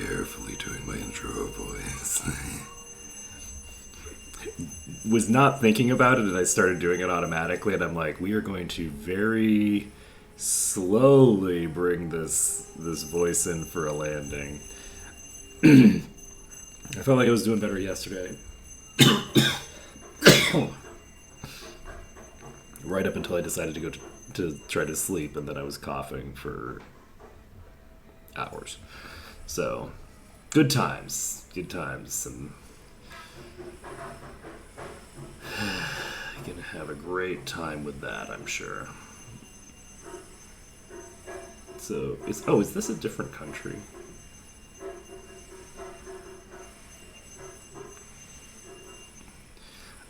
carefully doing my intro voice. Was not thinking about it, and I started doing it automatically, and I'm like, we are going to very slowly bring this voice in for a landing. I felt like I was doing better yesterday. Right up until I decided to go to try to sleep, and then I was coughing for hours. So, good times. Good times. And gonna have a great time with that, I'm sure. So, is this a different country?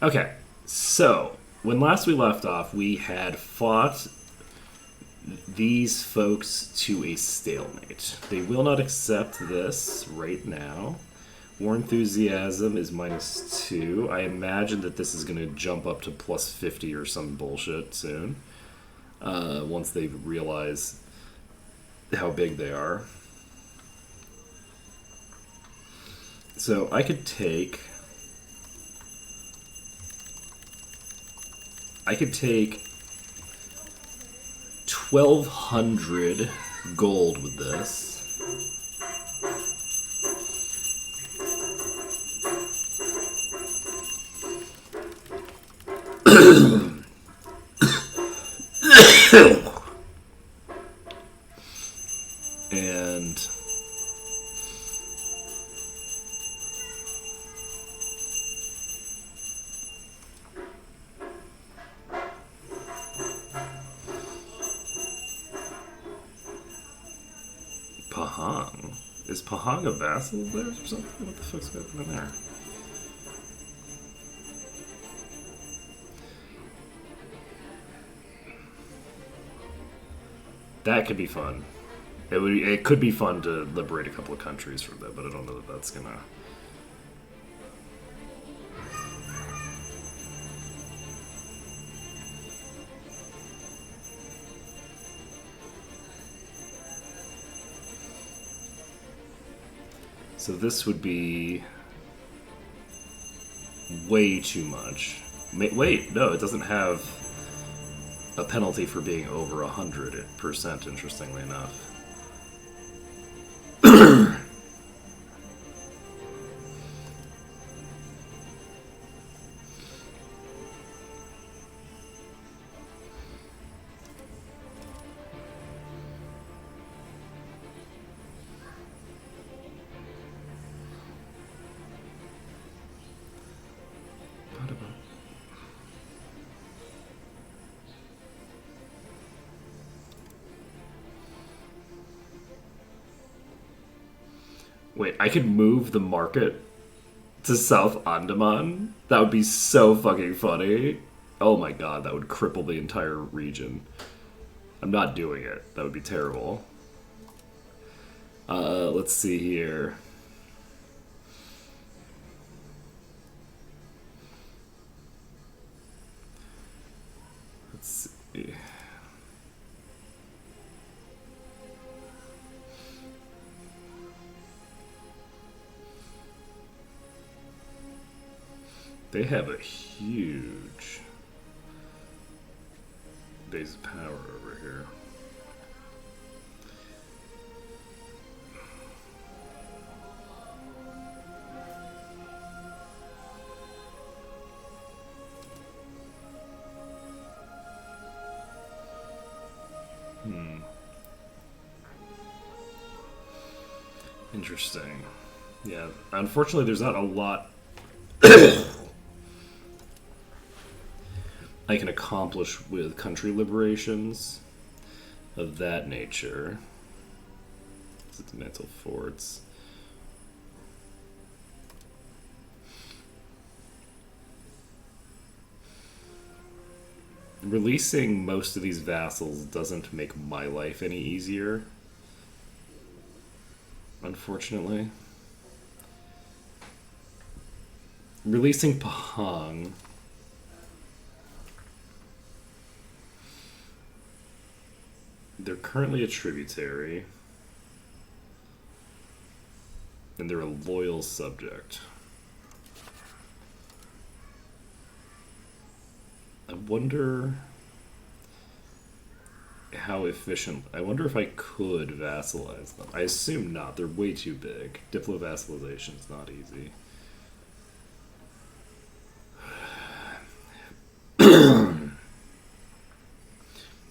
Okay, so when last we left off, we had fought these folks to a stalemate. They will not accept this right now. War enthusiasm is -2. I imagine that this is going to jump up to +50 or some bullshit soon. Once they realize how big they are. So I could take 1,200 gold with this. And Pahang. Is Pahang a vassal of theirs or something? What the fuck's going on there? That could be fun. It could be fun to liberate a couple of countries from that, but I don't know that that's gonna. So this would be way too much. Wait, no, it doesn't have a penalty for being over 100%, interestingly enough. Wait, I could move the market to South Andaman? That would be so fucking funny. Oh my god, that would cripple the entire region. I'm not doing it. That would be terrible. Let's see here. Let's see. They have a huge base of power over here. Interesting. Yeah, unfortunately there's not a lot I can accomplish with country liberations of that nature. Dismantle forts. Releasing most of these vassals doesn't make my life any easier, unfortunately. Releasing Pahang. They're currently a tributary. And they're a loyal subject. I wonder how efficient. I wonder if I could vassalize them. I assume not. They're way too big. Diplo-vassalization is not easy.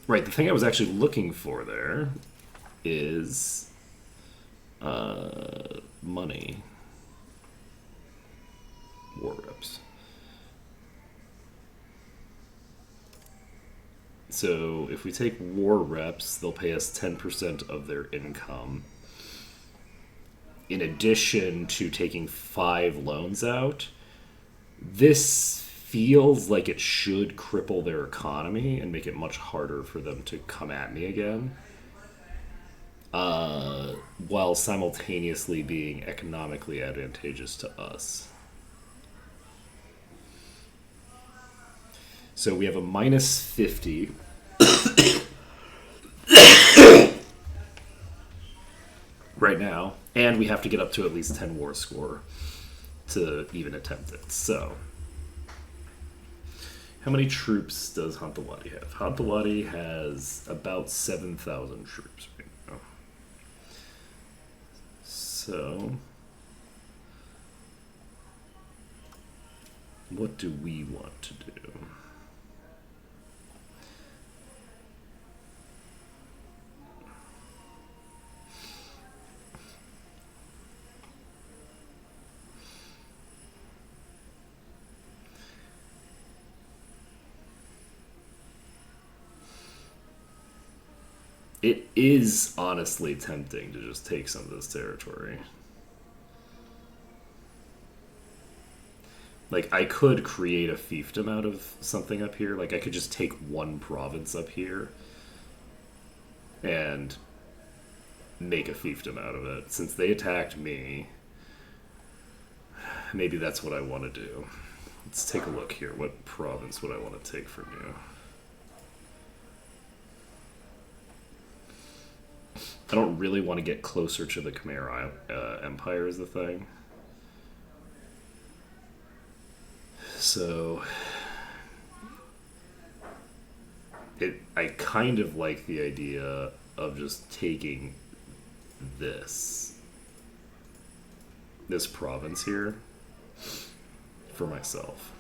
Right, the thing I was actually looking for there is money. War reps. So if we take war reps, they'll pay us 10% of their income. In addition to taking 5 loans out, this feels like it should cripple their economy and make it much harder for them to come at me again. While simultaneously being economically advantageous to us. So we have a minus 50. Right now. And we have to get up to at least 10 war score to even attempt it. So, how many troops does Hantawadi have? Hantawadi has about 7,000 troops right now. So, what do we want to do? It is honestly tempting to just take some of this territory. Like, I could create a fiefdom out of something up here. Like, I could just take one province up here and make a fiefdom out of it. Since they attacked me, maybe that's what I want to do. Let's take a look here. What province would I want to take from you? I don't really want to get closer to the Khmer Empire is the thing. So, I kind of like the idea of just taking this province here for myself.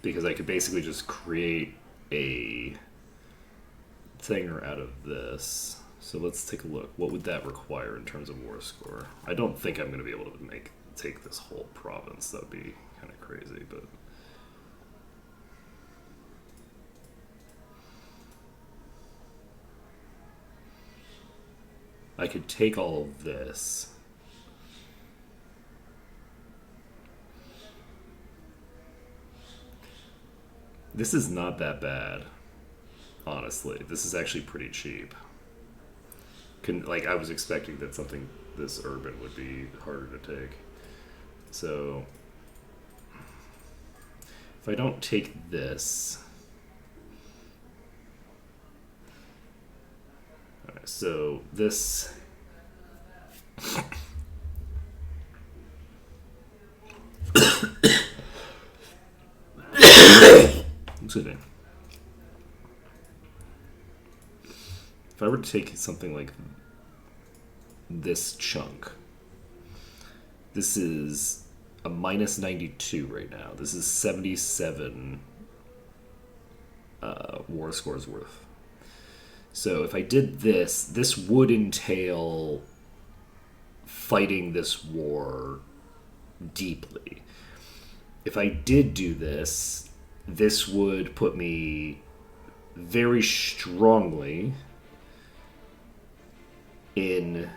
Because I could basically just create a thinger out of this. So let's take a look. What would that require in terms of war score? I don't think I'm going to be able to take this whole province. That would be kind of crazy, but... I could take all of this. This is not that bad, honestly. This is actually pretty cheap. Like, I was expecting that something this urban would be harder to take. So, if I don't take this... Alright, so this... Excuse me. If I were to take something like this chunk, this is a minus 92 right now. This is 77 war scores worth. So if I did this, this would entail fighting this war deeply. If I did do this, this would put me very strongly in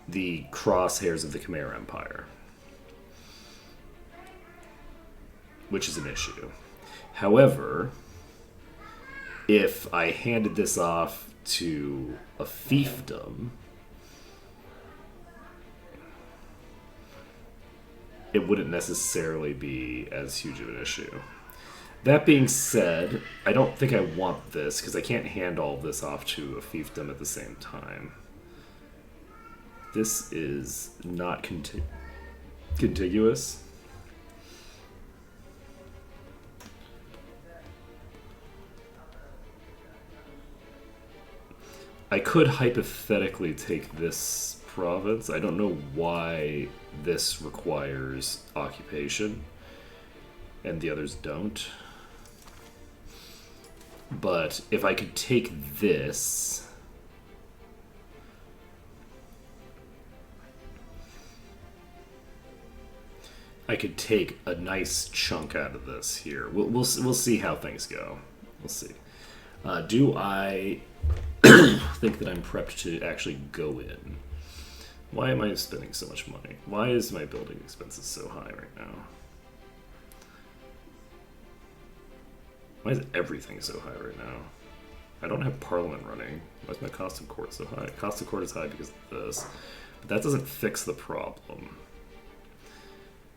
the crosshairs of the Khmer Empire, which is an issue. However, if I handed this off to a fiefdom it wouldn't necessarily be as huge of an issue. That being said, I don't think I want this because I can't hand all this off to a fiefdom at the same time. This is not contiguous. I could hypothetically take this province. I don't know why this requires occupation and the others don't. But if I could take this, I could take a nice chunk out of this here. We'll see how things go. We'll see. Do I think that I'm prepped to actually go in? Why am I spending so much money? Why is my building expenses so high right now? Why is everything so high right now? I don't have Parliament running. Why is my cost of court so high? Cost of court is high because of this. But that doesn't fix the problem.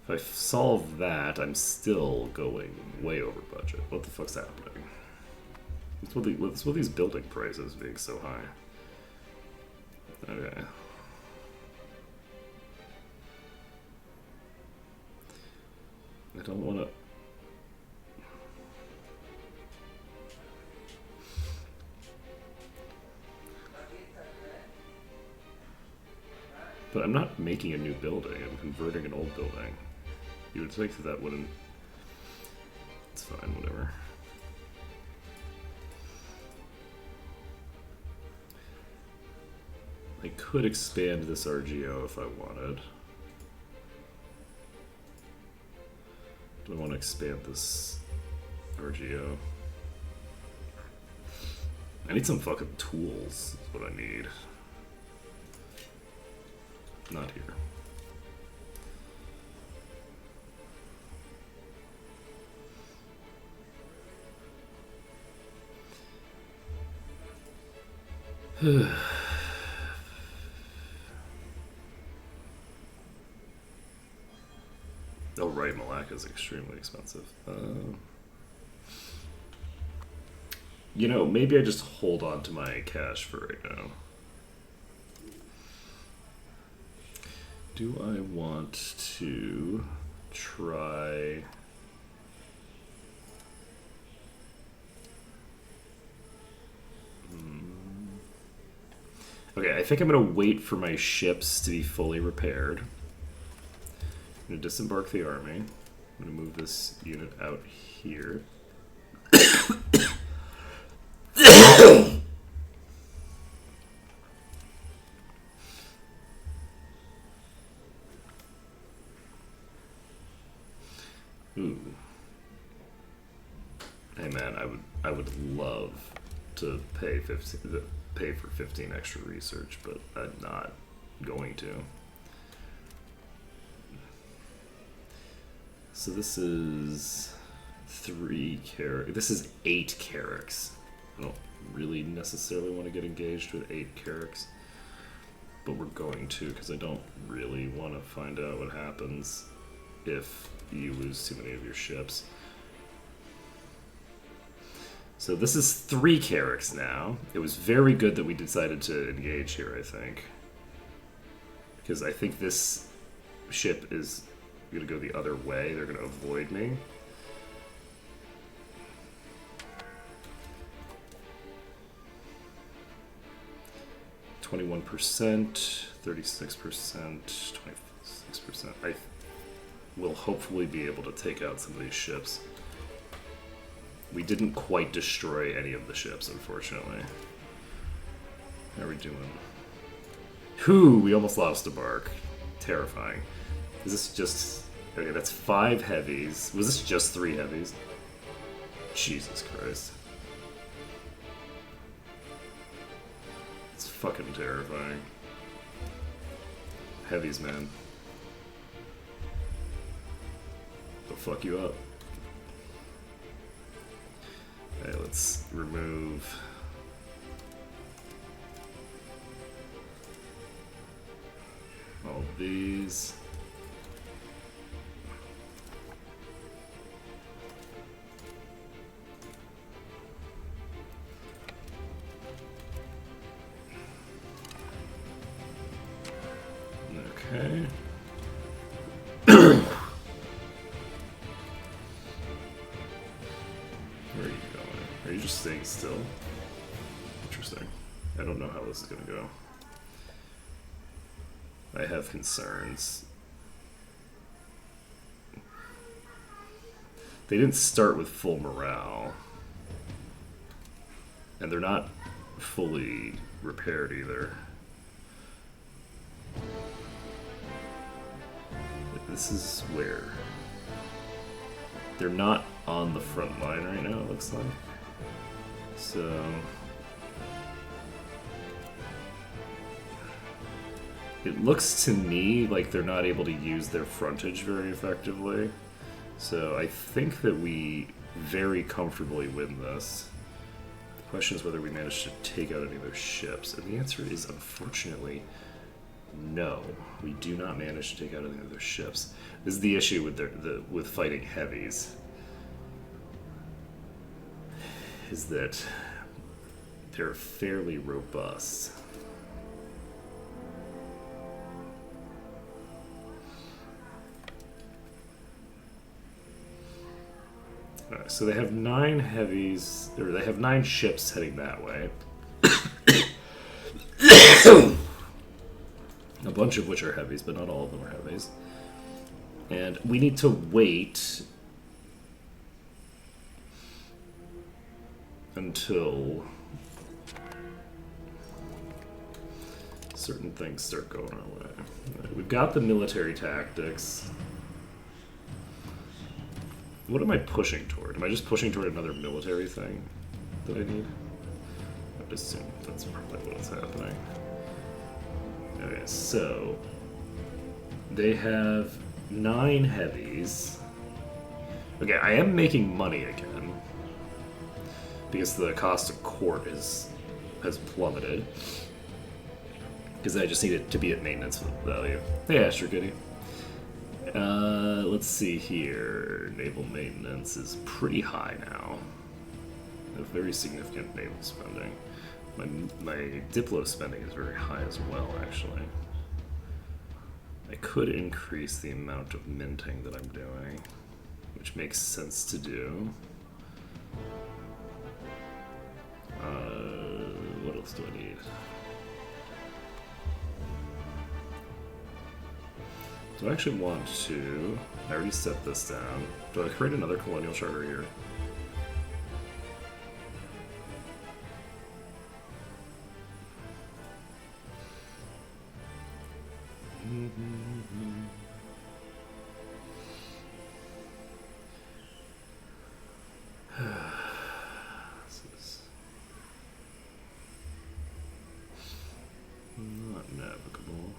If I solve that, I'm still going way over budget. What the fuck's happening? What's with these building prices being so high? Okay. I don't want to... But I'm not making a new building, I'm converting an old building. You would think that that wouldn't... It's fine, whatever. I could expand this RGO if I wanted. Do I want to expand this RGO? I need some fucking tools, is what I need. Not here. Oh right, Malacca is extremely expensive. You know, maybe I just hold on to my cash for right now. Do I want to try... Okay, I think I'm going to wait for my ships to be fully repaired. I'm going to disembark the army. I'm going to move this unit out here. Ooh. Hey man, I would love to pay for 15 extra research, but I'm not going to. So this is 3 carracks. This is 8 carracks. I don't really necessarily want to get engaged with 8 carracks, but we're going to because I don't really want to find out what happens if you lose too many of your ships. So this is 3 carracks now. It was very good that we decided to engage here, I think. Because I think this ship is going to go the other way. They're going to avoid me. "21%, 36%, 26%. I will hopefully be able to take out some of these ships. We didn't quite destroy any of the ships, unfortunately. How are we doing? Whew, we almost lost a bark. Terrifying. Is this just... Okay, that's 5 heavies. Was this just 3 heavies? Jesus Christ. It's fucking terrifying. Heavies, man. They'll fuck you up. Okay, let's remove... all these. just staying still. Interesting. I don't know how this is gonna go. I have concerns. They didn't start with full morale. And they're not fully repaired either. This is where they're not on the front line right now, it looks like. So it looks to me like they're not able to use their frontage very effectively. So I think that we very comfortably win this. The question is whether we manage to take out any of their ships, and the answer is unfortunately no. We do not manage to take out any of their ships. This is the issue with with fighting heavies. Is that they're fairly robust. Alright, so they have 9 heavies, or they have 9 ships heading that way. A bunch of which are heavies, but not all of them are heavies. And we need to wait until certain things start going our way. Right, we've got the military tactics. What am I pushing toward? Am I just pushing toward another military thing that I need? I would assume that's probably what's happening. Okay, so they have 9 heavies. Okay, I am making money again because the cost of court has plummeted. Because I just need it to be at maintenance value. Yeah, sure, goody. Let's see here. Naval maintenance is pretty high now. A very significant naval spending. My Diplo spending is very high as well, actually. I could increase the amount of minting that I'm doing, which makes sense to do. What else do I need? Do I actually want to... I already set this down. Do I create another colonial charter here? This is not navigable.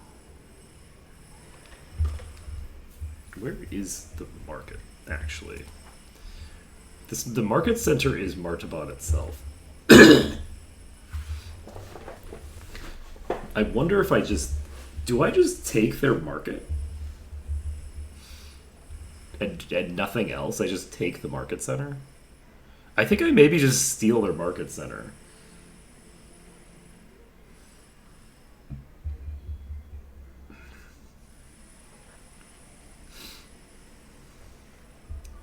Where is the market, actually? The market center is Martaban itself. I wonder if I just... Do I just take their market? And nothing else? I just take the market center? I think I maybe just steal their market center.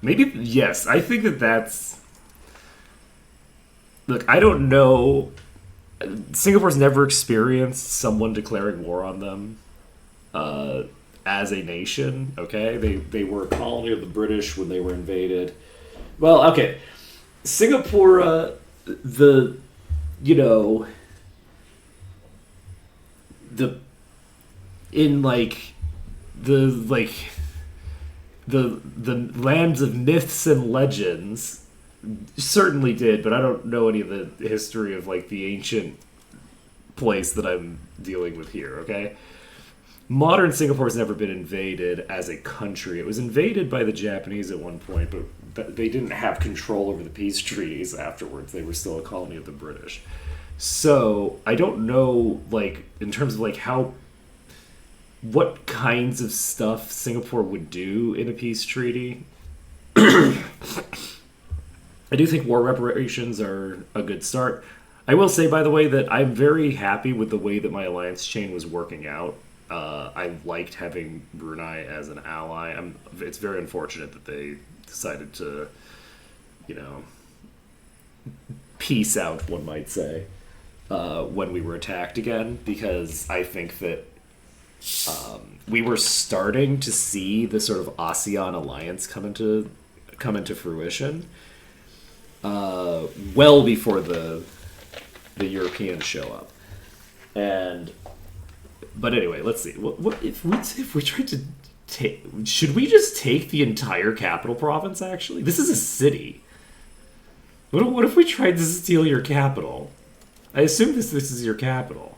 Maybe, yes, I think that's... Look, I don't know... Singapore's never experienced someone declaring war on them as a nation, okay? They were a colony of the British when they were invaded. Well, okay. Singapore, the lands of myths and legends certainly did, but I don't know any of the history of like the ancient place that I'm dealing with here, okay? Modern Singapore's never been invaded as a country. It was invaded by the Japanese at one point, but they didn't have control over the peace treaties afterwards. They were still a colony of the British. So I don't know, like, in terms of like what kinds of stuff Singapore would do in a peace treaty. I do think war reparations are a good start. I will say, by the way, that I'm very happy with the way that my alliance chain was working out. I liked having Brunei as an ally. It's very unfortunate that they decided to, peace out, one might say, when we were attacked again, because I think that we were starting to see the sort of ASEAN alliance come into fruition well before the Europeans show up. But anyway, let's see. What if we tried to take? Should we just take the entire capital province? Actually, this is a city. What if we tried to steal your capital? I assume this is your capital.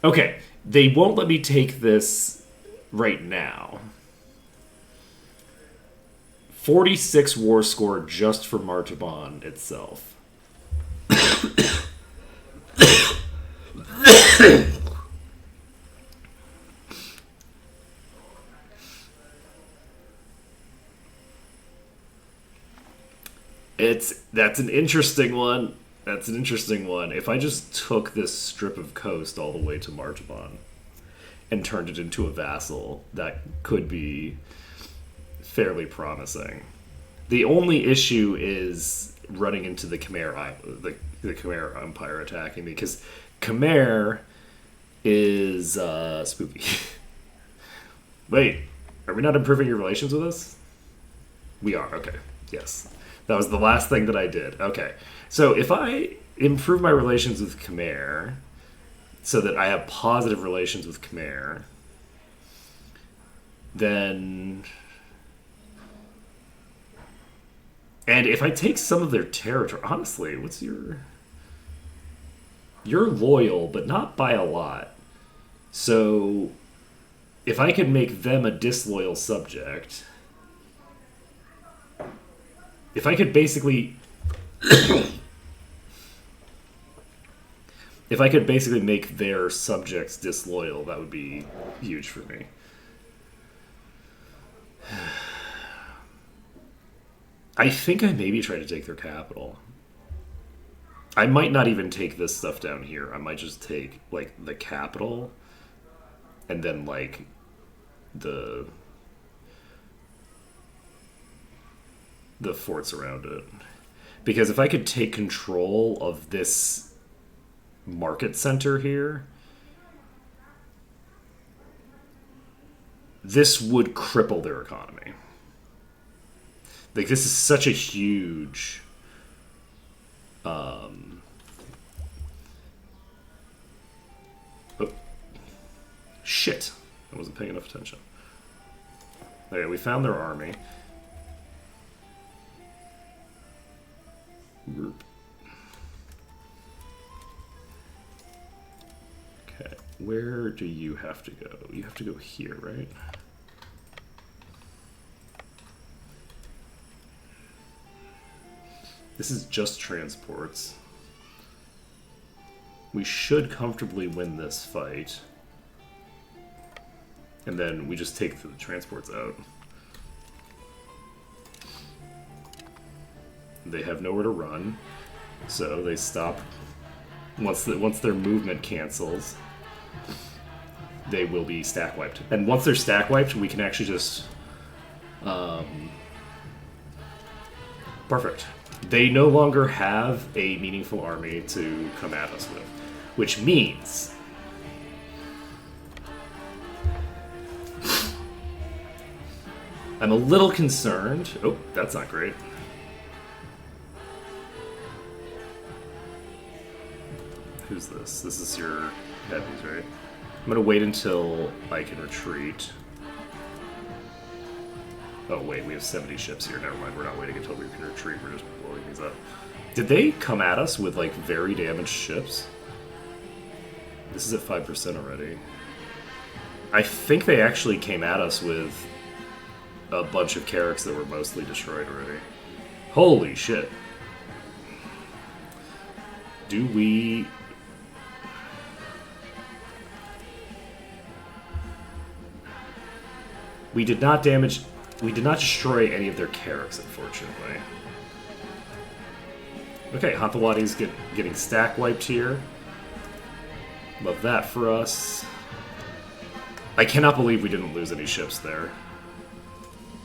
Okay, they won't let me take this right now. 46 war score just for Martaban itself. That's an interesting one. That's an interesting one. If I just took this strip of coast all the way to Martaban and turned it into a vassal, that could be fairly promising. The only issue is running into the Khmer, the Khmer Empire attacking me, because Khmer is spooky. Wait, are we not improving your relations with us? We are, okay. Yes. That was the last thing that I did. Okay. So if I improve my relations with Khmer so that I have positive relations with Khmer, then... And if I take some of their territory... Honestly, what's your... You're loyal, but not by a lot. So if I could make them a disloyal subject... If I could basically... If I could basically make their subjects disloyal, that would be huge for me. I think I maybe try to take their capital. I might not even take this stuff down here. I might just take, like, the capital and then, like, the forts around it. Because if I could take control of this market center here, this would cripple their economy. Like, this is such a huge... Oh. Shit. I wasn't paying enough attention. Okay, we found their army. Group. Okay, where do you have to go? You have to go here, right? This is just transports. We should comfortably win this fight. And then we just take the transports out. They have nowhere to run, so they stop. Once their movement cancels, they will be stack wiped. And once they're stack wiped, we can actually just... Perfect. They no longer have a meaningful army to come at us with, which means... I'm a little concerned. Oh, that's not great. Who's this? This is your heavies, right? I'm gonna wait until I can retreat. Oh wait, we have 70 ships here. Never mind, we're not waiting until we can retreat. We're just blowing these up. Did they come at us with, like, very damaged ships? This is at 5% already. I think they actually came at us with a bunch of carracks that were mostly destroyed already. Holy shit. Do we... We did not destroy any of their carracks, unfortunately. Okay, Hatawadi's getting stack wiped here. Love that for us. I cannot believe we didn't lose any ships there.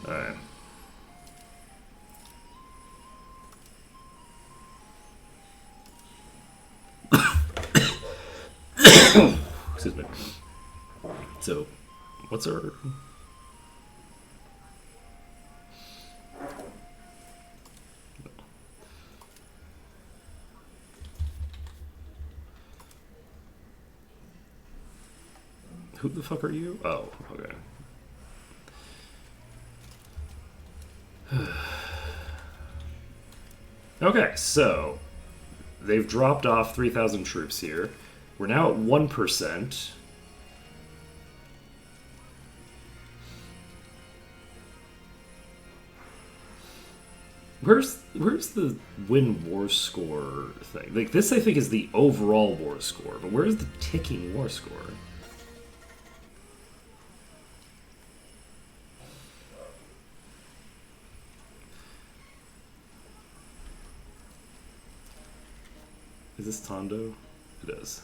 Alright. What's our... Who the fuck are you? Oh, okay. Okay, so they've dropped off 3,000 troops here. We're now at 1%. Where's the win war score thing? Like this, I think is the overall war score, but where's the ticking war score? Is this Tondo? It is.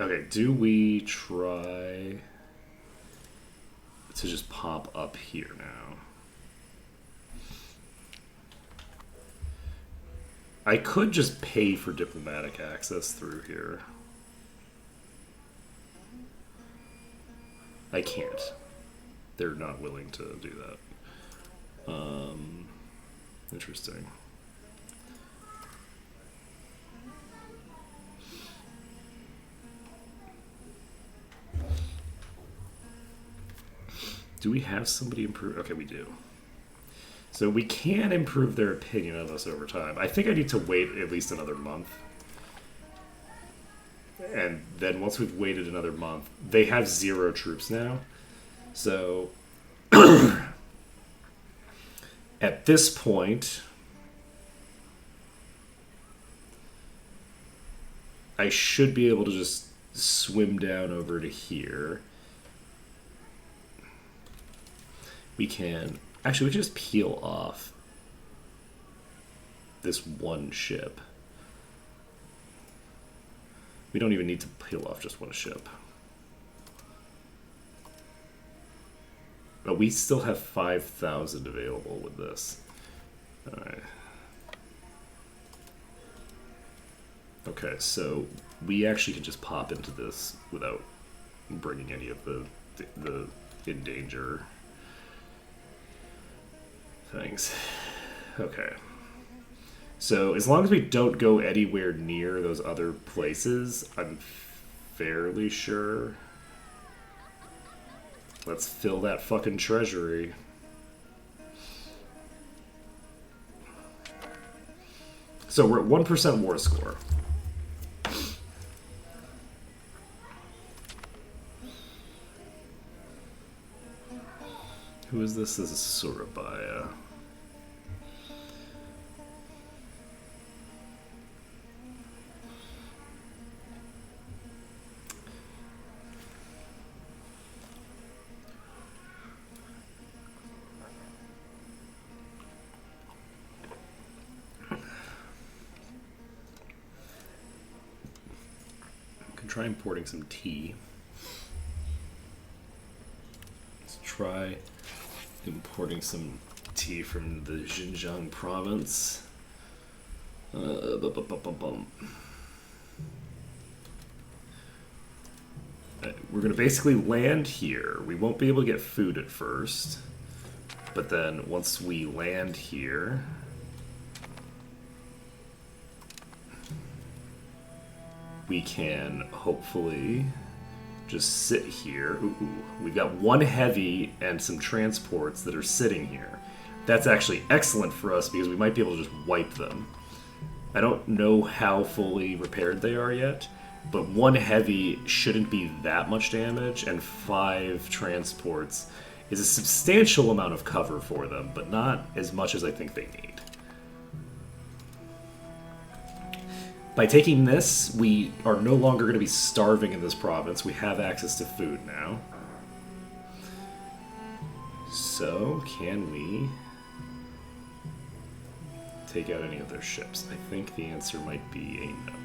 Okay, do we try to just pop up here now? I could just pay for diplomatic access through here. I can't. They're not willing to do that. Interesting. Do we have somebody improve? Okay, we do. So we can improve their opinion of us over time. I think I need to wait at least another month. And then once we've waited another month, they have 0 troops now. So at this point, I should be able to just swim down over to here. We can... Actually, we can just peel off this one ship. We don't even need to peel off just one ship. But we still have 5,000 available with this. Alright. Okay, so we actually can just pop into this without bringing any of the in danger things. Okay. So as long as we don't go anywhere near those other places, I'm fairly sure. Let's fill that fucking treasury. So we're at 1% war score. Who is this? This is Surabaya. Try importing some tea. Let's try importing some tea from the Xinjiang province. We're going to basically land here. We won't be able to get food at first, but then once we land here, we can hopefully just sit here. Ooh, we've got one heavy and some transports that are sitting here. That's actually excellent for us because we might be able to just wipe them. I don't know how fully repaired they are yet, but one heavy shouldn't be that much damage, and 5 transports is a substantial amount of cover for them, but not as much as I think they need. By taking this, we are no longer going to be starving in this province. We have access to food now. So, can we take out any of their ships? I think the answer might be a no.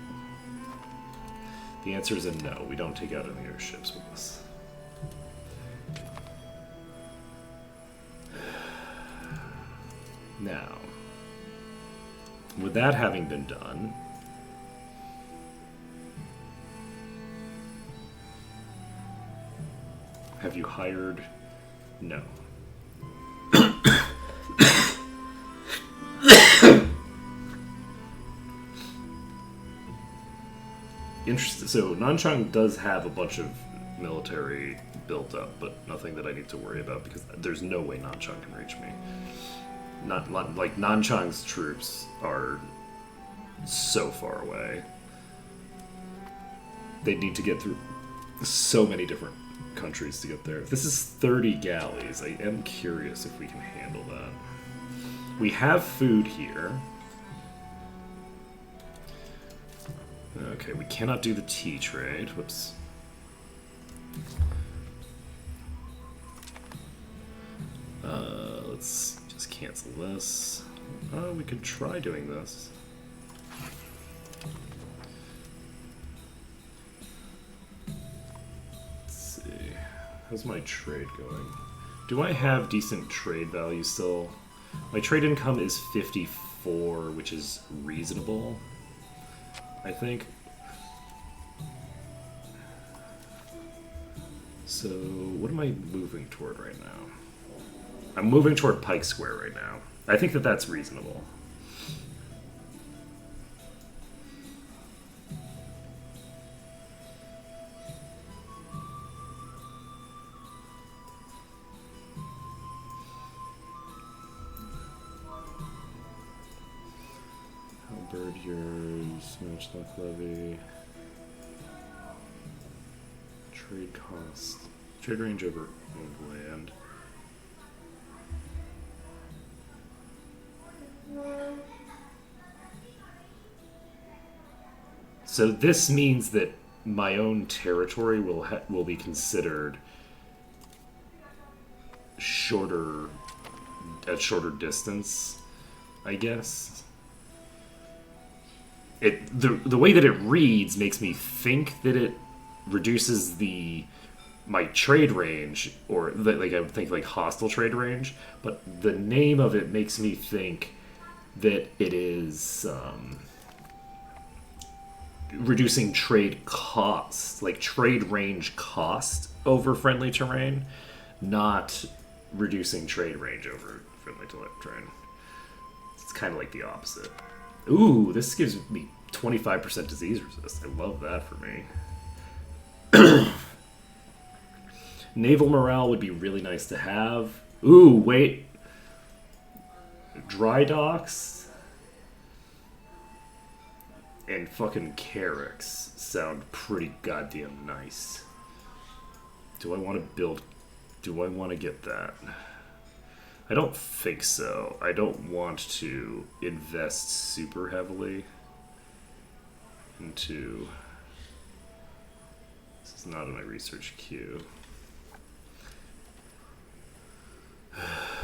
The answer is a no. We don't take out any of their ships with this. Now, with that having been done, Have you hired? No. Interesting. So Nanchang does have a bunch of military built up, but nothing that I need to worry about because there's no way Nanchang can reach me. Not like Nanchang's troops are so far away. They need to get through so many different countries to get there. If this is 30 galleys, I am curious if we can handle that. We have food here. Okay, we cannot do the tea trade. Whoops. Let's just cancel this. We could try doing this. Let's see. How's my trade going? Do I have decent trade value still? My trade income is 54, which is reasonable, I think. So, what am I moving toward right now? I'm moving toward Pike Square right now. I think that that's reasonable. Halberd, yours, Matchlock Levy. Trade cost. Trade range over owned land. So this means that my own territory will be considered shorter at shorter distance, I guess. The way that it reads makes me think that it reduces my trade range, or like I would think like hostile trade range, but the name of it makes me think that it is reducing trade cost, like trade range cost over friendly terrain, not reducing trade range over friendly terrain. It's kind of like the opposite. Ooh, this gives me 25% disease resist. I love that for me. Naval morale would be really nice to have. Ooh, wait. Dry docks and fucking Carracks sound pretty goddamn nice. Do I want to get that? I don't think so. I don't want to invest super heavily into... This is not in my research queue.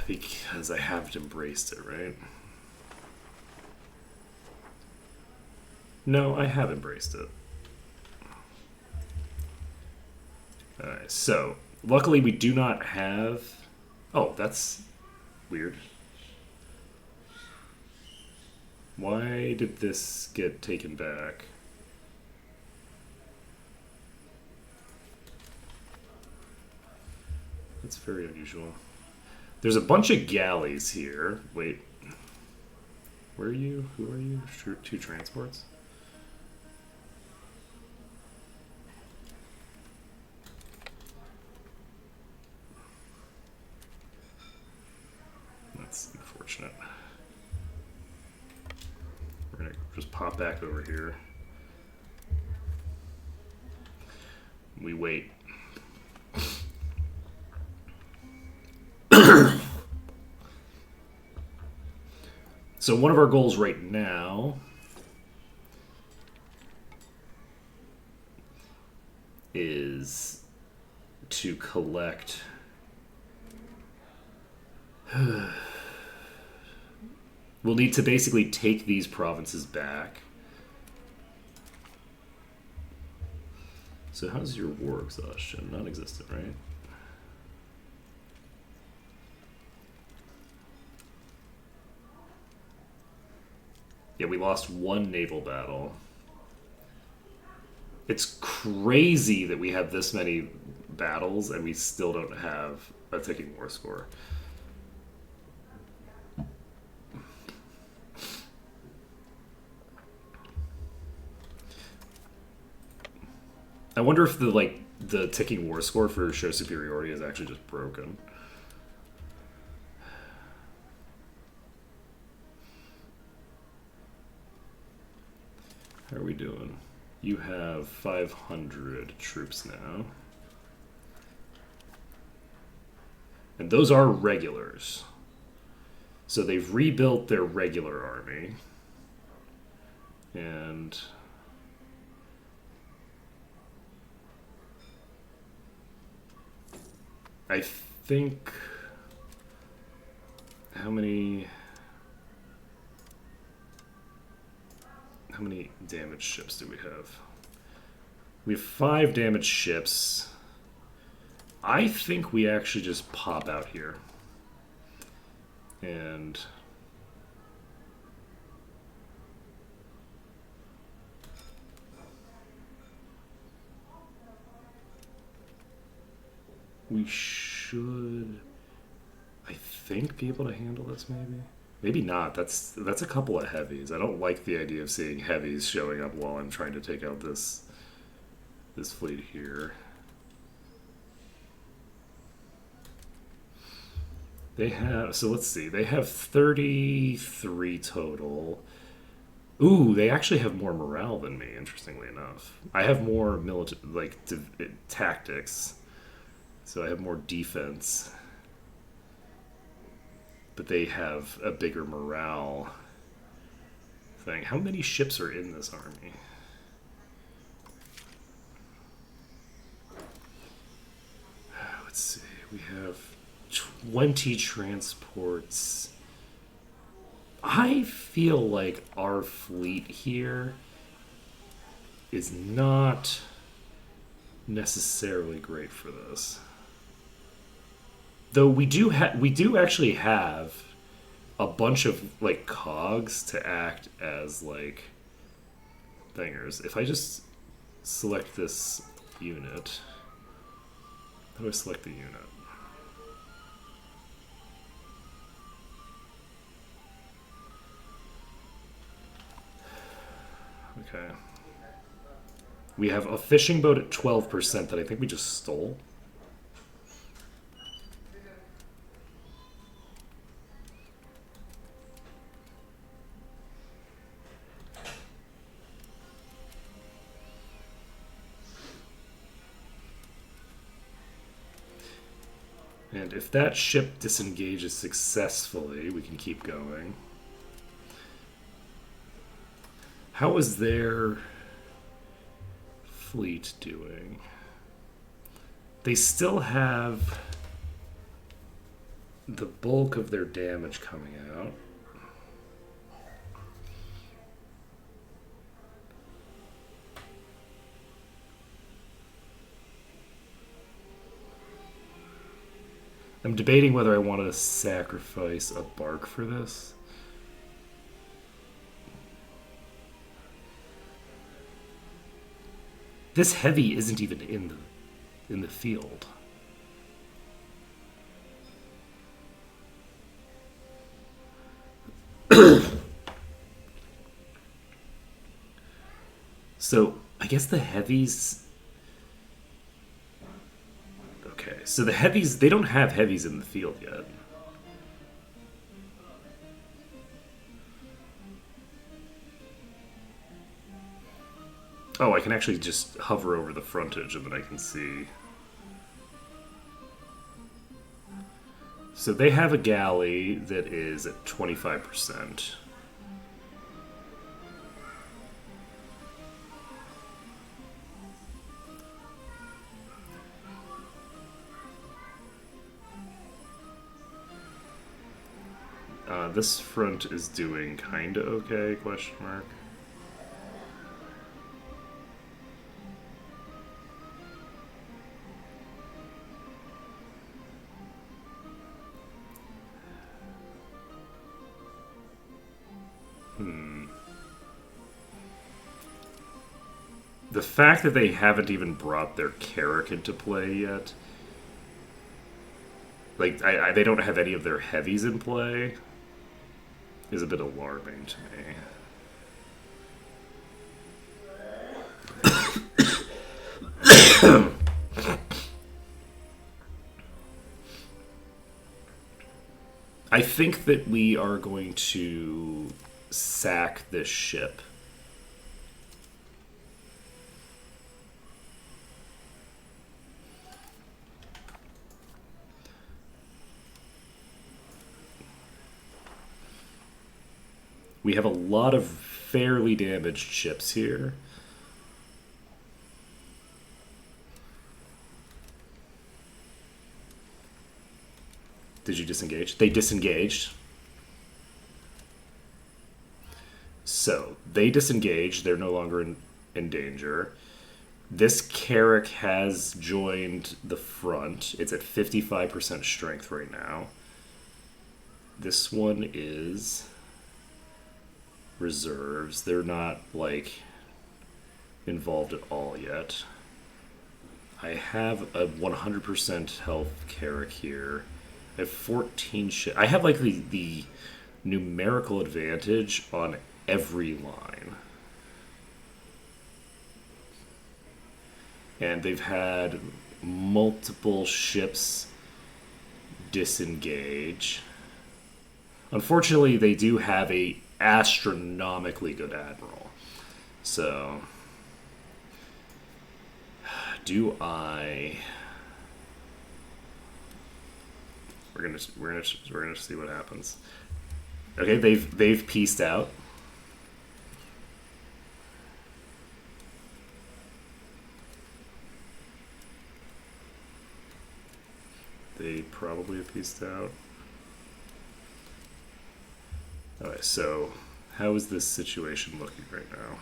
Because I haven't embraced it, right? No, I have embraced it. Alright, so, luckily we do not have... Oh, that's weird. Why did this get taken back? That's very unusual. There's a bunch of galleys here. Wait. Where are you? Who are you? Two transports? That's unfortunate. We're gonna just pop back over here. We wait. So one of our goals right now is to collect we'll need to basically take these provinces back. So how's your war exhaustion? Non-existent, right? Yeah, we lost one naval battle. It's crazy that we have this many battles, and we still don't have a ticking war score. I wonder if the ticking war score for show superiority is actually just broken. How are we doing? You have 500 troops now. And those are regulars. So they've rebuilt their regular army. And I think... How many damaged ships do we have? We have 5 damaged ships. I think we actually just pop out here. And we should, I think, be able to handle this maybe. Maybe not. That's a couple of heavies. I don't like the idea of seeing heavies showing up while I'm trying to take out this fleet here. They have, so let's see. They have 33 total. Ooh, they actually have more morale than me, interestingly enough. I have more tactics. So I have more defense. But they have a bigger morale thing. How many ships are in this army? Let's see. We have 20 transports. I feel like our fleet here is not necessarily great for this. Though we do actually have a bunch of like cogs to act as like thingers. If I just select this unit, how do I select the unit? Okay. We have a fishing boat at 12% that I think we just stole. And if that ship disengages successfully, we can keep going. How is their fleet doing? They still have the bulk of their damage coming out. I'm debating whether I want to sacrifice a bark for this. This heavy isn't even in the field. So I guess the heavies. Okay, so the heavies, they don't have heavies in the field yet. Oh, I can actually just hover over the frontage and then I can see. So they have a galley that is at 25%. This front is doing kinda okay, question mark. The fact that they haven't even brought their Carrack into play yet, like they don't have any of their heavies in play, is a bit alarming to me. I think that we are going to sack this ship. We have a lot of fairly damaged ships here. Did you disengage? They disengaged. So, they disengaged. They're no longer in danger. This Carrack has joined the front. It's at 55% strength right now. This one is reserves. They're not, like, involved at all yet. I have a 100% health Carrack here. I have 14 shit. I have like the numerical advantage on every line. And they've had multiple ships disengage. Unfortunately, they do have a astronomically good admiral. So, do I... We're gonna see what happens. Okay, they've pieced out. They probably have pieced out. Alright, so how is this situation looking right now?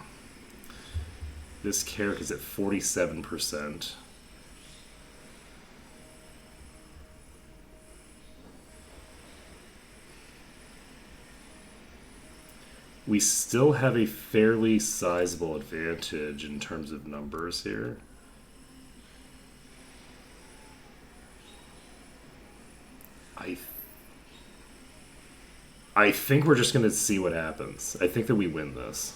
This Carrack is at 47%. We still have a fairly sizable advantage in terms of numbers here. I think we're just going to see what happens. I think that we win this.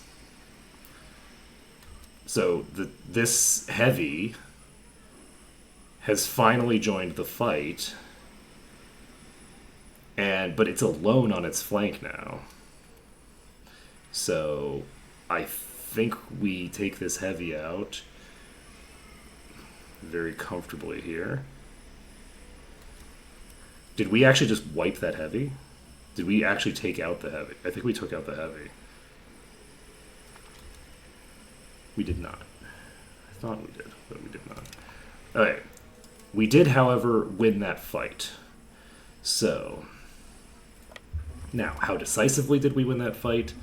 So this heavy has finally joined the fight, but it's alone on its flank now. So I think we take this heavy out very comfortably here. Did we actually just wipe that heavy? Did we actually take out the heavy? I think we took out the heavy. We did not. I thought we did, but we did not. Alright. We did, however, win that fight. So, now, how decisively did we win that fight?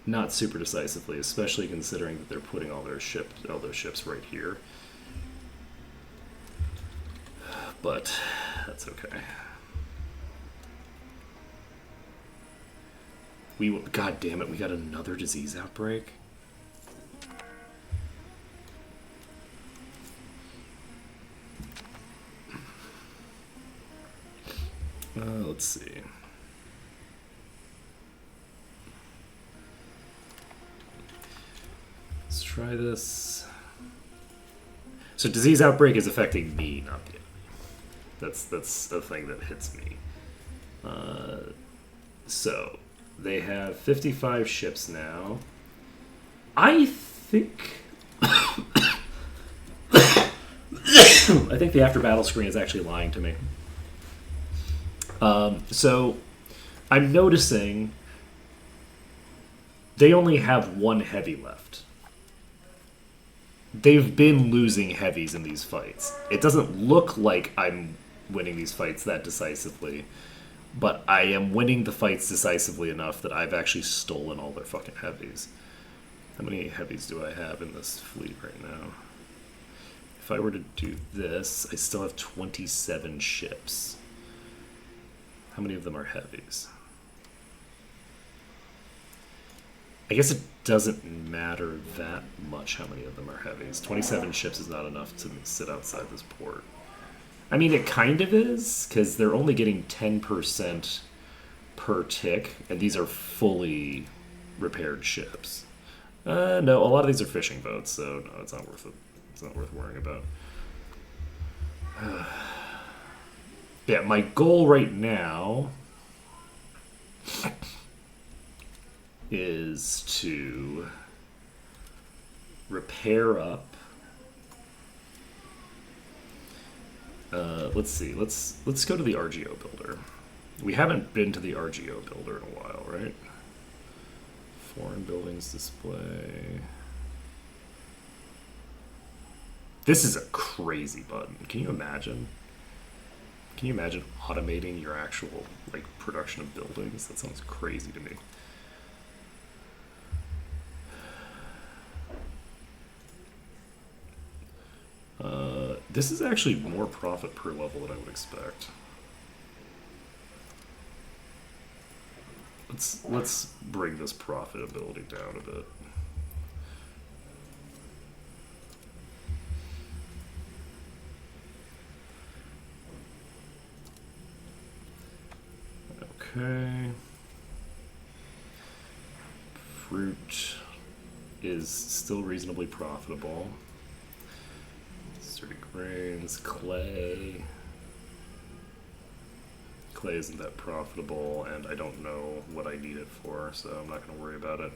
Not super decisively, especially considering that they're putting all their ships right here. But that's okay. God damn it, we got another disease outbreak. Let's see. Let's try this. So disease outbreak is affecting me, not the enemy. That's the thing that hits me. So they have 55 ships now. I think I think the after battle screen is actually lying to me. So I'm noticing they only have one heavy left. They've been losing heavies in these fights. It doesn't look like I'm winning these fights that decisively, but I am winning the fights decisively enough that I've actually stolen all their fucking heavies. How many heavies do I have in this fleet right now? If I were to do this, I still have 27 ships. How many of them are heavies? I guess it doesn't matter that much how many of them are heavies. 27 ships is not enough to sit outside this port. I mean, it kind of is, because they're only getting 10% per tick, and these are fully repaired ships. No, a lot of these are fishing boats, so no, it's not worth it. It's not worth worrying about. Yeah, my goal right now is to repair up. Let's see. Let's go to the RGO builder. We haven't been to the RGO builder in a while, right? Foreign buildings display. This is a crazy button. Can you imagine? Can you imagine automating your actual like production of buildings? That sounds crazy to me. This is actually more profit per level than I would expect. Let's bring this profitability down a bit. Okay. Fruit is still reasonably profitable. Sturdy grains, clay. Clay isn't that profitable, and I don't know what I need it for, so I'm not going to worry about it.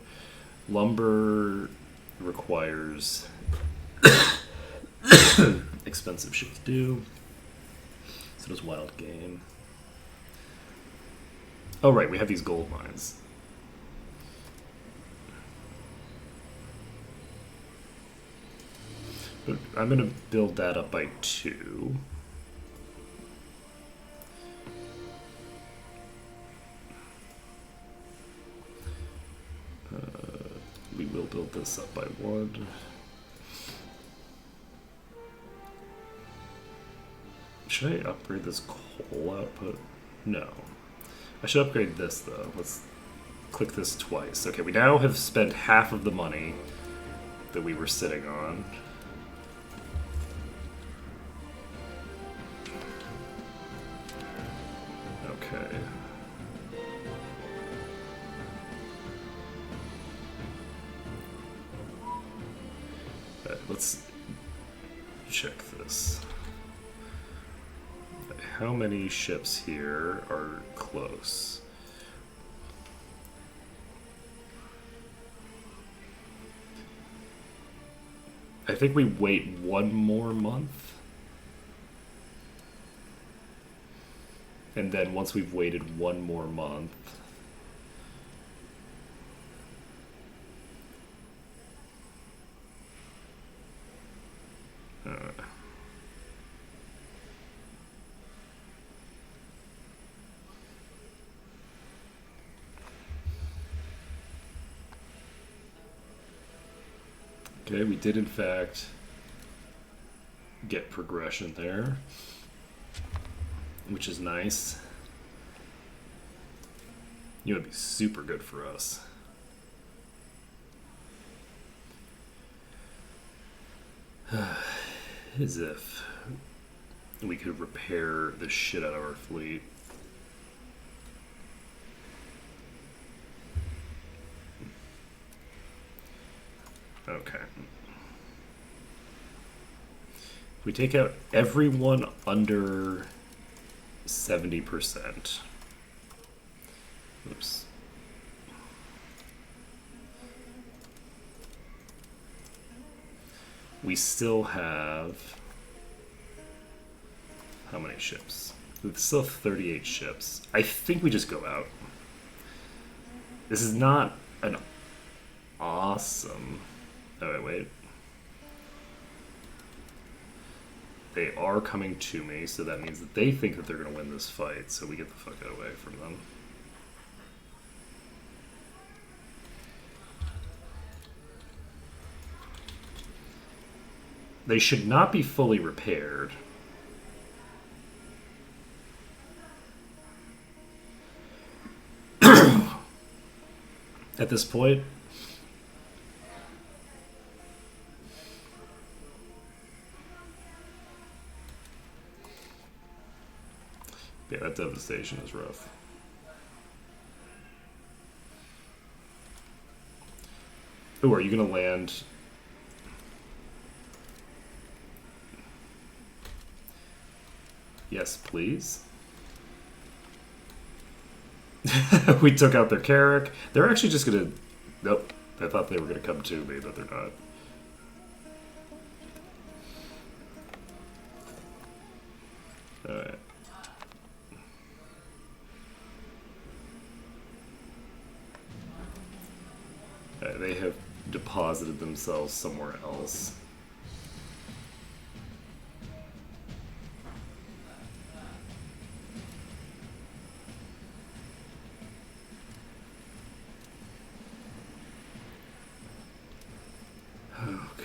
Lumber requires expensive shit to do. So does wild game. Oh, right, we have these gold mines. But I'm going to build that up by 2. We will build this up by 1. Should I upgrade this coal output? No. I should upgrade this, though. Let's click this twice. Okay, we now have spent half of the money that we were sitting on. Okay. Alright, let's check this. How many ships here are close? I think we wait 1 more month. And then once we've waited 1 more month, okay, we did in fact get progression there, which is nice. You would be super good for us. As if we could repair the shit out of our fleet. Okay. We take out everyone under 70%. Oops. We still have how many ships? We still have 38 ships. I think we just go out. This is not an awesome... Oh, wait. They are coming to me, so that means that they think that they're going to win this fight, so we get the fuck away from them. They should not be fully repaired. At this point, Yeah, that devastation is rough. Ooh, are you gonna land? Yes, please. We took out their Carrick. They're actually just gonna... Nope. I thought they were gonna come to me, but they're not. Alright. They have deposited themselves somewhere else. Okay.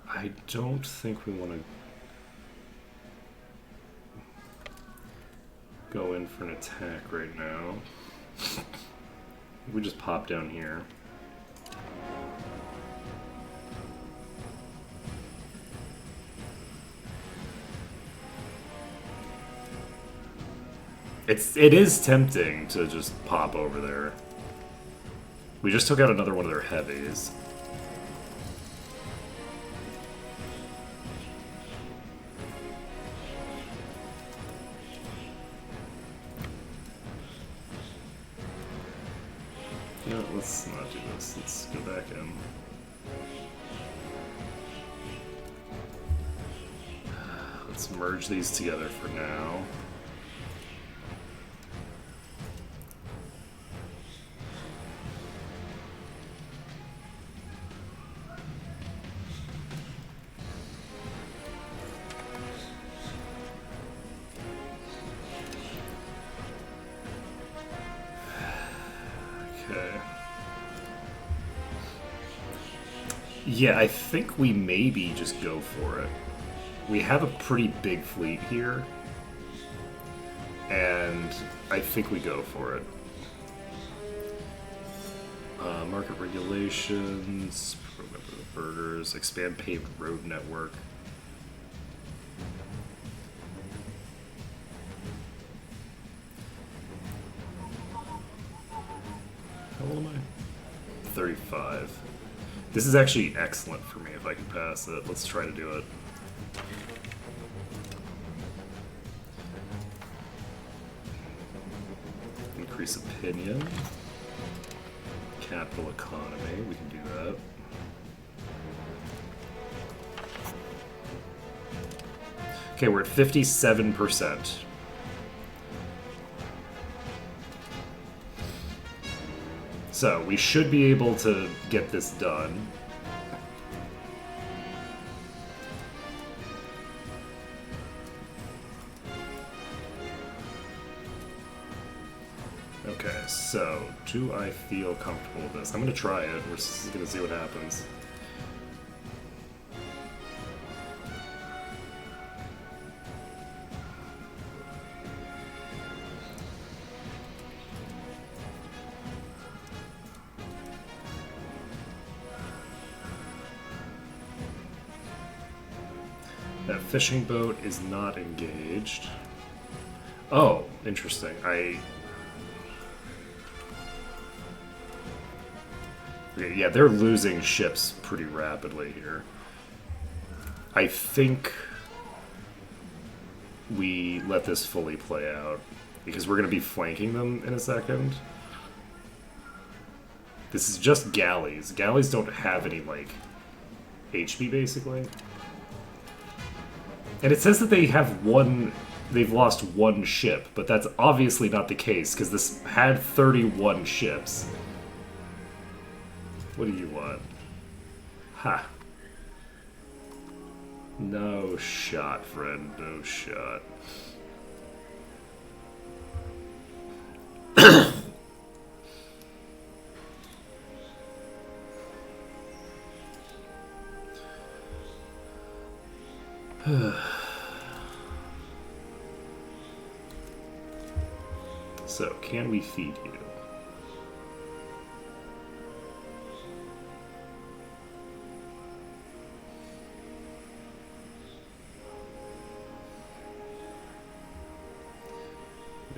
I don't think we want to go in for an attack right now. We just pop down here. It is tempting to just pop over there. We just took out another one of their heavies. No, let's not do this. Let's go back in. Let's merge these together for now. Yeah, I think we maybe just go for it. We have a pretty big fleet here, and I think we go for it. Market regulations, program for the burgers, expand paved road network. How old am I? 35. This is actually excellent for me if I can pass it. Let's try to do it. Increase opinion. Capital economy. We can do that. Okay, we're at 57%. So, we should be able to get this done. Okay, so, do I feel comfortable with this? I'm going to try it. We're just going to see what happens. That fishing boat is not engaged. Oh, interesting. Okay, yeah, they're losing ships pretty rapidly here. I think we let this fully play out, because we're going to be flanking them in a second. This is just galleys. Galleys don't have any, like, HP, basically. And it says that they have they've lost one ship, but that's obviously not the case, because this had 31 ships. What do you want? Ha. No shot, friend. No shot. So, can we feed you?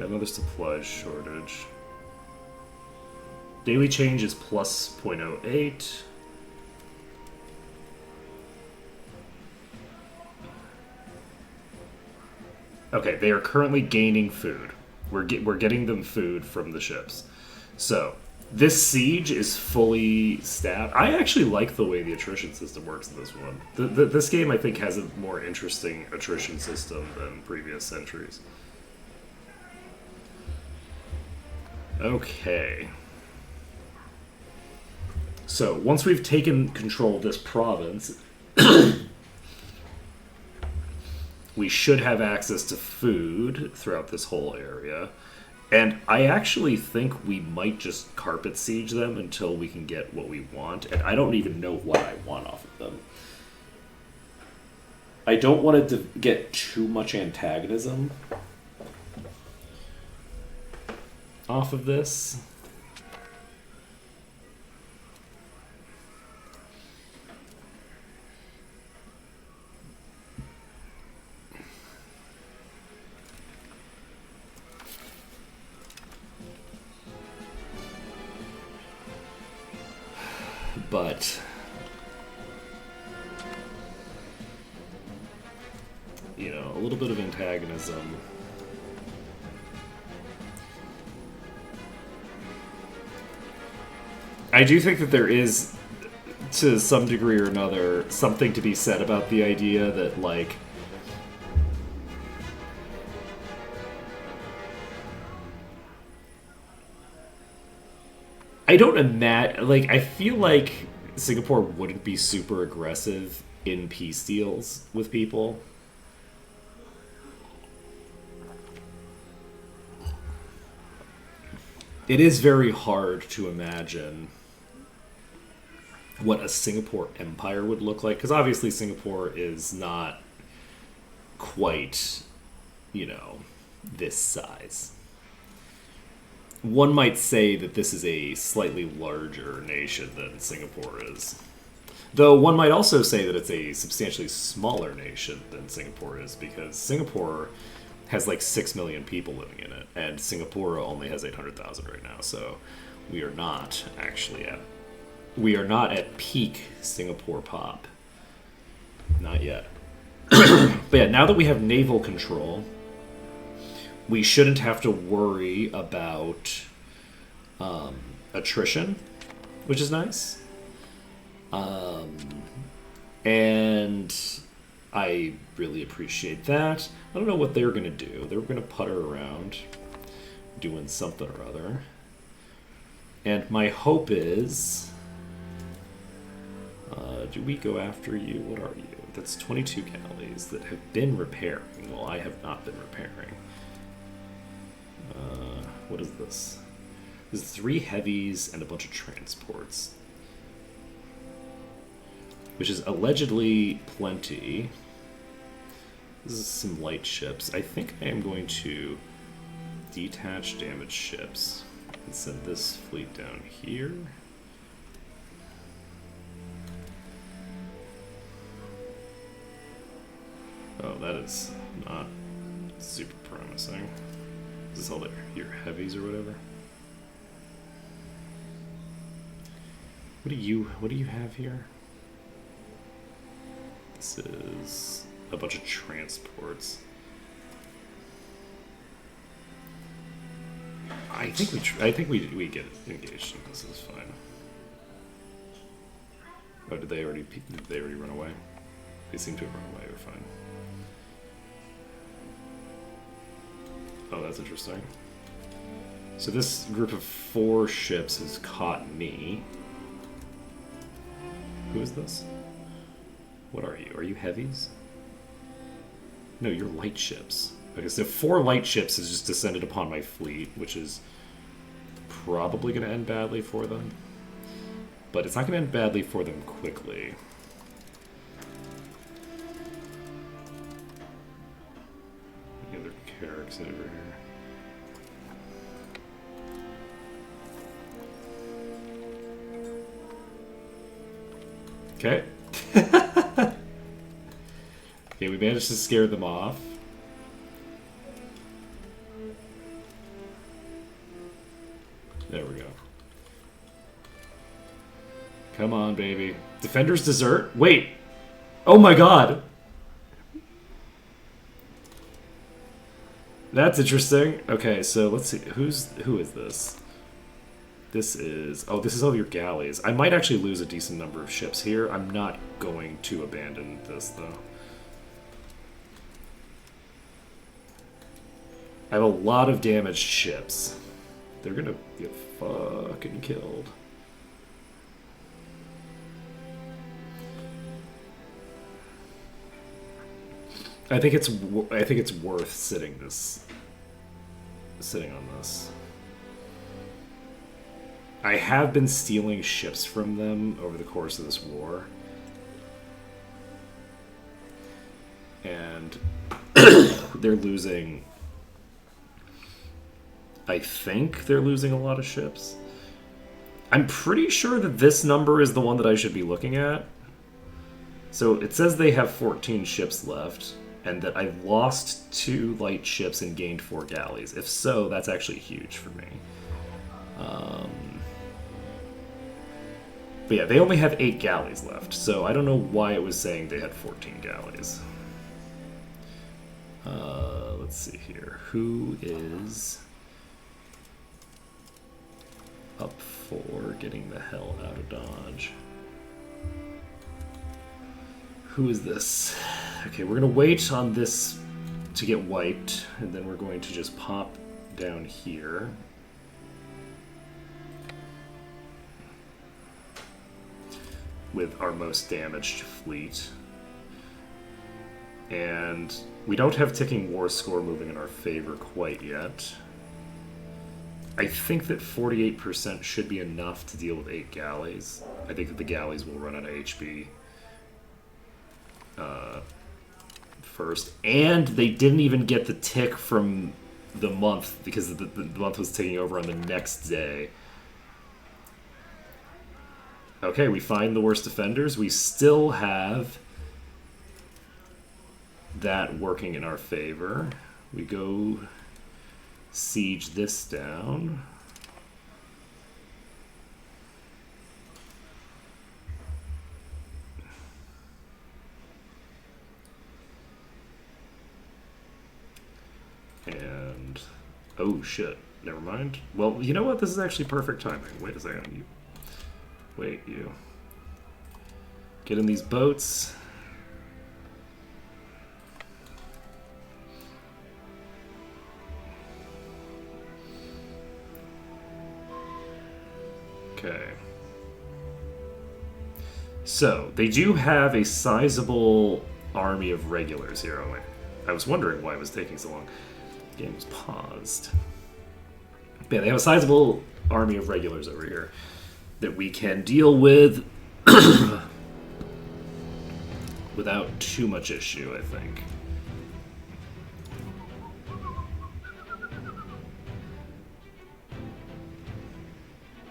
another supply shortage. Daily change is plus 0.08. Okay, they are currently gaining food. We're getting them food from the ships. So, this siege is fully staffed. I actually like the way the attrition system works in this one. This game, I think, has a more interesting attrition system than previous centuries. Okay. So, once we've taken control of this province, we should have access to food throughout this whole area. And I actually think we might just carpet siege them until we can get what we want. And I don't even know what I want off of them. I don't want it to get too much antagonism off of this. But you know, a little bit of antagonism. I do think that there is, to some degree or another, something to be said about the idea that, like, I don't imagine, like, I feel like Singapore wouldn't be super aggressive in peace deals with people. It is very hard to imagine what a Singapore empire would look like, because obviously Singapore is not quite, you know, this size. One might say that this is a slightly larger nation than Singapore is. Though one might also say that it's a substantially smaller nation than Singapore is, because Singapore has like 6 million people living in it, and Singapore only has 800,000 right now, so we are not at peak Singapore pop. Not yet. But yeah, now that we have naval control, we shouldn't have to worry about attrition, which is nice. And I really appreciate that. I don't know what they're going to do. They're going to putter around doing something or other. And my hope is... do we go after you? What are you? That's 22 galleys that have been repairing. Well, I have not been repairing. What is this? There's 3 heavies and a bunch of transports, which is allegedly plenty. This is some light ships. I think I am going to detach damaged ships and send this fleet down here. Oh, that is not super promising. Is this all your heavies or whatever? What do you have here? This is a bunch of transports. I think we get engaged in this. Is fine. Oh, did they already run away? They seem to have run away. We're fine. Oh, that's interesting. So this group of 4 ships has caught me. Who is this? What are you? Are you heavies? No, you're light ships. Okay, so 4 light ships has just descended upon my fleet, which is probably going to end badly for them. But it's not going to end badly for them quickly. Any other carracks over here? Okay. Okay, we managed to scare them off. There we go. Come on, baby. Defender's dessert? Wait! Oh my god! That's interesting. Okay, so let's see. Who is this? This is... Oh, this is all your galleys. I might actually lose a decent number of ships here. I'm not going to abandon this, though. I have a lot of damaged ships. They're gonna get fucking killed. I think it's worth sitting on this. I have been stealing ships from them over the course of this war. And they're losing... I think they're losing a lot of ships. I'm pretty sure that this number is the one that I should be looking at. So it says they have 14 ships left, and that I've lost 2 light ships and gained 4 galleys. If so, that's actually huge for me. But yeah, they only have 8 galleys left, so I don't know why it was saying they had 14 galleys. Let's see here. Who is up for getting the hell out of Dodge? Who is this? Okay, we're going to wait on this to get wiped, and then we're going to just pop down here. With our most damaged fleet. And we don't have ticking war score moving in our favor quite yet. I think that 48% should be enough to deal with 8 galleys. I think that the galleys will run out of HB first. And they didn't even get the tick from the month because the month was taking over on the next day. Okay, we find the worst defenders. We still have that working in our favor. We go siege this down. And oh shit, never mind. Well, you know what? This is actually perfect timing. Wait a second. Wait, you. Get in these boats. Okay. So, they do have a sizable army of regulars here. Oh, wait. I was wondering why it was taking so long. The game was paused. But yeah, they have a sizable army of regulars over here that we can deal with without too much issue, I think.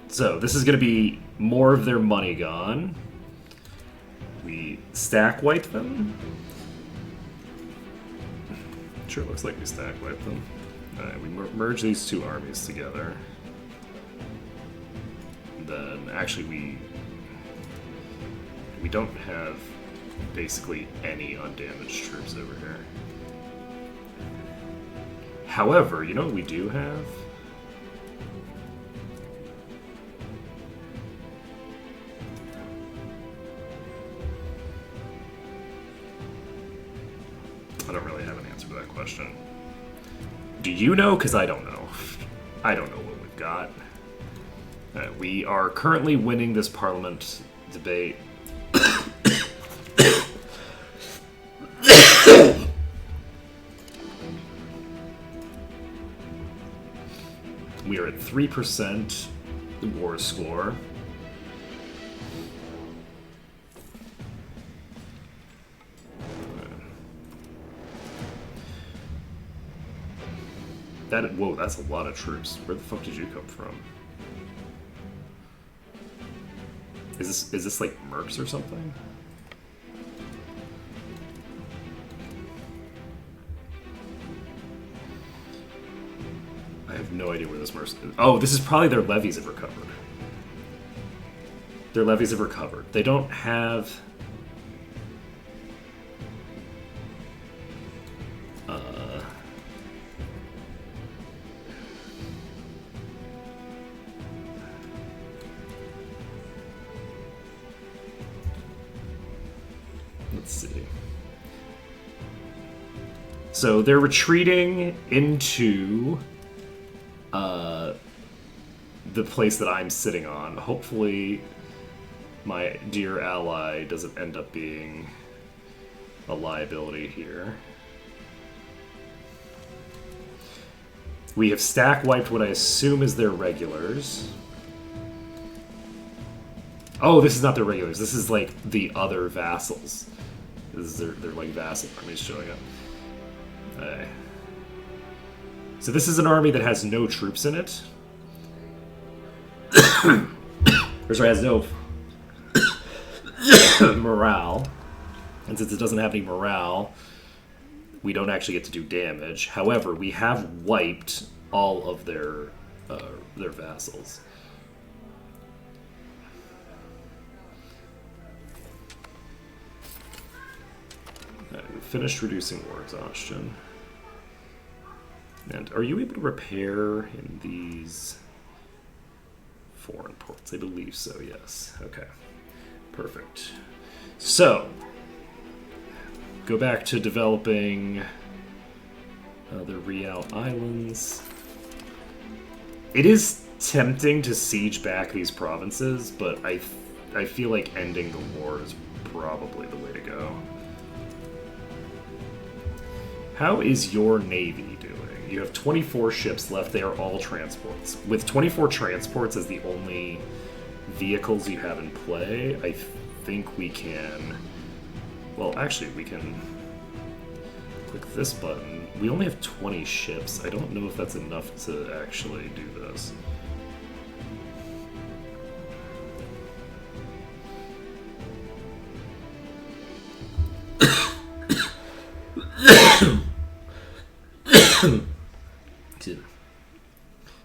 So, this is going to be more of their money gone. We stack wipe them. Sure looks like we stack wipe them. Alright, we merge these 2 armies together. Then actually we don't have basically any undamaged troops over here. However, you know what we do have? I don't really have an answer to that question. Do you know? Because I don't know. I don't know what we've got. We are currently winning this parliament debate. We are at 3% the war score. Whoa, that's a lot of troops. Where the fuck did you come from? Is this like mercs or something? I have no idea where this mercenary... Oh, this is probably their levies have recovered. Their levies have recovered. They don't have... Let's see. So they're retreating into the place that I'm sitting on. Hopefully my dear ally doesn't end up being a liability here. We have stack wiped what I assume is their regulars. Oh, this is not their regulars. This is like the other vassals. This is their like vassal armies showing up. So this is an army that has no troops in it. Or sorry, has no morale. And since it doesn't have any morale, we don't actually get to do damage. However, we have wiped all of their vassals. We finished reducing war exhaustion. And are you able to repair in these foreign ports? I believe so, yes. Okay. Perfect. So, go back to developing the Real Islands. It is tempting to siege back these provinces, but I feel like ending the war is probably the way to go. How is your navy doing? You have 24 ships left. They are all transports. With 24 transports as the only vehicles you have in play, I think we can... Well, actually, we can click this button. We only have 20 ships. I don't know if that's enough to actually do this.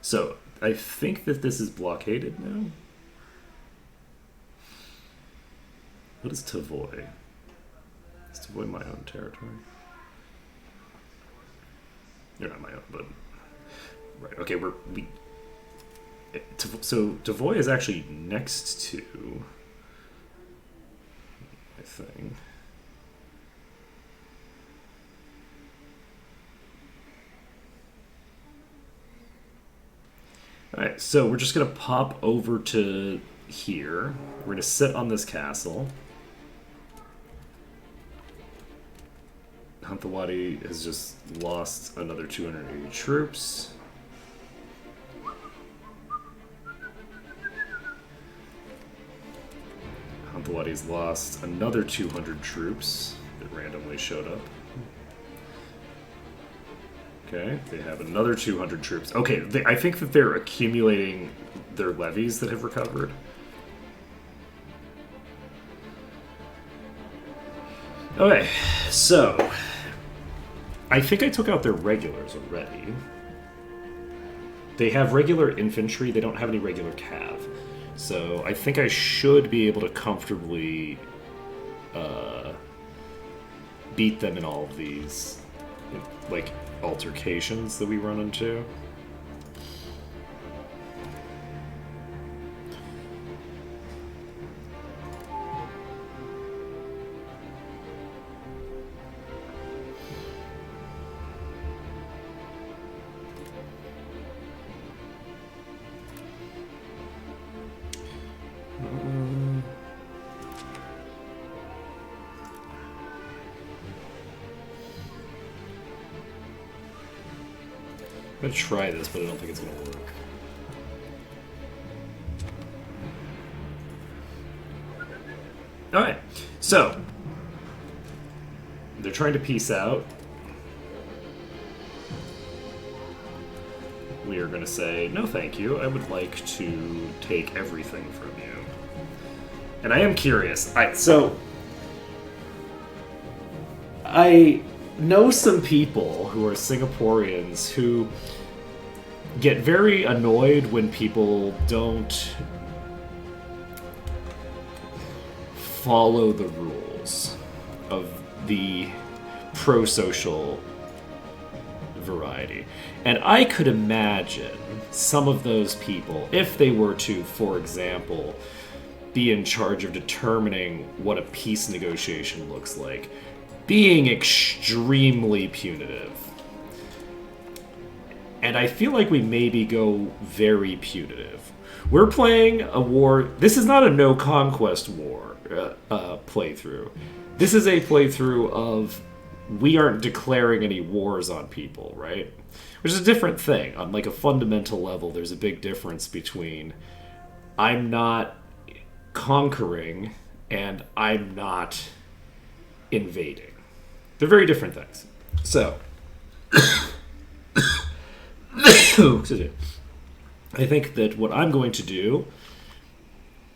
So, I think that this is blockaded now. What is Tavoy? Is Tavoy my own territory? You're not my own, but... Right, okay, so, Tavoy is actually next to... I think... Alright, so we're just going to pop over to here. We're going to sit on this castle. Hantawadi has just lost another 280 troops. Hantawadi's lost another 200 troops that randomly showed up. Okay, they have another 200 troops. Okay, I think that they're accumulating their levies that have recovered. Okay, so... I think I took out their regulars already. They have regular infantry, they don't have any regular cav. So I think I should be able to comfortably beat them in all of these, like, altercations that we run into. I'm gonna try this, but I don't think it's gonna work. Alright, so they're trying to peace out. We are gonna say, no thank you, I would like to take everything from you. And I am curious. So I know some people who are Singaporeans who get very annoyed when people don't follow the rules of the pro-social variety. And I could imagine some of those people, if they were to, for example, be in charge of determining what a peace negotiation looks like, being extremely punitive. And I feel like we maybe go very punitive. We're playing a war. This is not a no conquest war playthrough. This is a playthrough of we aren't declaring any wars on people, right? Which is a different thing. On like a fundamental level, there's a big difference between I'm not conquering and I'm not invading. They're very different things. So, excuse me. I think that what I'm going to do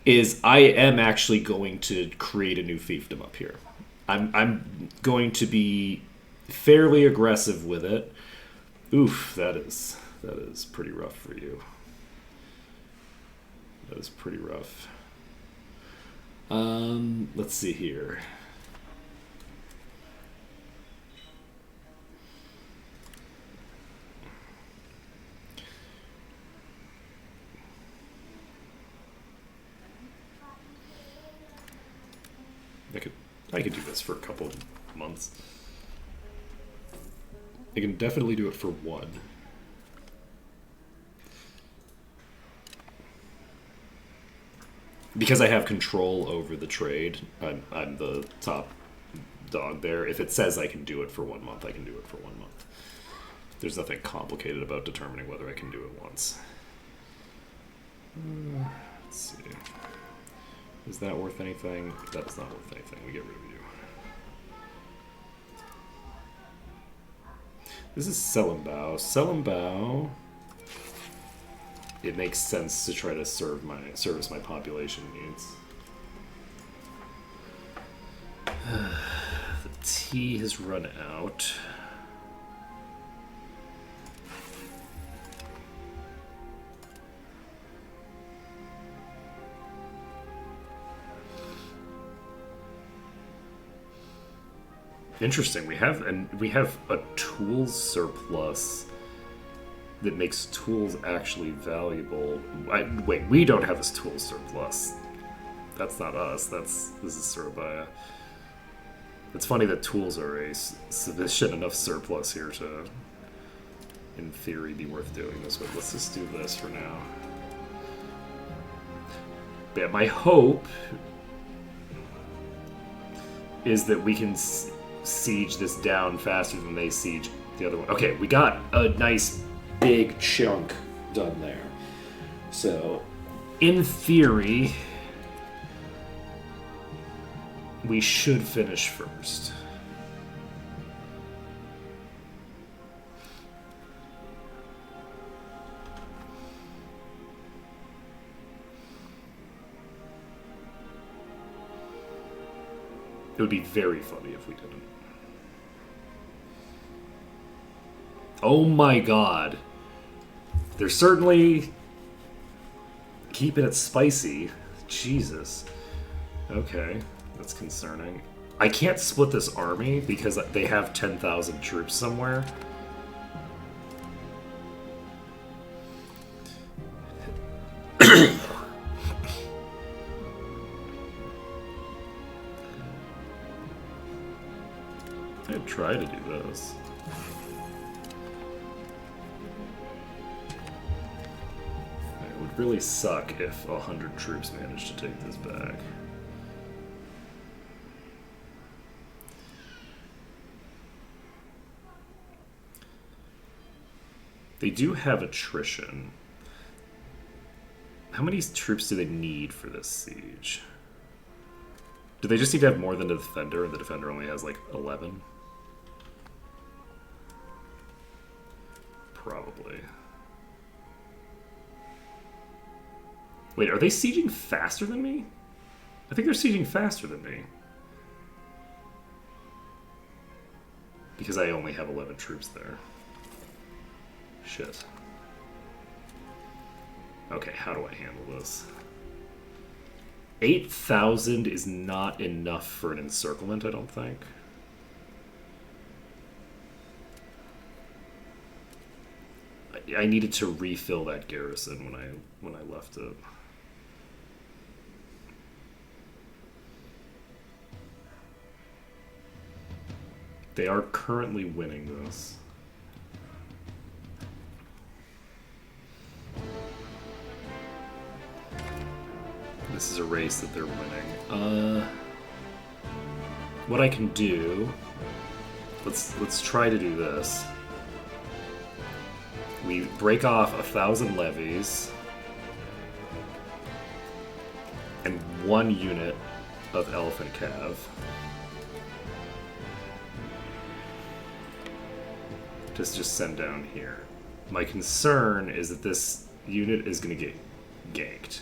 is I am actually going to create a new fiefdom up here. I'm going to be fairly aggressive with it. Oof, that is pretty rough for you. That is pretty rough. Let's see here. I could do this for a couple of months. I can definitely do it for one. Because I have control over the trade, I'm the top dog there. If it says I can do it for 1 month, I can do it for 1 month. There's nothing complicated about determining whether I can do it once. Let's see. Is that worth anything? That is not worth anything. We get rid of you. This is sell and bow. Sell and bow. It makes sense to try to service my population needs. The tea has run out. Interesting. We have a tools surplus that makes tools actually valuable. Wait, we don't have this tools surplus. That's not us. This is Surabaya. It's funny that tools are a sufficient enough surplus here to, in theory, be worth doing this with. Let's just do this for now. But yeah, my hope is that we can siege this down faster than they siege the other one. Okay, we got a nice big chunk done there. So, in theory, we should finish first. It would be very funny if we didn't. Oh my god. They're certainly keeping it spicy. Jesus. Okay, that's concerning. I can't split this army because they have 10,000 troops somewhere. I'd try to do this. It would really suck if 100 troops managed to take this back. They do have attrition. How many troops do they need for this siege? Do they just need to have more than the defender, and the defender only has like 11? Probably. Wait, are they sieging faster than me? I think they're sieging faster than me. Because I only have 11 troops there. Shit. Okay, how do I handle this? 8,000 is not enough for an encirclement, I don't think. I needed to refill that garrison when I left it. They are currently winning this. This is a race that they're winning. What I can do... Let's try to do this. We break off 1,000 levies and 1 unit of elephant cav. Just send down here. My concern is that this unit is going to get ganked.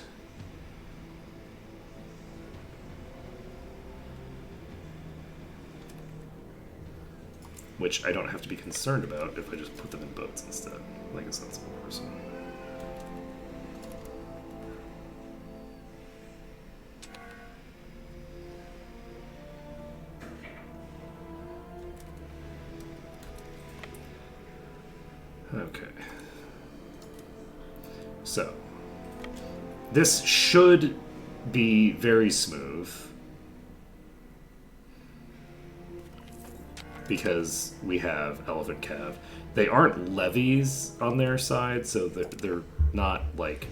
Which I don't have to be concerned about if I just put them in boats instead, like a sensible person. Okay. So, this should be very smooth. Because we have elephant cav. They aren't levies on their side, so they're not, like,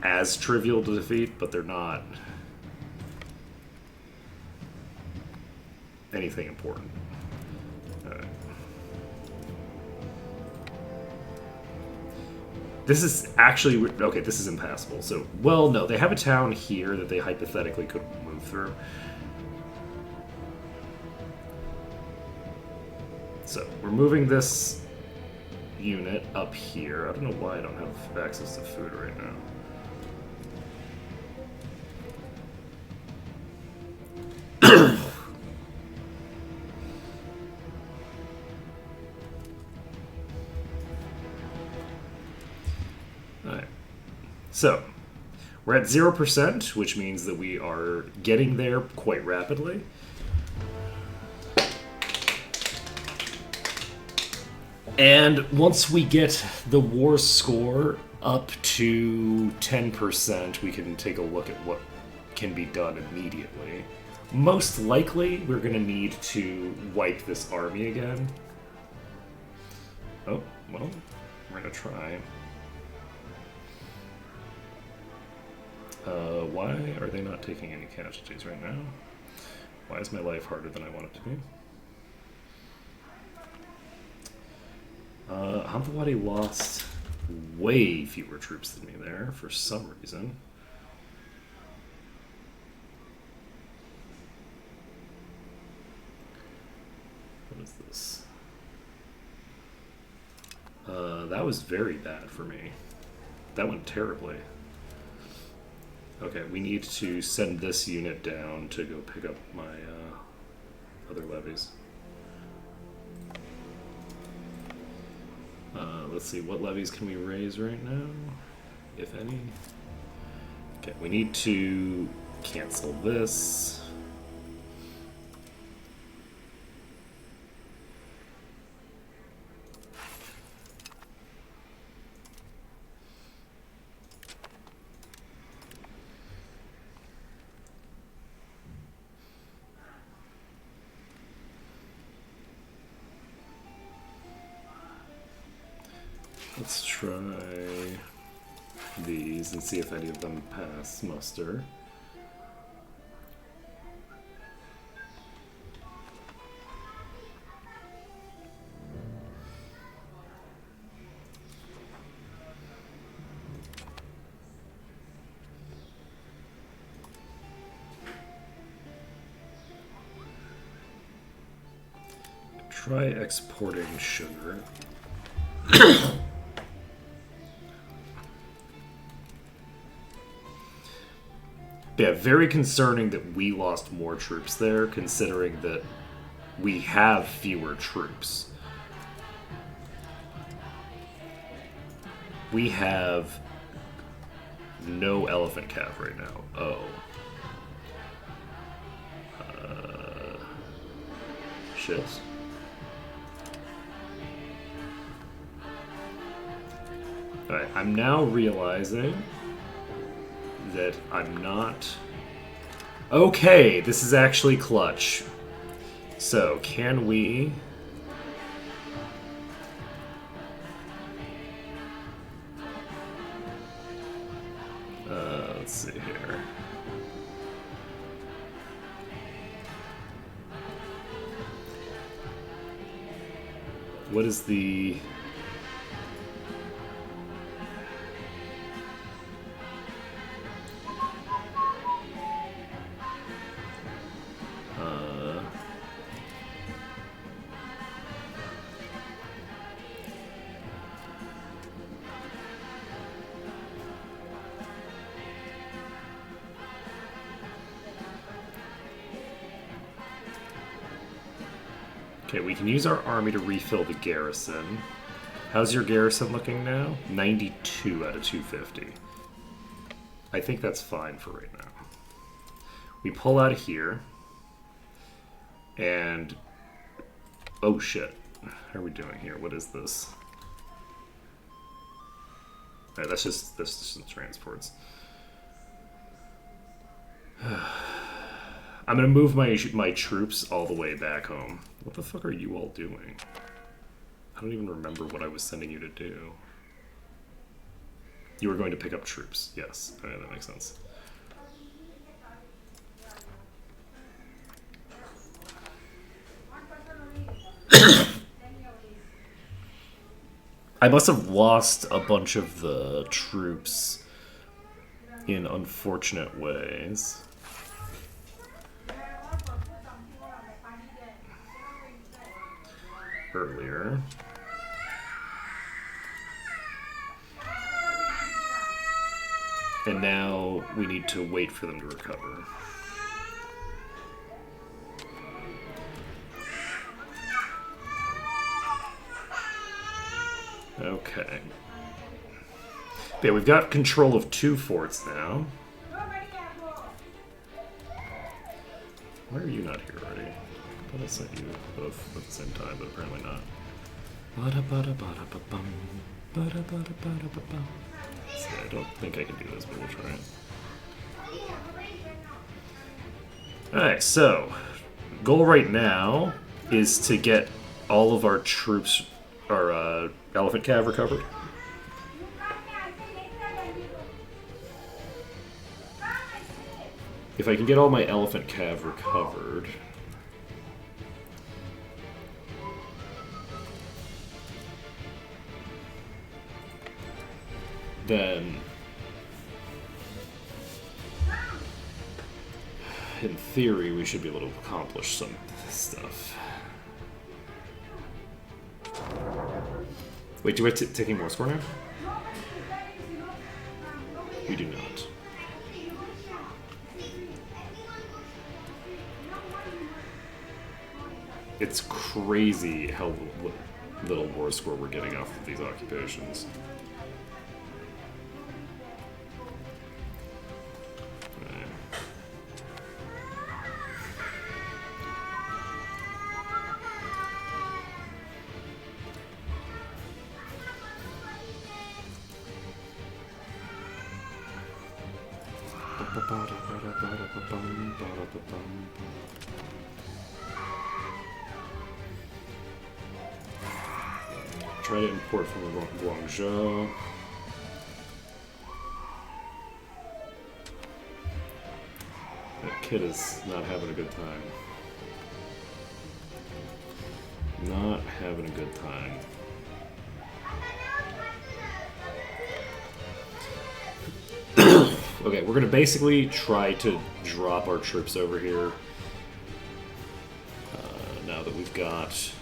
as trivial to defeat, but they're not anything important. Alright. This is actually... Okay, this is impassable. So, well, no, they have a town here that they hypothetically could move through. So, we're moving this unit up here. I don't know why I don't have access to food right now. Alright. So, we're at 0%, which means that we are getting there quite rapidly. And once we get the war score up to 10%, we can take a look at what can be done immediately. Most likely, we're going to need to wipe this army again. Oh, well, we're going to try. Why are they not taking any casualties right now? Why is my life harder than I want it to be? Hamdawadi lost way fewer troops than me there, for some reason. What is this? That was very bad for me. That went terribly. Okay, we need to send this unit down to go pick up my other levies. Let's see, what levies can we raise right now, if any? Okay, we need to cancel this. Let's try these and see if any of them pass muster. Try exporting sugar. Yeah, very concerning that we lost more troops there, considering that we have fewer troops. We have no elephant cav right now. Oh. Shit. Alright, I'm now realizing that I'm not... Okay, this is actually clutch. So, can we... let's see here. What is the... Okay, we can use our army to refill the garrison. How's your garrison looking now? 92 out of 250. I think that's fine for right now. We pull out of here. And... Oh shit. How are we doing here? What is this? Alright, that's just some transports. I'm gonna move my troops all the way back home. What the fuck are you all doing? I don't even remember what I was sending you to do. You were going to pick up troops. Yes. Okay, that makes sense. I must have lost a bunch of the troops in unfortunate ways. Earlier. And now we need to wait for them to recover. Okay. Yeah, we've got control of 2 forts now. Why are you not here already? I thought I sent you both at the same time, but apparently not. See, I don't think I can do this, but we'll try it. Alright, so goal right now is to get all of our troops, our elephant cav recovered. If I can get all my elephant cav recovered, then in theory we should be able to accomplish some stuff. Wait, do we have to take more score now? We do not. It's crazy how little war score we're getting off of these occupations. Try to import from Guangzhou. That kid is not having a good time. Not having a good time. Okay, we're gonna basically try to drop our troops over here. Now that we've got...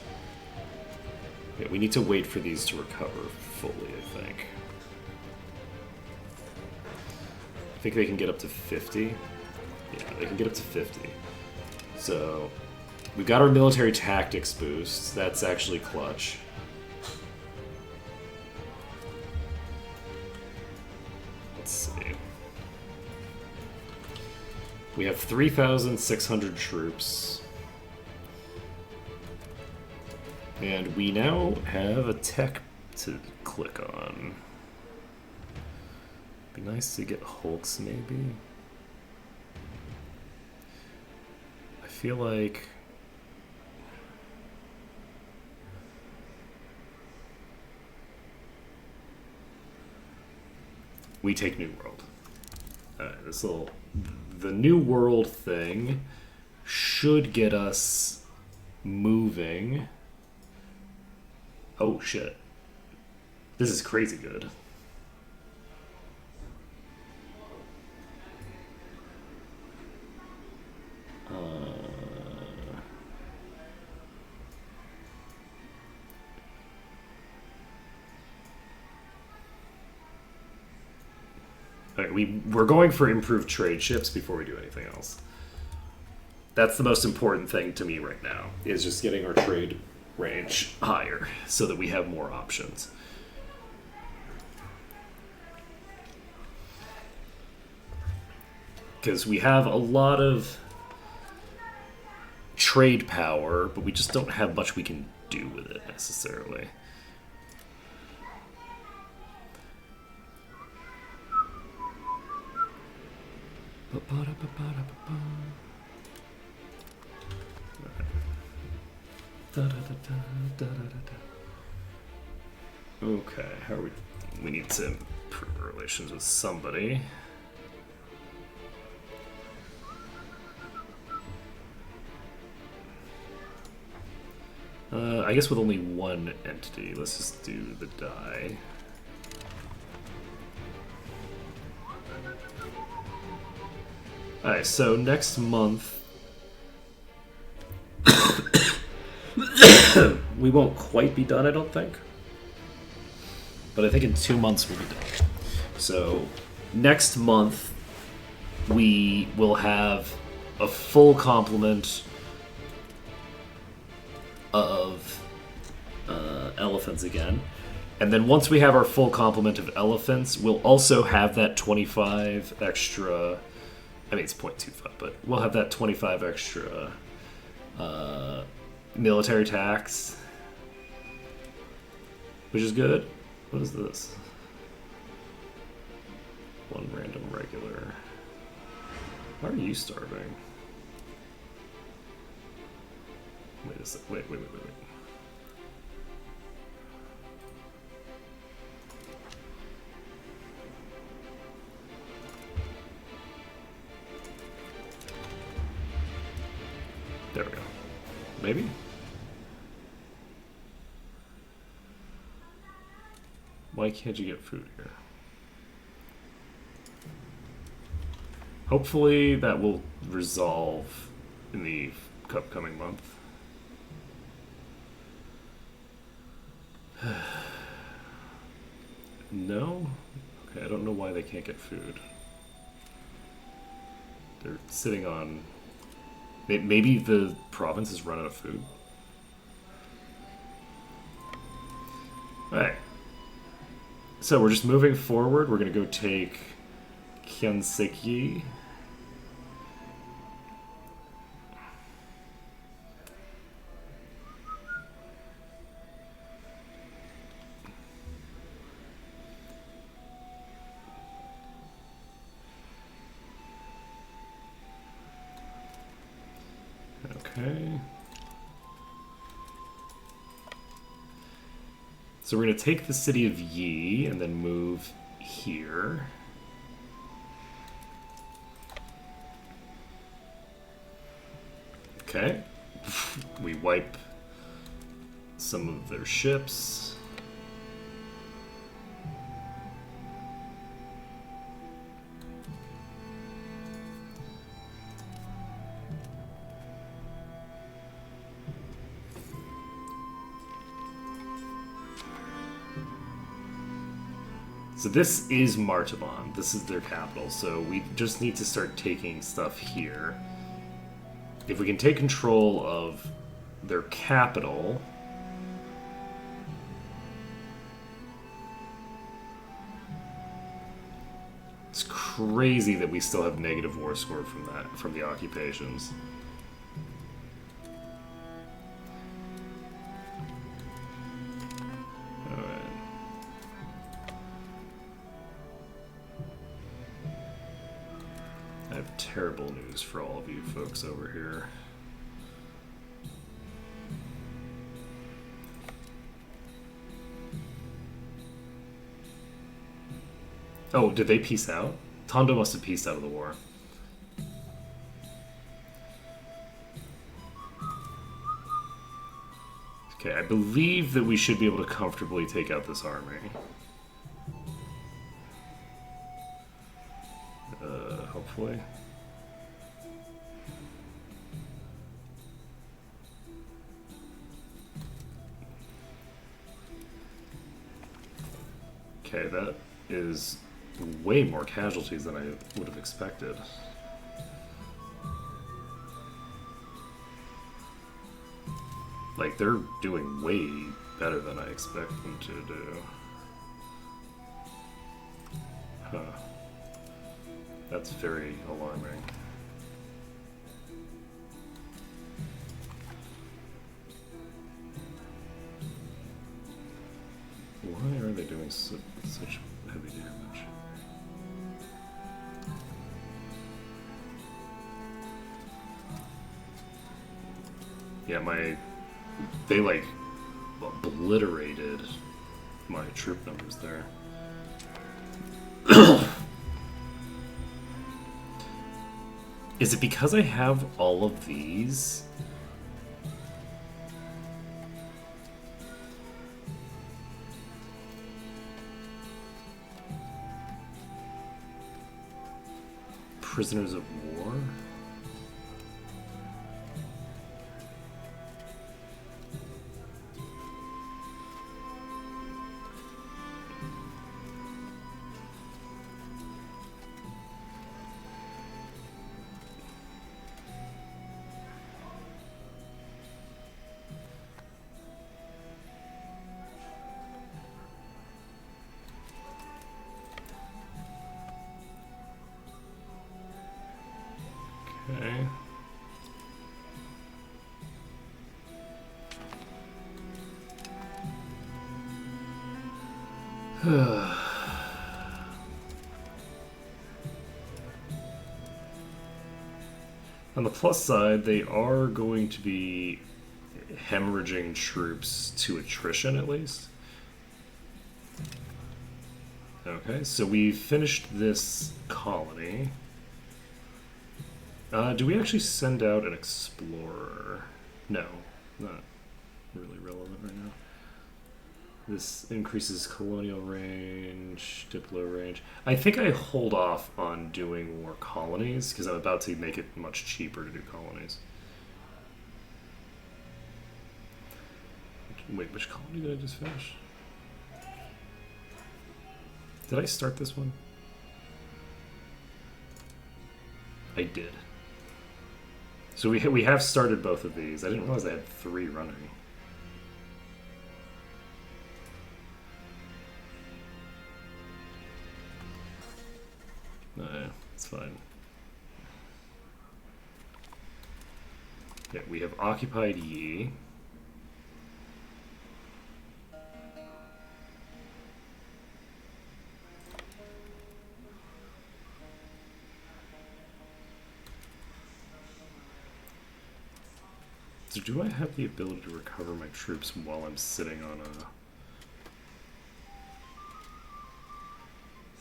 Yeah, we need to wait for these to recover fully, I think. I think they can get up to 50. Yeah, they can get up to 50. So, we've got our military tactics boost. That's actually clutch. let's see. We have 3,600 troops. And we now have a tech to click on. Be nice to get hulks, maybe. I feel like we take New World. The New World thing should get us moving. Oh shit. This is crazy good. We're going for improved trade ships before we do anything else. That's the most important thing to me right now, is just getting our trade range higher so that we have more options. Because we have a lot of trade power, but we just don't have much we can do with it necessarily. Okay, how are we? We need to improve relations with somebody. I guess with only one entity, let's just do the die. Alright, so next month we won't quite be done, I don't think. But I think in 2 months we'll be done. So next month we will have a full complement of elephants again. And then once we have our full complement of elephants, we'll also have that 25 extra... I mean, it's 0.25, but we'll have that 25 extra military tax, which is good. What is this? One random regular. Why are you starving? Wait a sec. Wait. There we go. Maybe? Why can't you get food here? Hopefully that will resolve in the upcoming month. No? Okay, I don't know why they can't get food. They're sitting on... Maybe the province is run out of food. Alright. So we're just moving forward. We're going to go take Kyanseki. Okay. So we're going to take the city of Yi and then move here. Okay. We wipe some of their ships. So this is Martaban. This is their capital. So we just need to start taking stuff here. If we can take control of their capital... crazy that we still have negative war score from the occupations. Alright. I have terrible news for all of you folks over here. Oh, did they peace out? Tondo must have peaced out of the war. Okay, I believe that we should be able to comfortably take out this army. Hopefully. Okay, that is way more casualties than I would have expected. Like, they're doing way better than I expect them to do. Huh. That's very alarming. Why are they doing such heavy damage? Yeah, they like obliterated my troop numbers there. Is it because I have all of these? Prisoners of war? Okay. On the plus side, they are going to be hemorrhaging troops to attrition at least. Okay, so we finished this colony. Do we actually send out an explorer? No, not really relevant right now. This increases colonial range, diplo range. I think I hold off on doing more colonies because I'm about to make it much cheaper to do colonies. Wait, which colony did I just finish? Did I start this one? I did. So we have started both of these. I didn't realize I had 3 running. No, it's fine. Yeah, we have occupied Yi. So do I have the ability to recover my troops while I'm sitting on a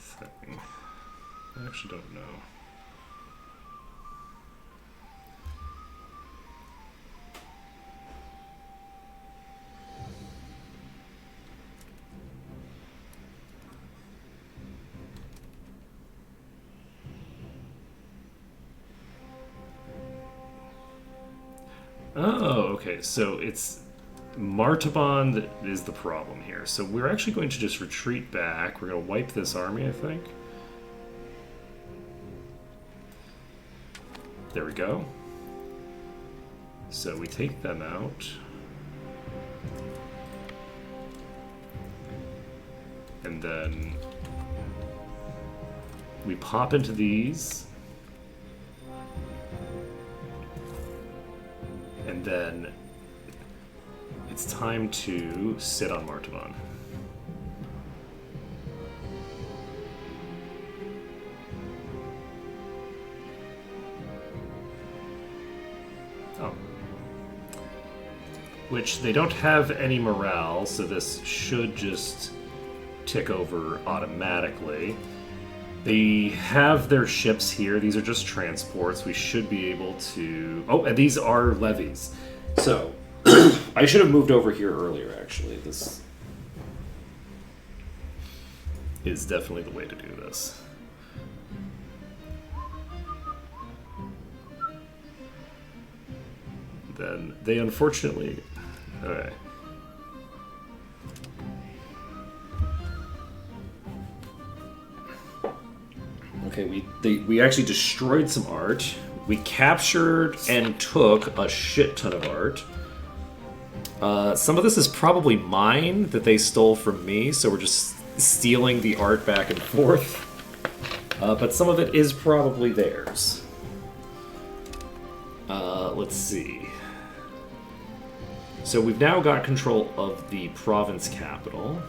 thing? I actually don't know. Oh, okay, so it's Martaban that is the problem here. So we're actually going to just retreat back. We're going to wipe this army, I think. There we go. So we take them out. And then we pop into these. And then it's time to sit on Martavan. Oh. Which they don't have any morale, so this should just tick over automatically. They have their ships here. These are just transports. We should be able to... Oh, and these are levies. So, I should have moved over here earlier, actually. This is definitely the way to do this. Then they unfortunately... Okay. Okay, we actually destroyed some art. We captured and took a shit ton of art. Some of this is probably mine that they stole from me, so we're just stealing the art back and forth. But some of it is probably theirs. Let's see. So we've now got control of the province capital.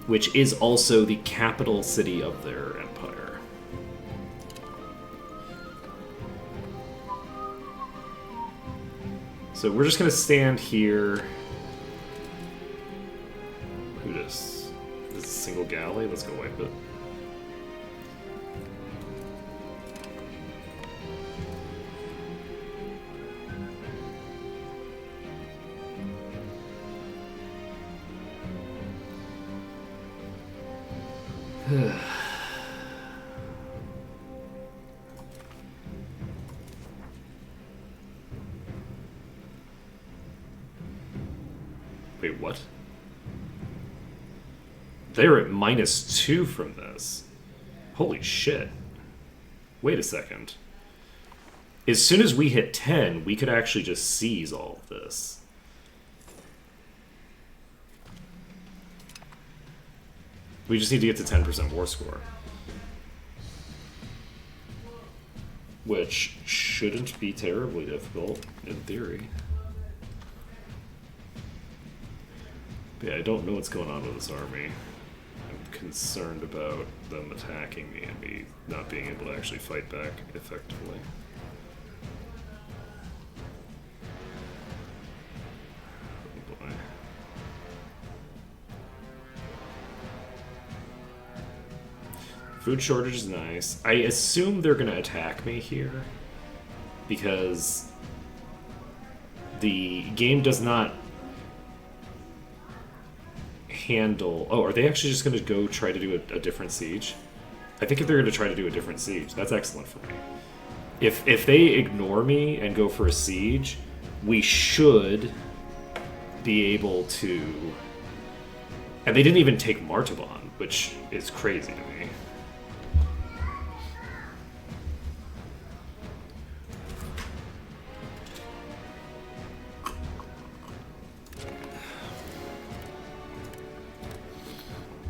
Which is also the capital city of their empire. So we're just going to stand here. Who this? This is a single galley? Let's go wipe it. Wait, what? They're at -2 from this. Holy shit. Wait a second. As soon as we hit 10, we could actually just seize all of this. We just need to get to 10% war score. Which shouldn't be terribly difficult, in theory. But yeah, I don't know what's going on with this army. I'm concerned about them attacking me and me not being able to actually fight back effectively. Oh boy. Food shortage is nice. I assume they're going to attack me here because the game does not handle... Oh, are they actually just going to go try to do a different siege? I think if they're going to try to do a different siege, that's excellent for me. If they ignore me and go for a siege, we should be able to... And they didn't even take Martavan, which is crazy to me.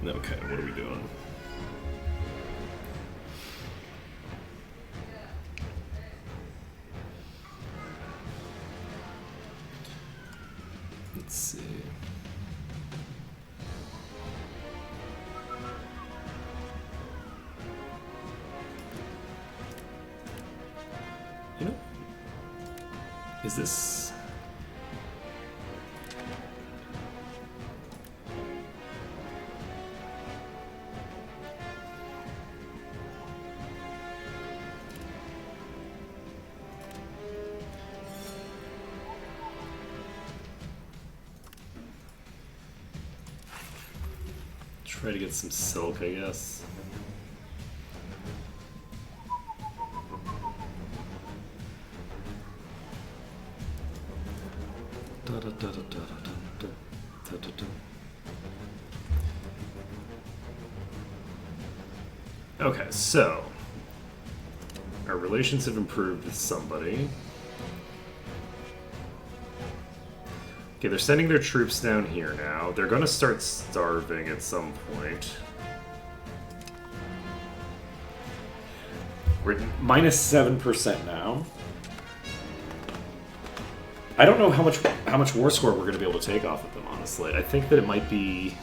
Okay, what are we doing? Let's see. You know, is this... Try to get some silk, I guess. Okay, so our relations have improved with somebody. Okay, they're sending their troops down here now. They're gonna start starving at some point. We're at -7% now. I don't know how much war score we're gonna be able to take off of them, honestly. I think that it might be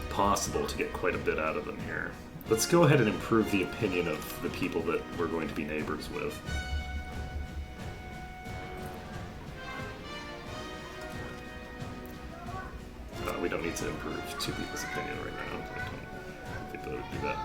possible to get quite a bit out of them here. Let's go ahead and improve the opinion of the people that we're going to be neighbors with. We don't need to improve two people's opinion right now. I don't have the ability to do that.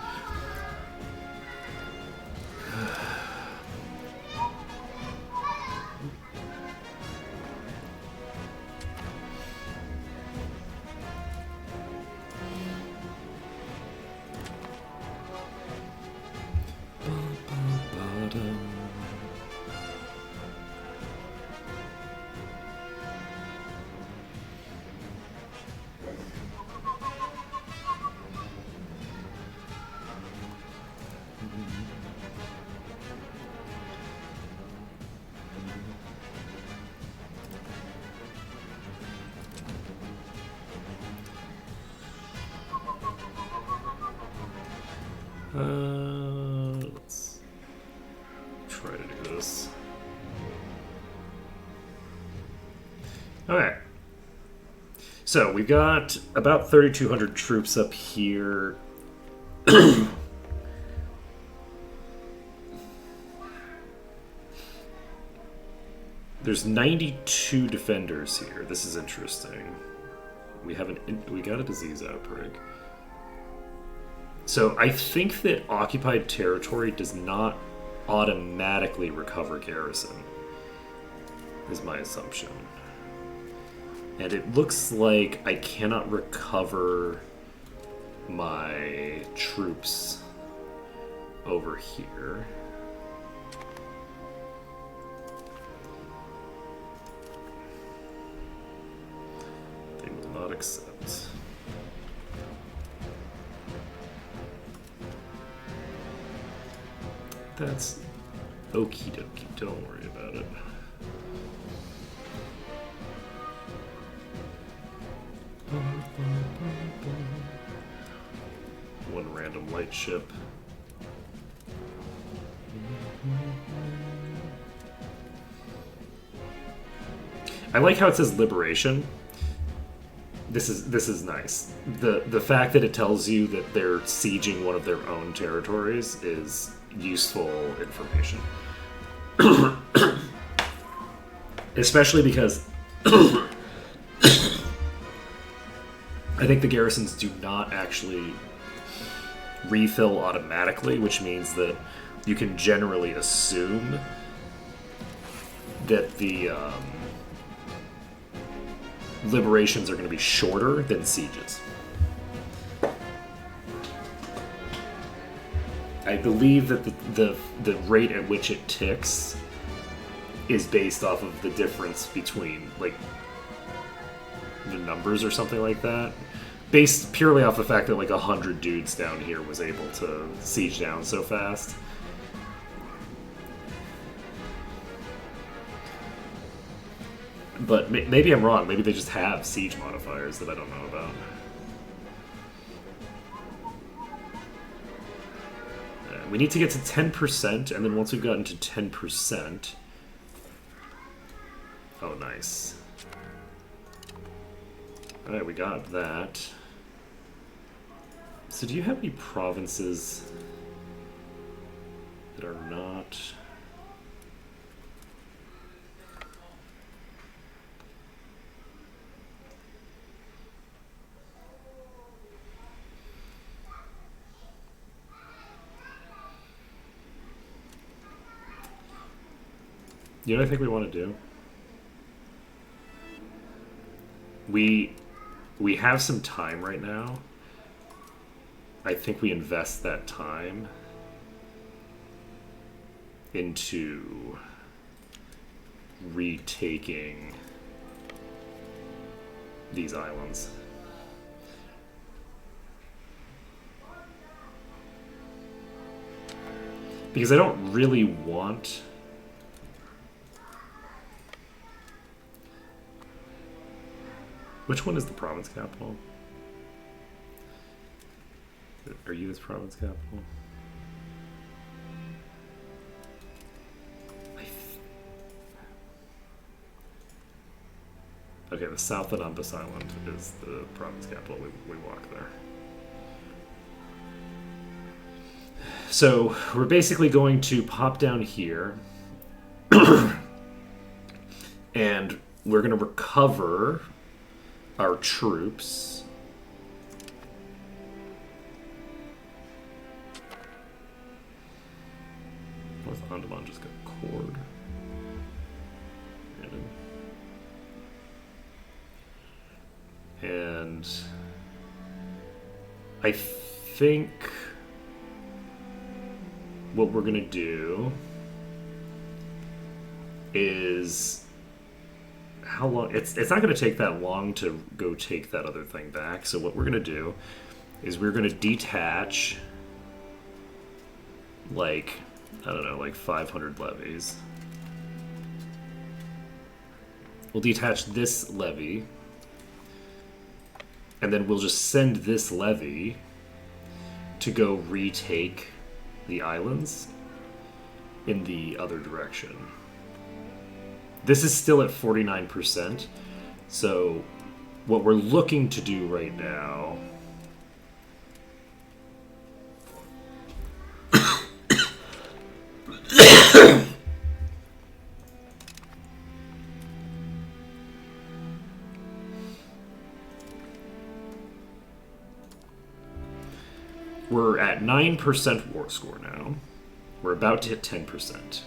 Let's try to do this. Okay. So we've got about 3,200 troops up here. There's 92 defenders here. This is interesting. We got a disease outbreak. So I think that occupied territory does not automatically recover garrison, is my assumption. And it looks like I cannot recover my troops over here. They will not accept. That's okie dokie, don't worry about it. One random light ship. I like how it says liberation. This is nice. The fact that it tells you that they're sieging one of their own territories is useful information. Especially because I think the garrisons do not actually refill automatically, which means that you can generally assume that the liberations are going to be shorter than sieges. I believe that the rate at which it ticks is based off of the difference between, like, the numbers or something like that. Based purely off the fact that, like, 100 dudes down here was able to siege down so fast. But maybe I'm wrong. Maybe they just have siege modifiers that I don't know about. We need to get to 10%, and then once we've gotten to 10%... Oh, nice. Alright, we got that. So do you have any provinces that are not... You know what I think we want to do? We have some time right now. I think we invest that time into retaking these islands. Because I don't really want... Which one is the province capital? Are you this province capital? Okay, the South Anambas Island is the province capital. We walk there. So we're basically going to pop down here, and we're going to recover our troops. North Andaman just got cord. And I think what we're gonna do is how long it's not gonna take that long to go take that other thing back. So what we're gonna do is we're gonna detach like, I don't know, like 500 levies. We'll detach this levy, and then we'll just send this levy to go retake the islands in the other direction. This is still at 49%, so what we're looking to do right now we're at 9% war score now. We're about to hit 10%.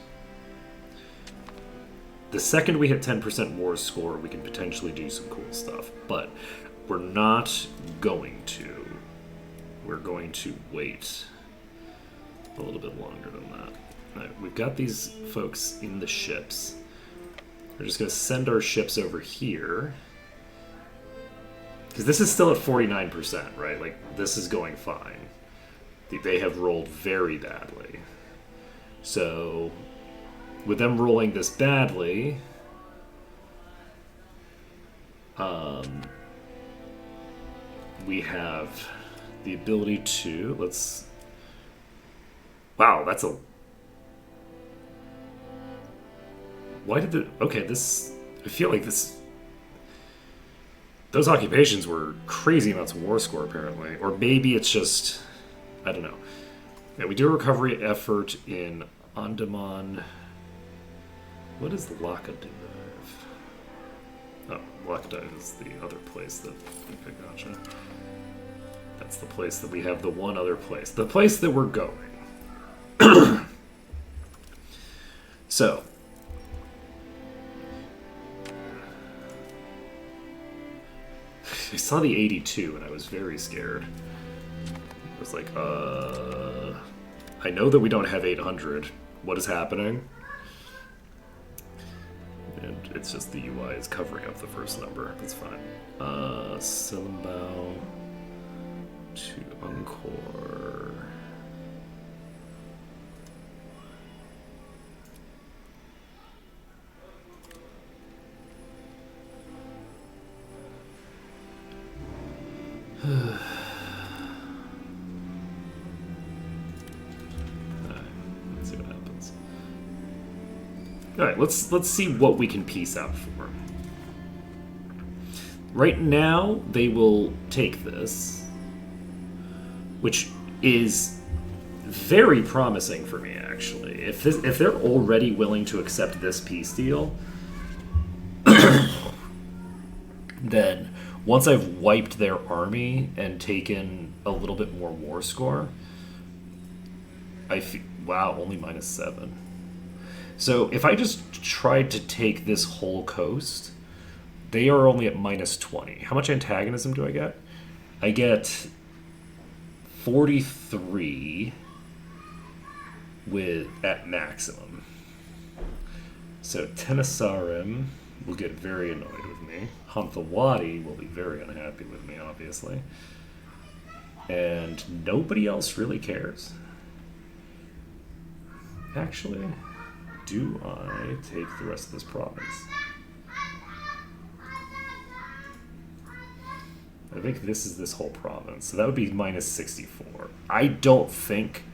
The second we hit 10% war score, we can potentially do some cool stuff, but we're not going to. We're going to wait a little bit longer than that. All right, we've got these folks in the ships. We're just going to send our ships over here. Because this is still at 49%, right? Like, this is going fine. They have rolled very badly. So, with them rolling this badly, we have the ability to, let's, wow, that's a, why did the, okay, this, I feel like this, those occupations were crazy amounts of war score apparently, or maybe it's just, I don't know. Yeah, we do a recovery effort in Andaman. What does Lakadiv? Oh, Lakadiv is the other place that... Okay, gotcha. That's the place that we have the one other place. The place that we're going. So. I saw the 82 and I was very scared. I was like, I know that we don't have 800. What is happening? And it's just the UI is covering up the first number. That's fine. Silimbao to Encore. Alright, let's see what we can piece out for. Right now, they will take this, which is very promising for me, actually. If they're already willing to accept this peace deal, then once I've wiped their army and taken a little bit more war score, I feel, wow, only -7. So if I just tried to take this whole coast, they are only at -20. How much antagonism do I get? I get 43 at maximum. So Tenisarim will get very annoyed with me. Hamthawadi will be very unhappy with me, obviously. And nobody else really cares. Actually, do I take the rest of this province? I think this is this whole province. So that would be minus 64. I don't think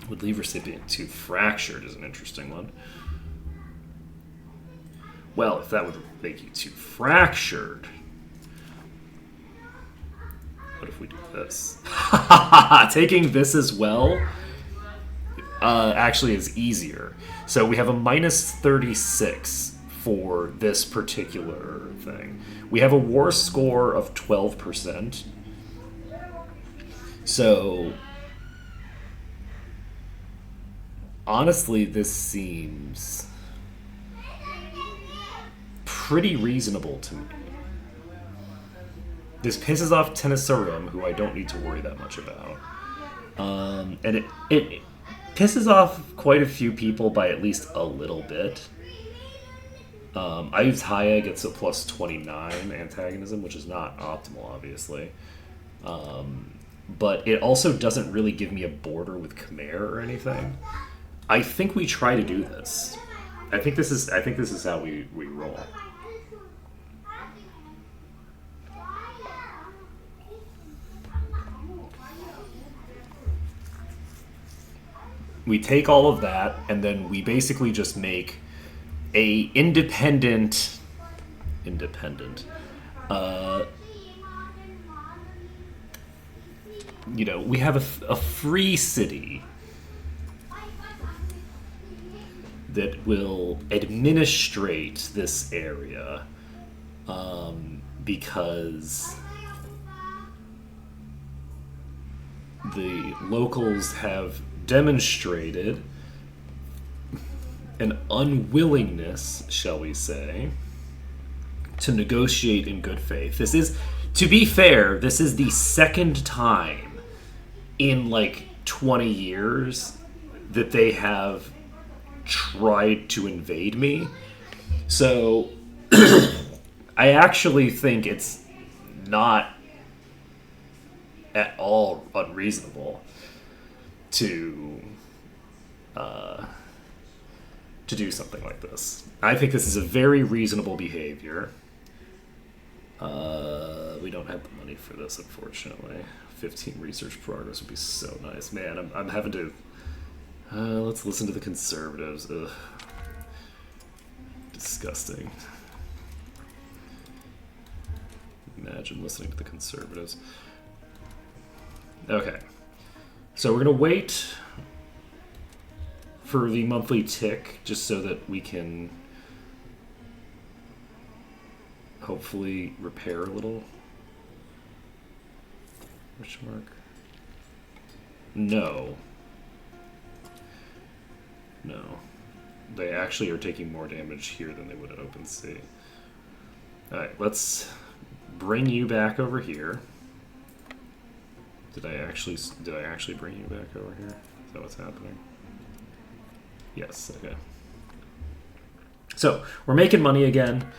would leave recipient 2 fractured is an interesting one. Well, if that would make you 2 fractured. What if we do this? Taking this as well actually is easier. So we have a minus 36 for this particular thing. We have a war score of 12%. So honestly, this seems pretty reasonable to me. This pisses off Tenasserim, who I don't need to worry that much about. And it pisses off quite a few people by at least a little bit. Ayu's Haya gets a plus 29 antagonism, which is not optimal, obviously. But it also doesn't really give me a border with Khmer or anything. I think we try to do this. I think this is how we roll. We take all of that, and then we basically just make a independent. We have a free city that will administrate this area, because the locals have demonstrated an unwillingness, shall we say, to negotiate in good faith. This is, to be fair, this is the second time in like 20 years that they have tried to invade me. So I actually think it's not at all unreasonable to do something like this. I think this is a very reasonable behavior. We don't have the money for this, unfortunately. 15 research progress would be so nice. Man, I'm having to... let's listen to the conservatives. Ugh. Disgusting. Imagine listening to the conservatives. Okay. So we're going to wait for the monthly tick, just so that we can hopefully repair a little. Question mark? No. No. They actually are taking more damage here than they would at open sea. Alright, let's bring you back over here. Did I actually bring you back over here? Is that what's happening? Yes, okay. So, we're making money again.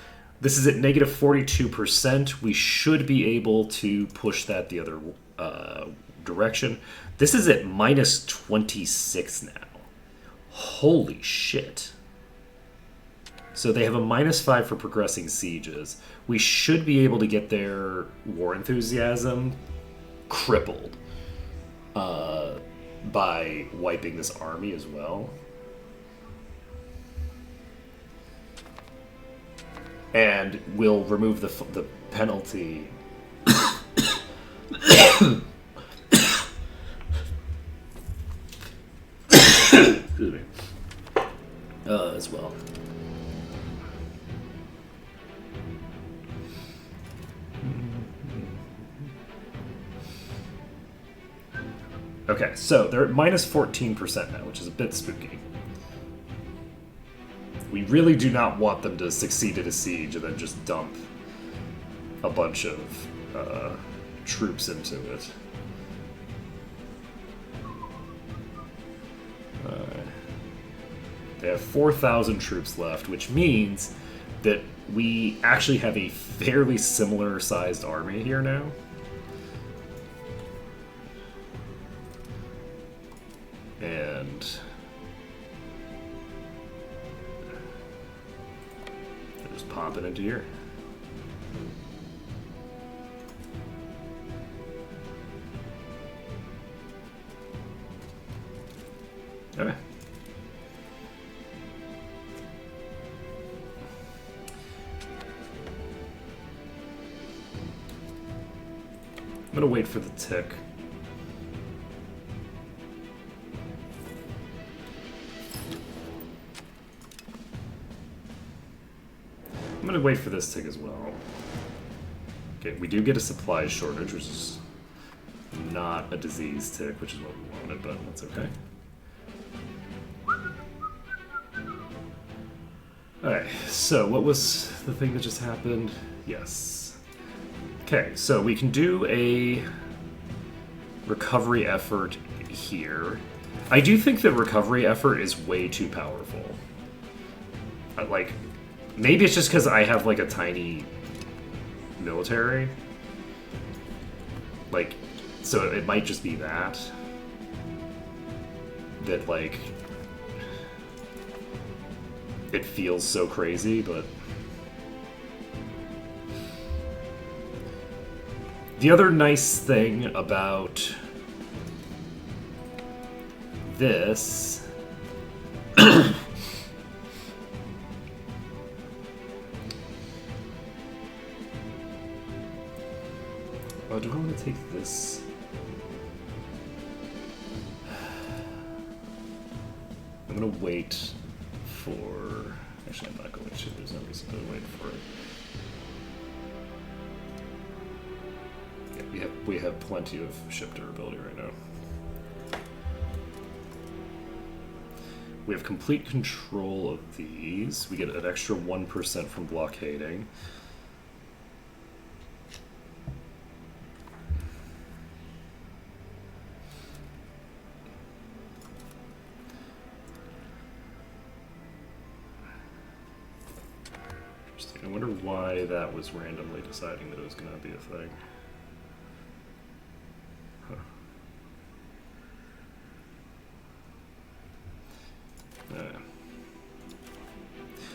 This is at negative 42%. We should be able to push that the other direction. This is at minus 26 now. Holy shit. So they have a minus 5 for progressing sieges. We should be able to get their war enthusiasm crippled by wiping this army as well. And we'll remove the penalty. Excuse me. As well. Okay, so they're at minus 14% now, which is a bit spooky. We really do not want them to succeed at a siege and then just dump a bunch of troops into it. They have 4,000 troops left, which means that we actually have a fairly similar sized army here now. And they're just popping into here. Okay. I'm gonna wait for the tick. I'm gonna wait for this tick as well. Okay, we do get a supply shortage, which is not a disease tick, which is what we wanted, but that's okay. Alright, so what was the thing that just happened? Yes. Okay, so we can do a recovery effort here. I do think that recovery effort is way too powerful. Like, maybe it's just because I have, like, a tiny military. Like, so it might just be that. That, like, it feels so crazy, but... The other nice thing about this oh, do I want to take this? I'm gonna wait for... Actually, I'm not going to. There's no reason to wait for it. Yeah, we have plenty of ship durability right now. We have complete control of these. We get an extra 1% from blockading. Interesting. I wonder why that was randomly deciding that it was going to be a thing. Huh.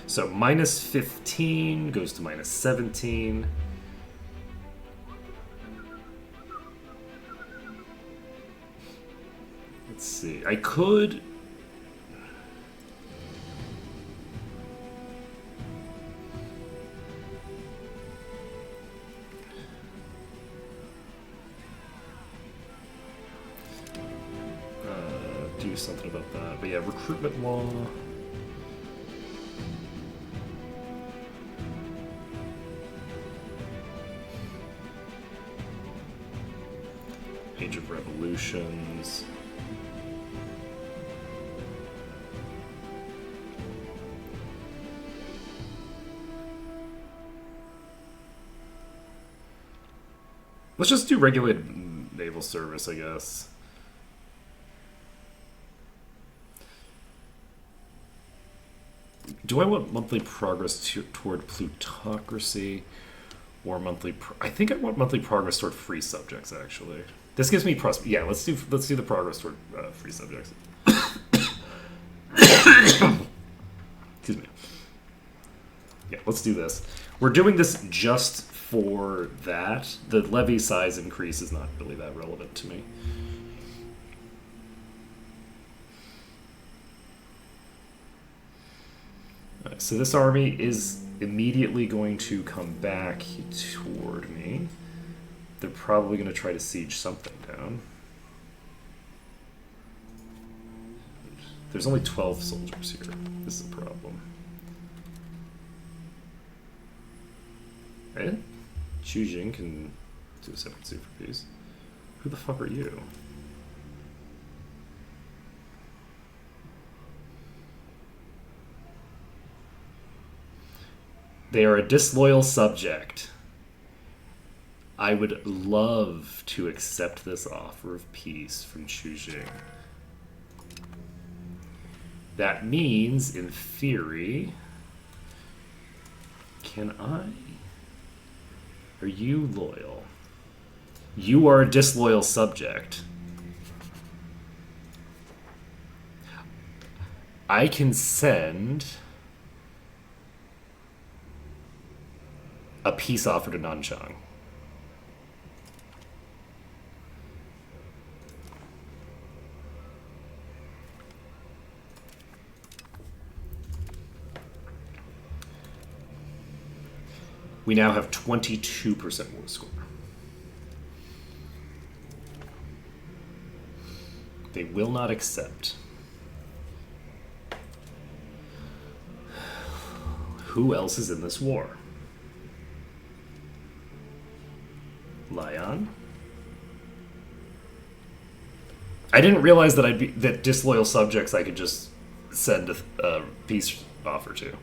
So minus 15 goes to minus 17. Let's see. I could... do something about that. But yeah, recruitment law... Age of Revolutions. Let's just do regulated naval service, I guess. Do I want monthly progress toward plutocracy or monthly? I think I want monthly progress toward free subjects. Actually, this gives me yeah. Let's do the progress toward free subjects. Excuse me. Yeah, let's do this. We're doing this just for that. The levy size increase is not really that relevant to me. So this army is immediately going to come back toward me. They're probably going to try to siege something down. There's only 12 soldiers here. This is a problem. Eh? Xu Jing can do a separate super piece. Who the fuck are you? They are a disloyal subject. I would love to accept this offer of peace from Xu Jing. That means, in theory, can I? Are you loyal? You are a disloyal subject. I can send a peace offer to Nanchang. We now have 22% war score. They will not accept. Who else is in this war? Lyon? I didn't realize that disloyal subjects I could just send a peace offer to.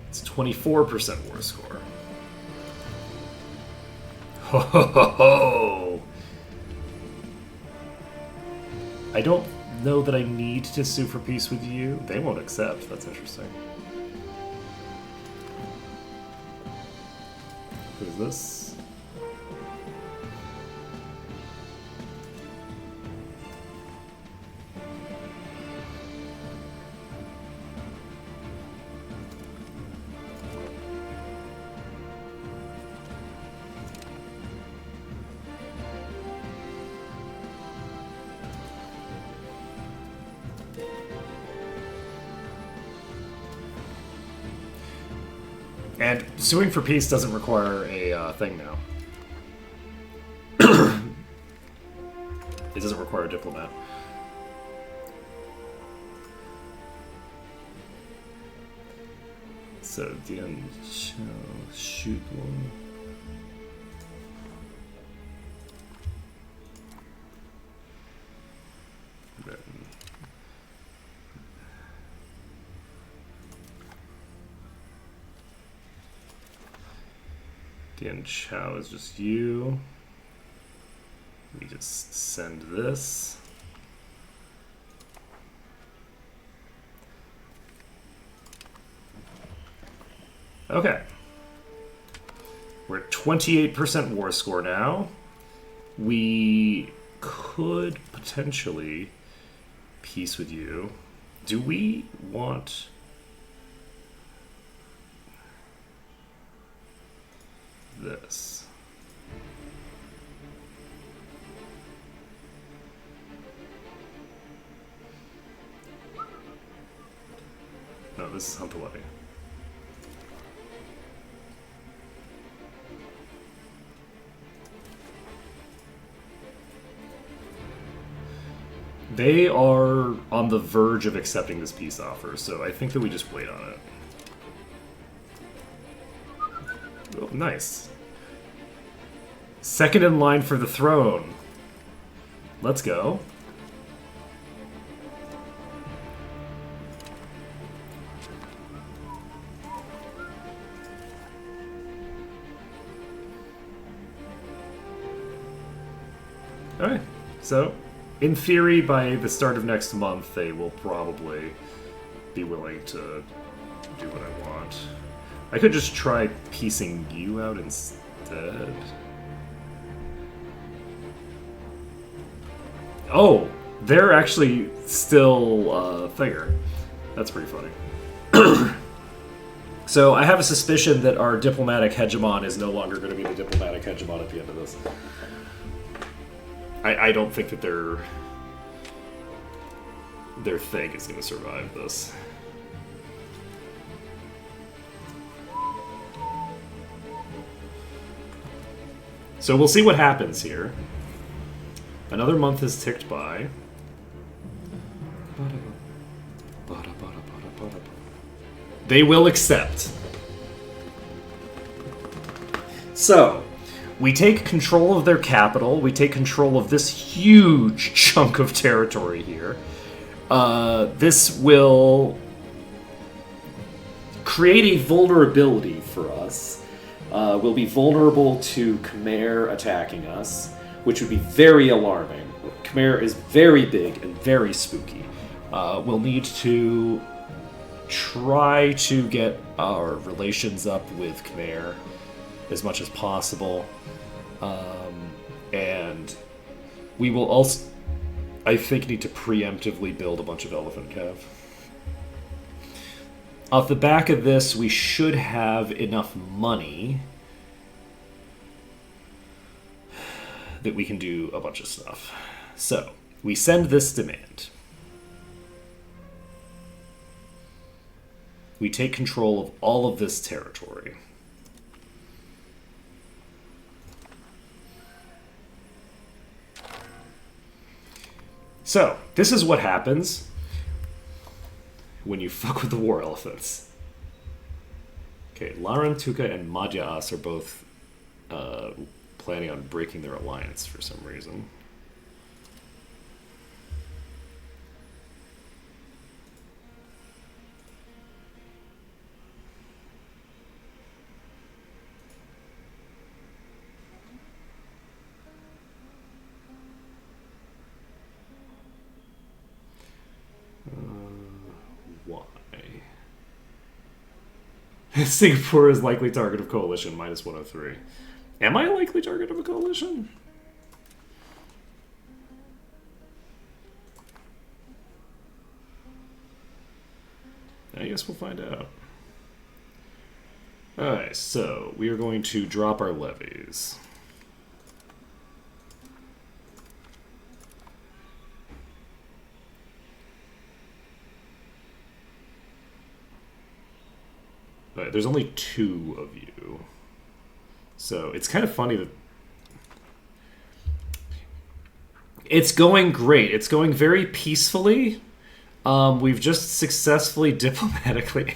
It's 24% war score. Ho ho ho ho! I don't know that I need to sue for peace with you. They won't accept. That's interesting. Who's this? And suing for peace doesn't require a thing now. It doesn't require a diplomat. So, Dian shall shoot one. Dian Chao is just you. We just send this. Okay. We're at 28% war score now. We could potentially peace with you. Do we want... this? No, this is Huntaway. They are on the verge of accepting this peace offer, so I think that we just wait on it. Oh, nice. Second in line for the throne. Let's go. Alright, so in theory, by the start of next month, they will probably be willing to do what I want. I could just try piecing you out instead. Oh, they're actually still Figure. That's pretty funny. So I have a suspicion that our diplomatic hegemon is no longer going to be the diplomatic hegemon at the end of this. I don't think that their thing is going to survive this. So we'll see what happens here. Another month has ticked by. They will accept. So, we take control of their capital. We take control of this huge chunk of territory here. This will create a vulnerability for us. We'll be vulnerable to Khmer attacking us, which would be very alarming. Khmer is very big and very spooky. We'll need to try to get our relations up with Khmer as much as possible. And we will also, I think, need to preemptively build a bunch of elephant cav. Off the back of this, we should have enough money that we can do a bunch of stuff. So, we send this demand. We take control of all of this territory. So, this is what happens when you fuck with the war elephants. Okay, Laran, Tuka, and Madhyas are both planning on breaking their alliance for some reason. Why? Singapore is likely target of coalition, minus 103. Am I a likely target of a coalition? I guess we'll find out. Alright, so we are going to drop our levies. But there's only 2 of you. So it's kind of funny that... It's going great. It's going very peacefully. We've just successfully diplomatically...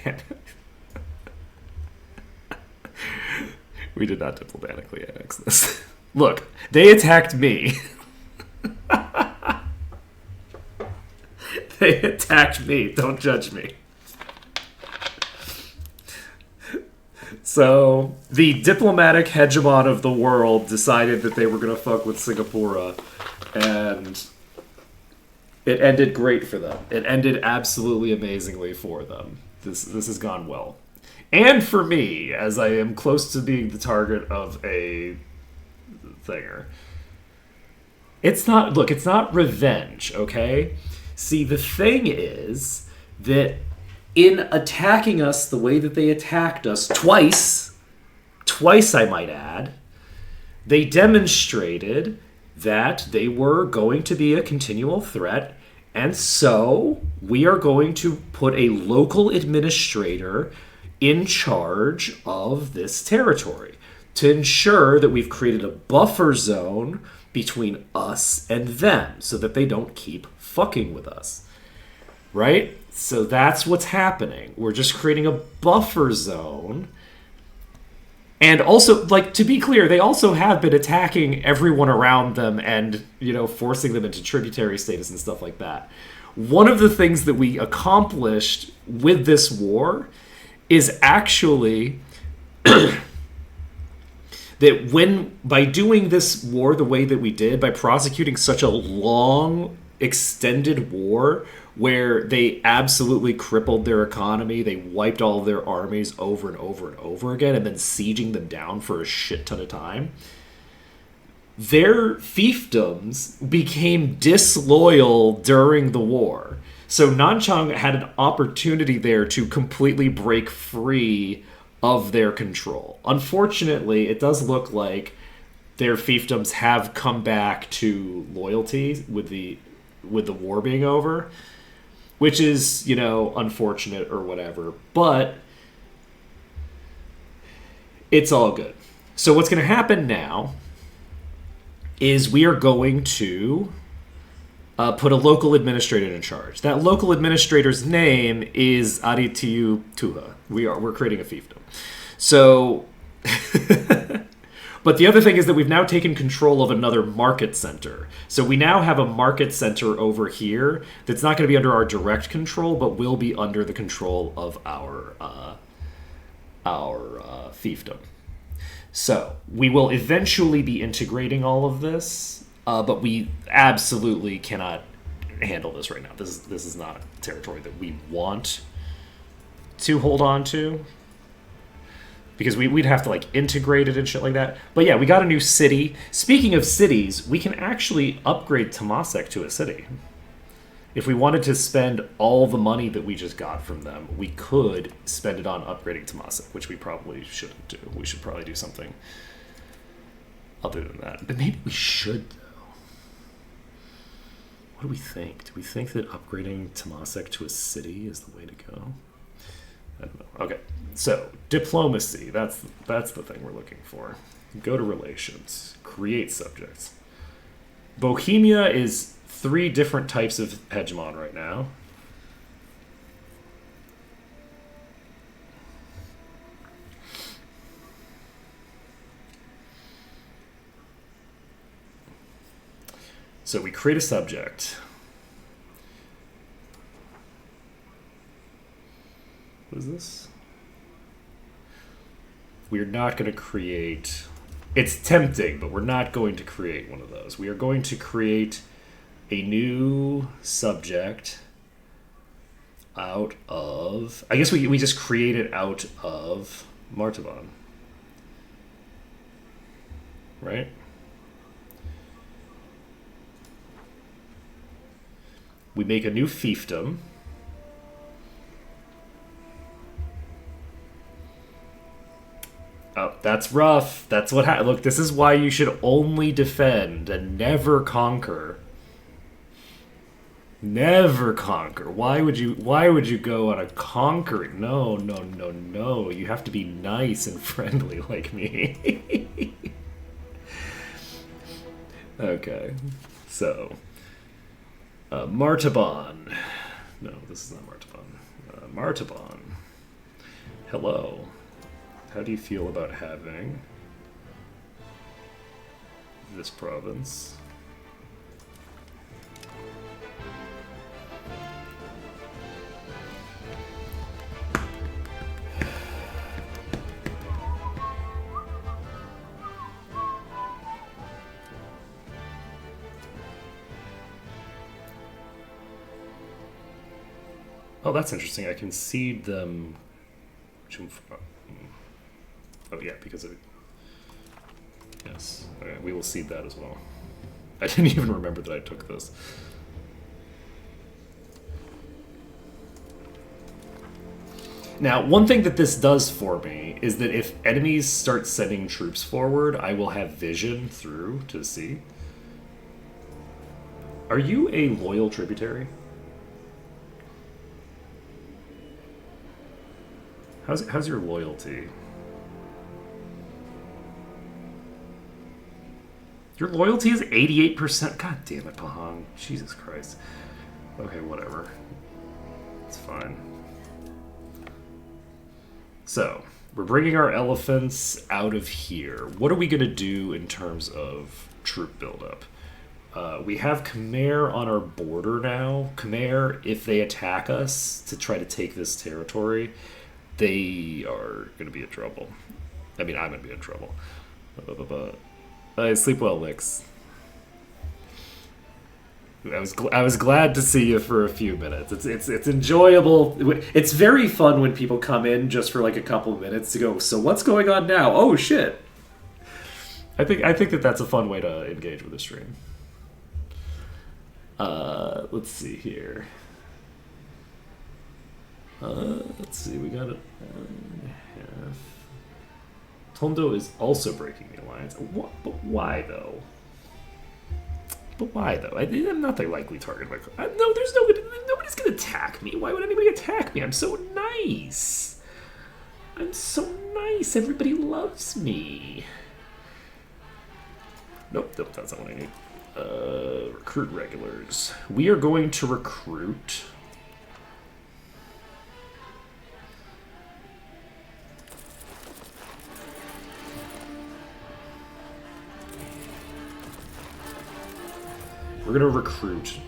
We did not diplomatically annex this. Look, they attacked me. They attacked me. Don't judge me. So, the diplomatic hegemon of the world decided that they were going to fuck with Singapore, and it ended great for them. It ended absolutely amazingly for them. This has gone well. And for me, as I am close to being the target of a thinger. It's not revenge, okay? See, the thing is that in attacking us the way that they attacked us twice I might add, they demonstrated that they were going to be a continual threat, and so we are going to put a local administrator in charge of this territory to ensure that we've created a buffer zone between us and them so that they don't keep fucking with us. Right? So that's what's happening. We're just creating a buffer zone. And also, like, to be clear, they also have been attacking everyone around them and, forcing them into tributary status and stuff like that. One of the things that we accomplished with this war is actually that by doing this war the way that we did, by prosecuting such a long, extended war where they absolutely crippled their economy, they wiped all of their armies over and over and over again, and then sieging them down for a shit ton of time, their fiefdoms became disloyal during the war. So Nanchang had an opportunity there to completely break free of their control. Unfortunately, it does look like their fiefdoms have come back to loyalty with the war being over, which is, unfortunate or whatever, but it's all good. So what's going to happen now is we are going to put a local administrator in charge. That local administrator's name is Adityu Tuha. We're creating a fiefdom. So, but the other thing is that we've now taken control of another market center. So we now have a market center over here that's not going to be under our direct control, but will be under the control of our fiefdom. So we will eventually be integrating all of this. But we absolutely cannot handle this right now. This is not a territory that we want to hold on to. Because we'd have to, integrate it and shit like that. But yeah, we got a new city. Speaking of cities, we can actually upgrade Temasek to a city. If we wanted to spend all the money that we just got from them, we could spend it on upgrading Temasek, which we probably shouldn't do. We should probably do something other than that. But maybe we should, though. What do we think? Do we think that upgrading Temasek to a city is the way to go? I don't know. Okay, so diplomacy. That's the thing we're looking for. Go to relations. Create subjects. Bohemia is 3 different types of hegemon right now. So we create a subject. What is this? We're not going to create... It's tempting, but we're not going to create one of those. We are going to create a new subject out of... I guess we just create it out of Martaban. Right? We make a new fiefdom. Oh, that's rough. That's what look, this is why you should only defend and never conquer. Never conquer. Why would you go on a conquering? No. You have to be nice and friendly like me. Okay. So, Martaban. No, this is not Martaban. Martaban. Hello. How do you feel about having this province? Oh, that's interesting. I can seed them. Oh, yeah, because of it. Yes. Okay, we will seed that as well. I didn't even remember that I took this. Now, one thing that this does for me is that if enemies start sending troops forward, I will have vision through to see. Are you a loyal tributary? How's your loyalty? Your loyalty is 88%. God damn it, Pahang. Jesus Christ. Okay, whatever. It's fine. So, we're bringing our elephants out of here. What are we going to do in terms of troop buildup? We have Khmer on our border now. Khmer, if they attack us to try to take this territory, they are going to be in trouble. I mean, I'm going to be in trouble. Sleep well, Lix. I was glad to see you for a few minutes. It's enjoyable. It's very fun when people come in just for like a couple of minutes to go, so what's going on now? Oh shit. I think that's a fun way to engage with the stream. Let's see here. Let's see, we got it. Tondo is also breaking the alliance. What? But why though? I'm not the likely target. No, nobody's gonna attack me. Why would anybody attack me? I'm so nice. Everybody loves me. Nope, that's not what I need. Recruit regulars. We are going to recruit. We're going to recruit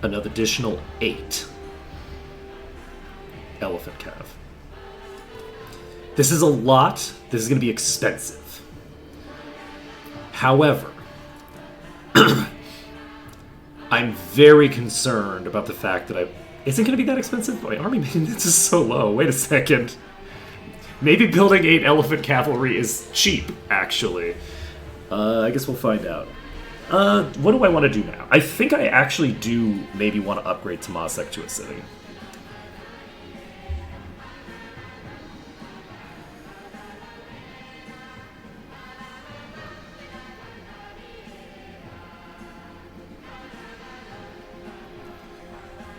an additional 8 elephant cav. This is a lot. This is going to be expensive. However, I'm very concerned about the fact that isn't going to be that expensive? My army maintenance is so low. Wait a second. Maybe building 8 elephant cavalry is cheap, actually. I guess we'll find out. What do I want to do now? I think I actually do maybe want to upgrade Temasek to a city.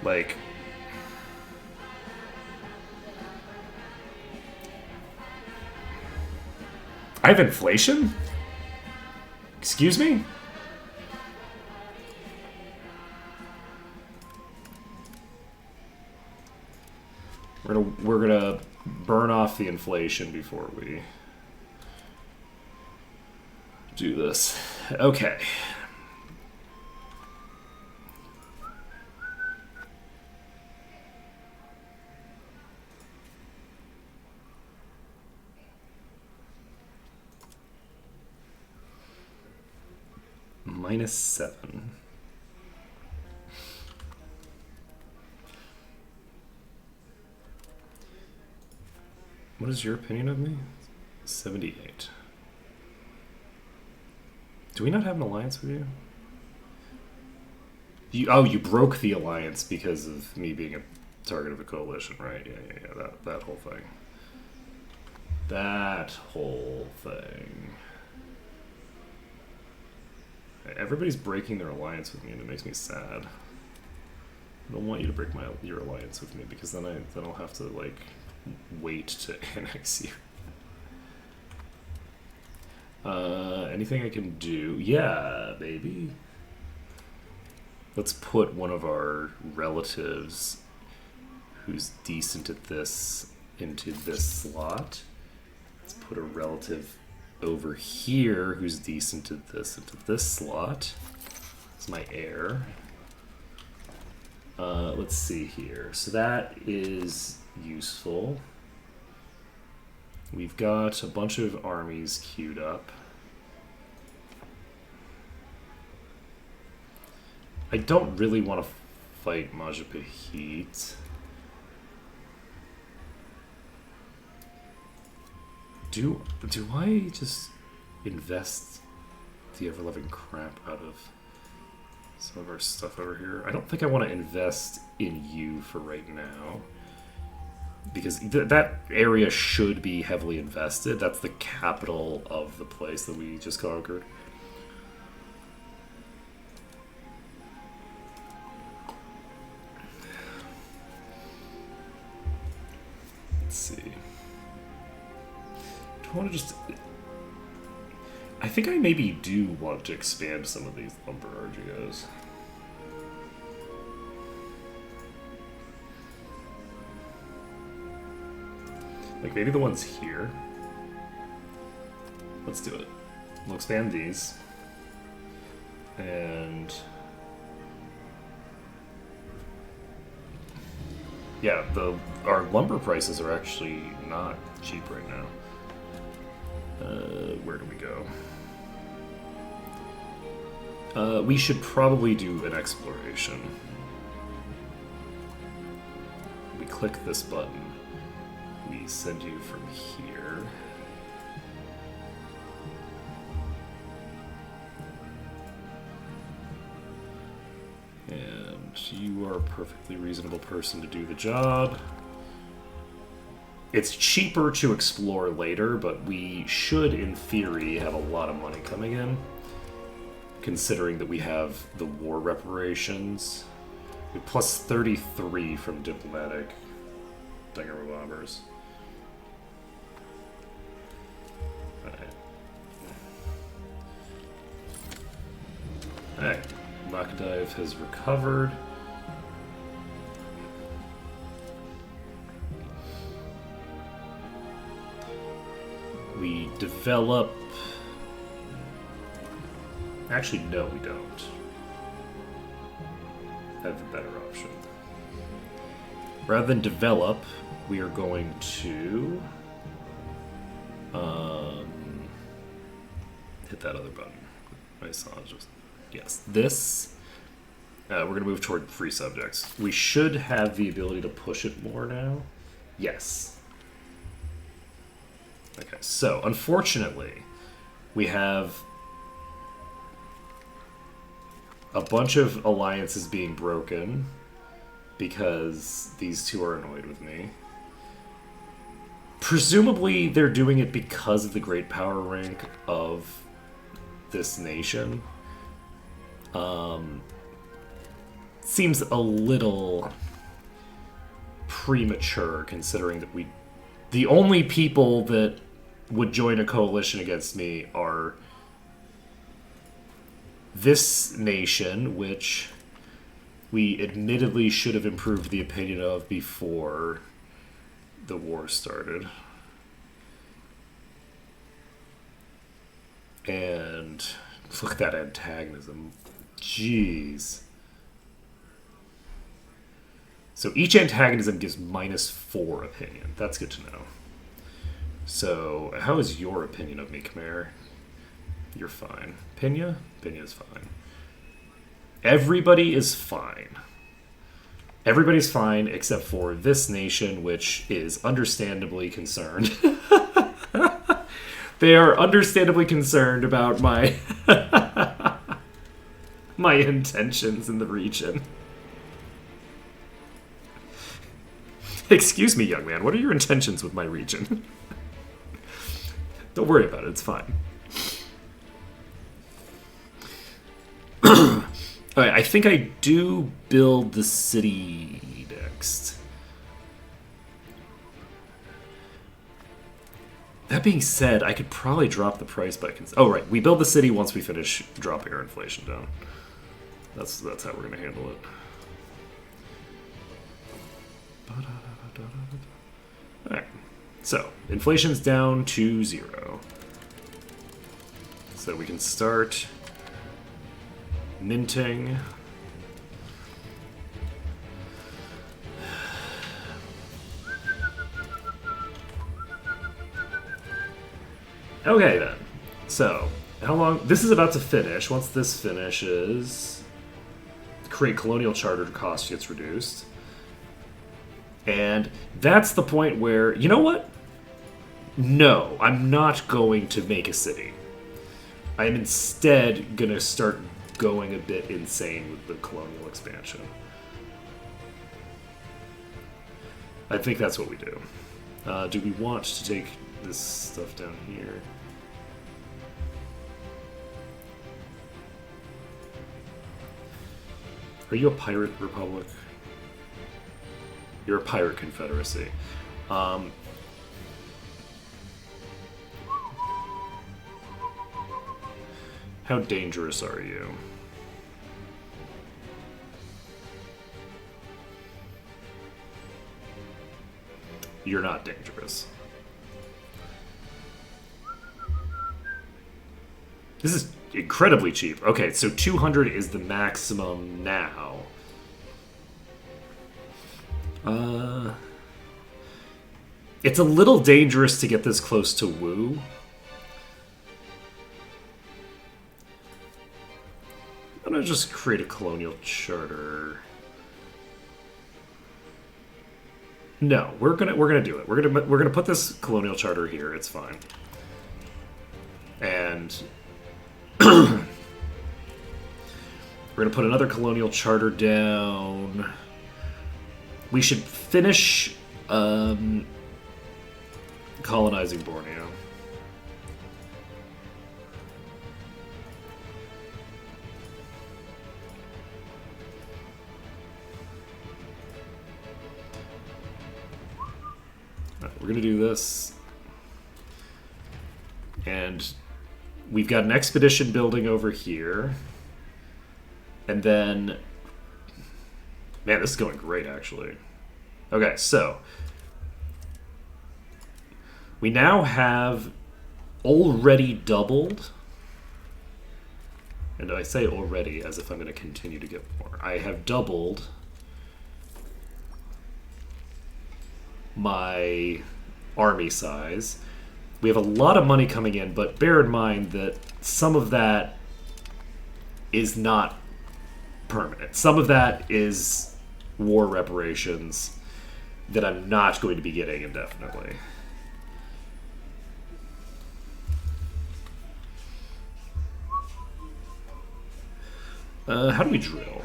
Like, I have inflation? Excuse me? We're gonna burn off the inflation before we do this. Okay. -7. What is your opinion of me? 78. Do we not have an alliance with you? You broke the alliance because of me being a target of a coalition, right? Yeah. That whole thing. That whole thing. Everybody's breaking their alliance with me, and it makes me sad. I don't want you to break your alliance with me because then I'll have to like wait to annex you. Anything I can do? Yeah, baby. Let's put one of our relatives who's decent at this into this slot. Let's put a relative over here who's decent at this into this slot. It's my heir. Let's see here. So that is useful. We've got a bunch of armies queued up. I don't really want to fight Majapahit. Do I just invest the ever-loving crap out of some of our stuff over here? I don't think I want to invest in you for right now. Because that area should be heavily invested. That's the capital of the place that we just conquered. Let's see. Do I want to just... I think I maybe do want to expand some of these lumber RGOs. Like maybe the ones here. Let's do it. We'll expand these. And yeah, our lumber prices are actually not cheap right now. Where do we go? We should probably do an exploration. We click this button. We send you from here. And you are a perfectly reasonable person to do the job. It's cheaper to explore later, but we should, in theory, have a lot of money coming in, considering that we have the war reparations. We have plus 33 from diplomatic Dinger bombers. Alright, Makadive has recovered. We develop... Actually, no, we don't. I have a better option. Rather than develop, we are going to... hit that other button. I saw it just... Yes, this... we're going to move toward free subjects. We should have the ability to push it more now. Yes. Okay, so, unfortunately, we have a bunch of alliances being broken because these two are annoyed with me. Presumably, they're doing it because of the great power rank of this nation. seems a little premature considering that the only people that would join a coalition against me are this nation, which we admittedly should have improved the opinion of before the war started. And look at that antagonism. Jeez. So each antagonism gives -4 opinion. That's good to know. So how is your opinion of me, Khmer? You're fine. Pinya? Pinya's fine. Everybody is fine. Everybody's fine except for this nation, which is understandably concerned. They are understandably concerned about my my intentions in the region. Excuse me, young man, what are your intentions with my region? Don't worry about it, it's fine. Alright, I think I do build the city next. That being said, I could probably drop the price by... Oh, right. We build the city once we finish dropping our inflation down. That's how we're going to handle it. Alright. So, inflation's down to 0. So we can start minting. Okay, then. So, how long... This is about to finish. Once this finishes, create colonial charter cost gets reduced. And that's the point where... You know what? No, I'm not going to make a city. I'm instead going to start going a bit insane with the colonial expansion. I think that's what we do. Do we want to take this stuff down here? Are you a pirate republic? You're a pirate confederacy. How dangerous are you? You're not dangerous. This is incredibly cheap. Okay, so 200 is the maximum now. It's a little dangerous to get this close to Wu. I'm gonna just create a colonial charter. No, we're gonna do it. We're gonna put this colonial charter here. It's fine. And we're gonna put another colonial charter down. We should finish colonizing Borneo. We're going to do this. And we've got an expedition building over here. And then... Man, this is going great, actually. Okay, so... We now have already doubled. And I say already as if I'm going to continue to get more. I have doubled my army size. We have a lot of money coming in, but bear in mind that some of that is not permanent. Some of that is war reparations that I'm not going to be getting indefinitely. How do we drill?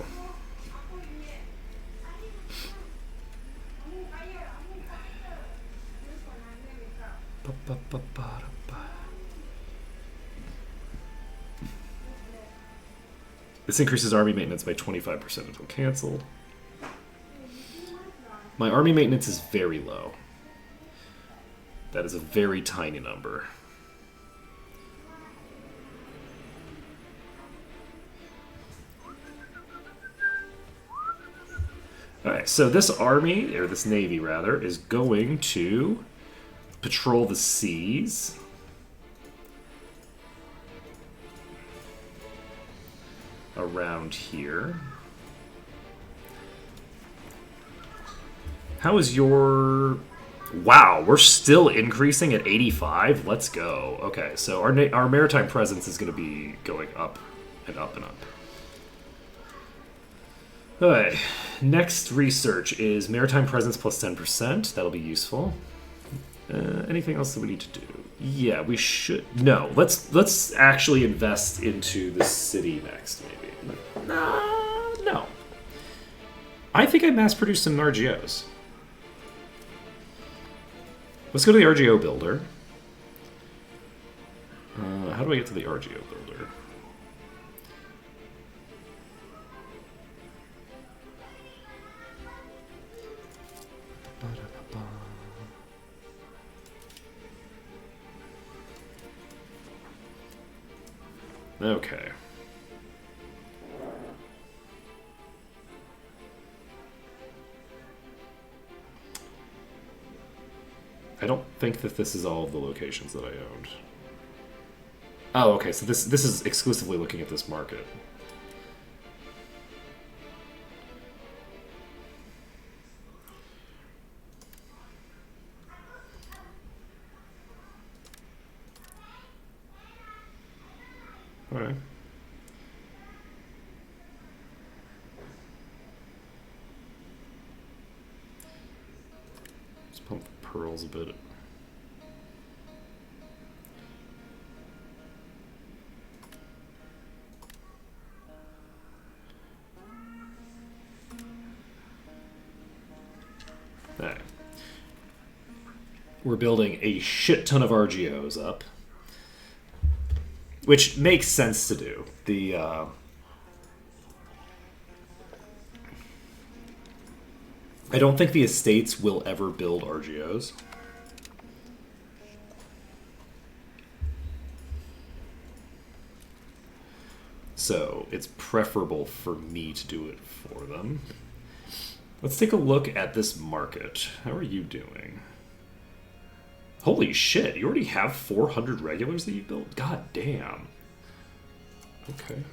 Ba-ba-ba-ba-da-ba. This increases army maintenance by 25% until canceled. My army maintenance is very low. That is a very tiny number. Alright, so this army, or this navy rather, is going to patrol the seas. Around here. How is your... Wow, we're still increasing at 85? Let's go. Okay, so our maritime presence is going to be going up and up and up. Alright, next research is maritime presence plus 10%. That'll be useful. Anything else that we need to do? Yeah, we should... No, let's actually invest into the city next, maybe. No. I think I mass-produced some RGOs. Let's go to the RGO builder. How do I get to the RGO builder? Okay. I don't think that this is all of the locations that I owned. Oh, okay, so this is exclusively looking at this market. Alright. Let's pump the pearls a bit. Alright. We're building a shit ton of RGOs up. Which makes sense to do. I don't think the estates will ever build RGOs. So it's preferable for me to do it for them. Let's take a look at this market. How are you doing? Holy shit, you already have 400 regulars that you built? God damn. Okay.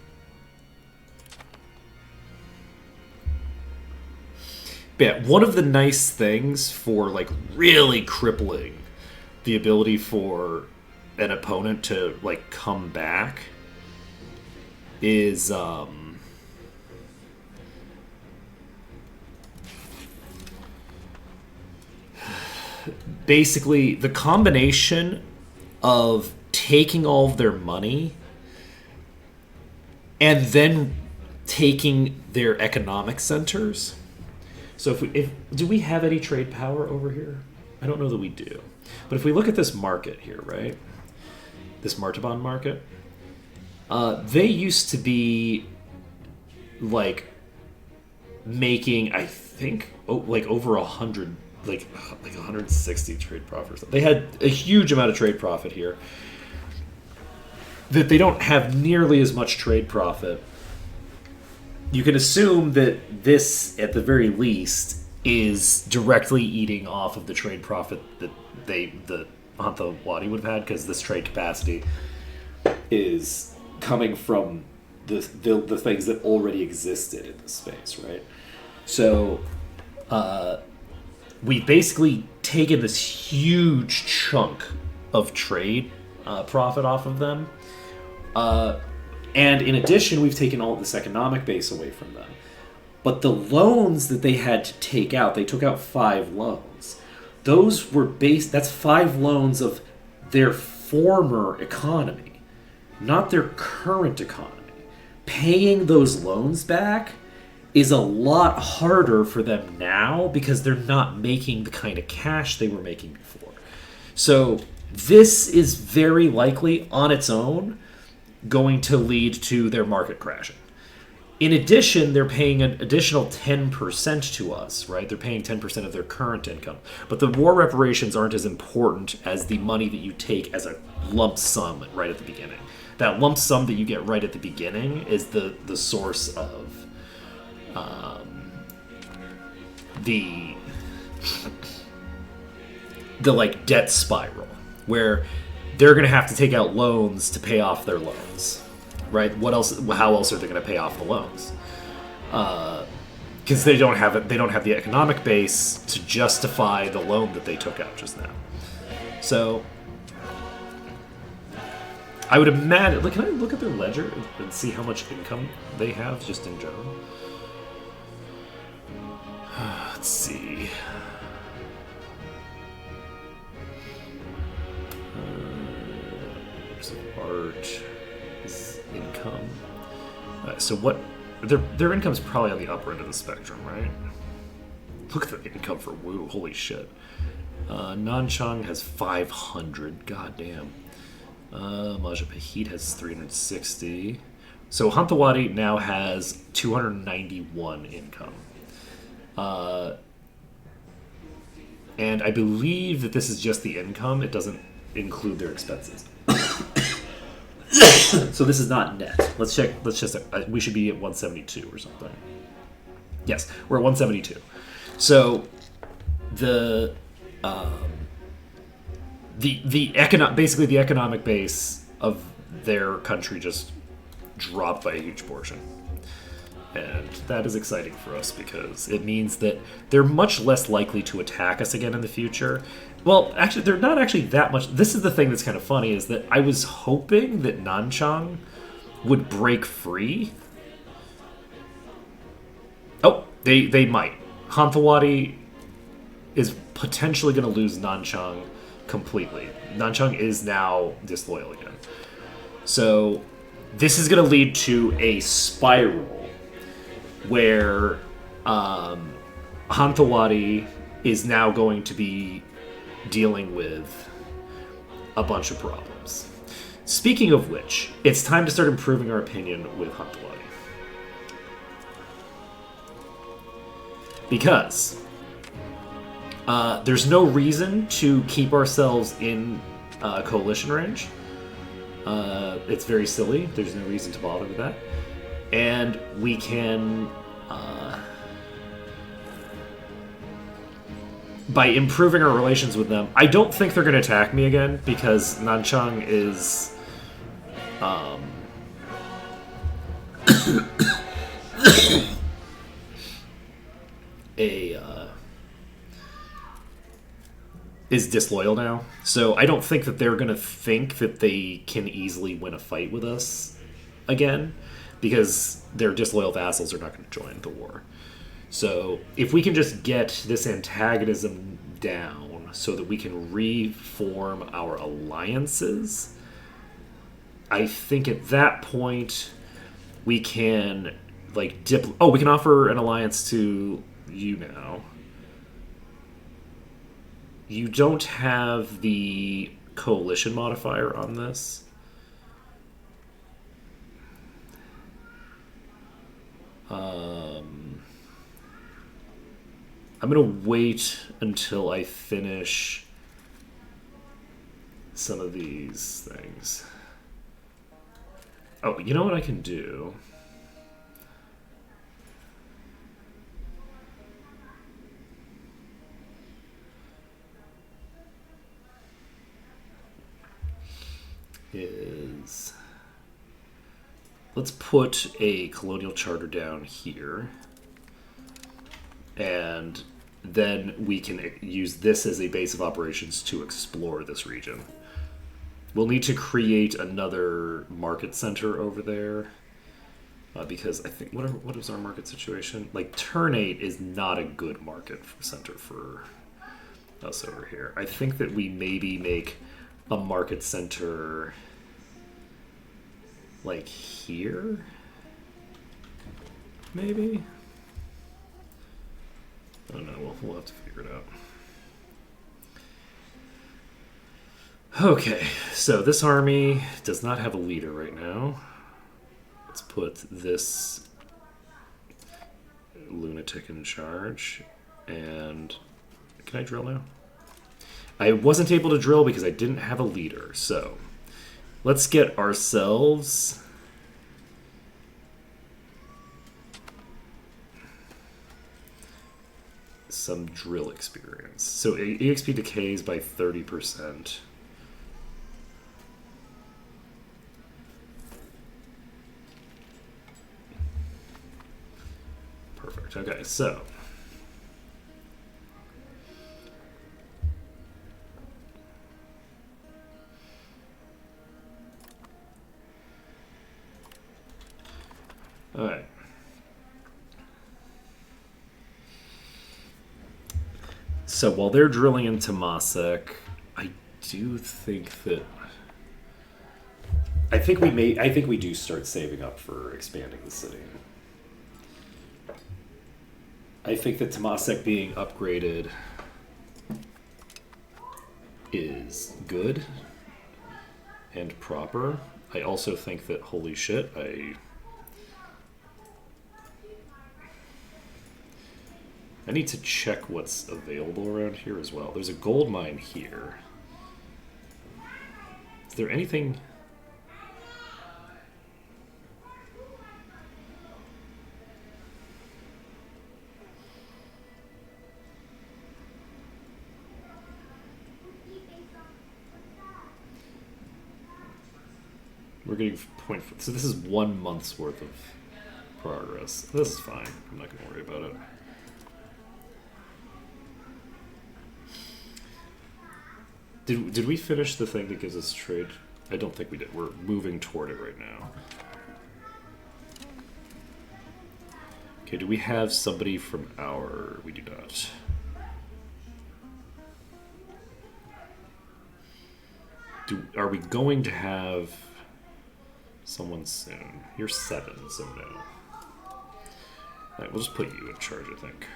But yeah, one of the nice things for, like, really crippling the ability for an opponent to, like, come back is, basically the combination of taking all of their money and then taking their economic centers. So if do we have any trade power over here? I don't know that we do. But if we look at this market here, right? This Martaban market, they used to be like making, I think, like over 100. Like 160 trade profit or something. They had a huge amount of trade profit here. That they don't have nearly as much trade profit. You can assume that this, at the very least, is directly eating off of the trade profit that the Hantha Wadi would have had, because this trade capacity is coming from the things that already existed in this space, right? So, we've basically taken this huge chunk of trade profit off of them. And in addition, we've taken all of this economic base away from them. But the loans that they had to take out, they took out 5 loans. Those were that's 5 loans of their former economy, not their current economy. Paying those loans back is a lot harder for them now because they're not making the kind of cash they were making before. So this is very likely on its own going to lead to their market crashing. In addition, they're paying an additional 10% to us, right? They're paying 10% of their current income. But the war reparations aren't as important as the money that you take as a lump sum right at the beginning. That lump sum that you get right at the beginning is the source of the like debt spiral, where they're going to have to take out loans to pay off their loans, right? What else? How else are they going to pay off the loans? Because they don't have it. They don't have the economic base to justify the loan that they took out just now. So I would imagine. Like, can I look at their ledger and see how much income they have just in general? Let's see. Art is income. So what? Their income's probably on the upper end of the spectrum, right? Look at the income for Wu. Holy shit. Nanchang has 500. Goddamn. Majapahit has 360. So Hantawadi now has 291 income. And I believe that this is just the income. It doesn't include their expenses. So this is not net. Let's check. Let's just. We should be at 172 or something. Yes, we're at 172. So the basically the economic base of their country just dropped by a huge portion. And that is exciting for us because it means that they're much less likely to attack us again in the future. Well, actually, they're not actually that much. This is the thing that's kind of funny, is that I was hoping that Nanchang would break free. Oh, they might. Hantawadi is potentially going to lose Nanchang completely. Nanchang is now disloyal again. So this is going to lead to a spiral where Hantawadi is now going to be dealing with a bunch of problems. Speaking of which, it's time to start improving our opinion with Hantawadi. Because there's no reason to keep ourselves in coalition range. It's very silly. There's no reason to bother with that. And we can... by improving our relations with them, I don't think they're going to attack me again, because Nanchang is... is disloyal now. So I don't think that they're going to think that they can easily win a fight with us again, because their disloyal vassals are not going to join the war. So if we can just get this antagonism down so that we can reform our alliances, I think at that point we can we can offer an alliance to you now. You don't have the coalition modifier on this. I'm going to wait until I finish some of these things. Oh, you know what I can do? Let's put a colonial charter down here. And then we can use this as a base of operations to explore this region. We'll need to create another market center over there. Because I think, what is our market situation? Like, Ternate is not a good market center for us over here. I think that we maybe make a market center like here? Maybe? I don't know. We'll have to figure it out. Okay, so this army does not have a leader right now. Let's put this put Lunatic in charge. And can I drill now? I wasn't able to drill because I didn't have a leader. So let's get ourselves some drill experience. So EXP decays by 30%. Perfect. Okay, so all right. So while they're drilling in Temasek, I do think that I think we do start saving up for expanding the city. I think that Temasek being upgraded is good and proper. I also think that holy shit, I need to check what's available around here as well. There's a gold mine here. Is there anything? We're getting point. So this is 1 month's worth of progress. This is fine. I'm not going to worry about it. Did we finish the thing that gives us trade? I don't think we did. We're moving toward it right now. Okay, do we have somebody from our... We do not. Are we going to have someone soon? You're 7, so no. Alright, we'll just put you in charge, I think.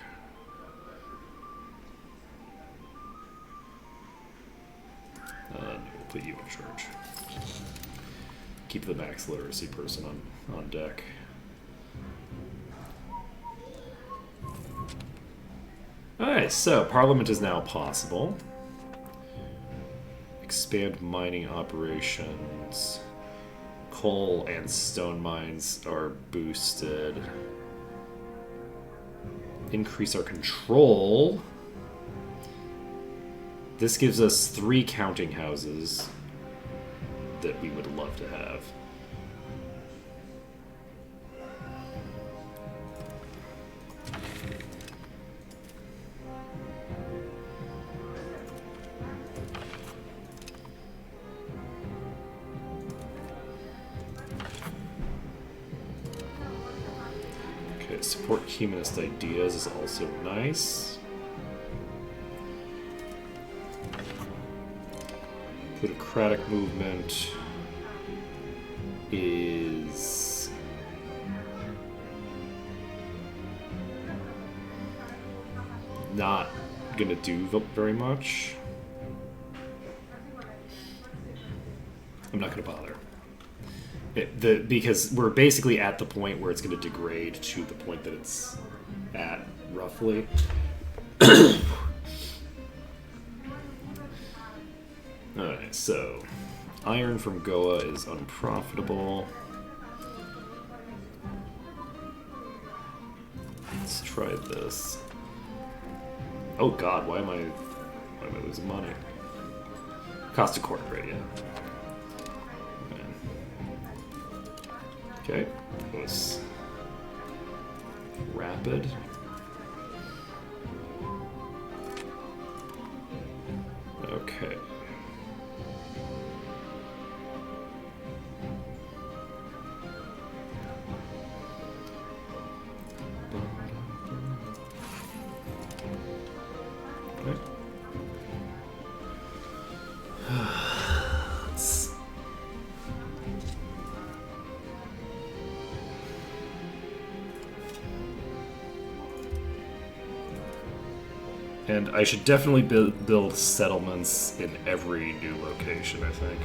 We'll put you in charge. Keep the max literacy person on deck. Alright, so Parliament is now possible. Expand mining operations. Coal and stone mines are boosted. Increase our control. This gives us 3 counting houses that we would love to have. Okay, support humanist ideas is also nice. Plutocratic movement is not gonna do very much. I'm not gonna bother. Because we're basically at the point where it's gonna degrade to the point that it's at, roughly. Alright, so iron from Goa is unprofitable. Let's try this. Oh god, why am I losing money? Cost of corporate, yeah. Okay, that was rapid. Okay. And I should definitely build settlements in every new location, I think.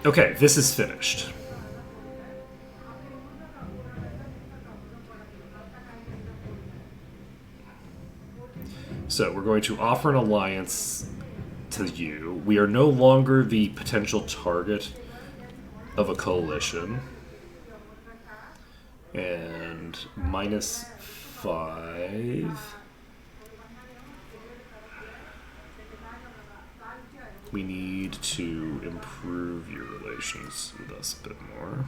Okay, this is finished. So we're going to offer an alliance to you. We are no longer the potential target of a coalition. And -5. We need to improve your relations with us a bit more.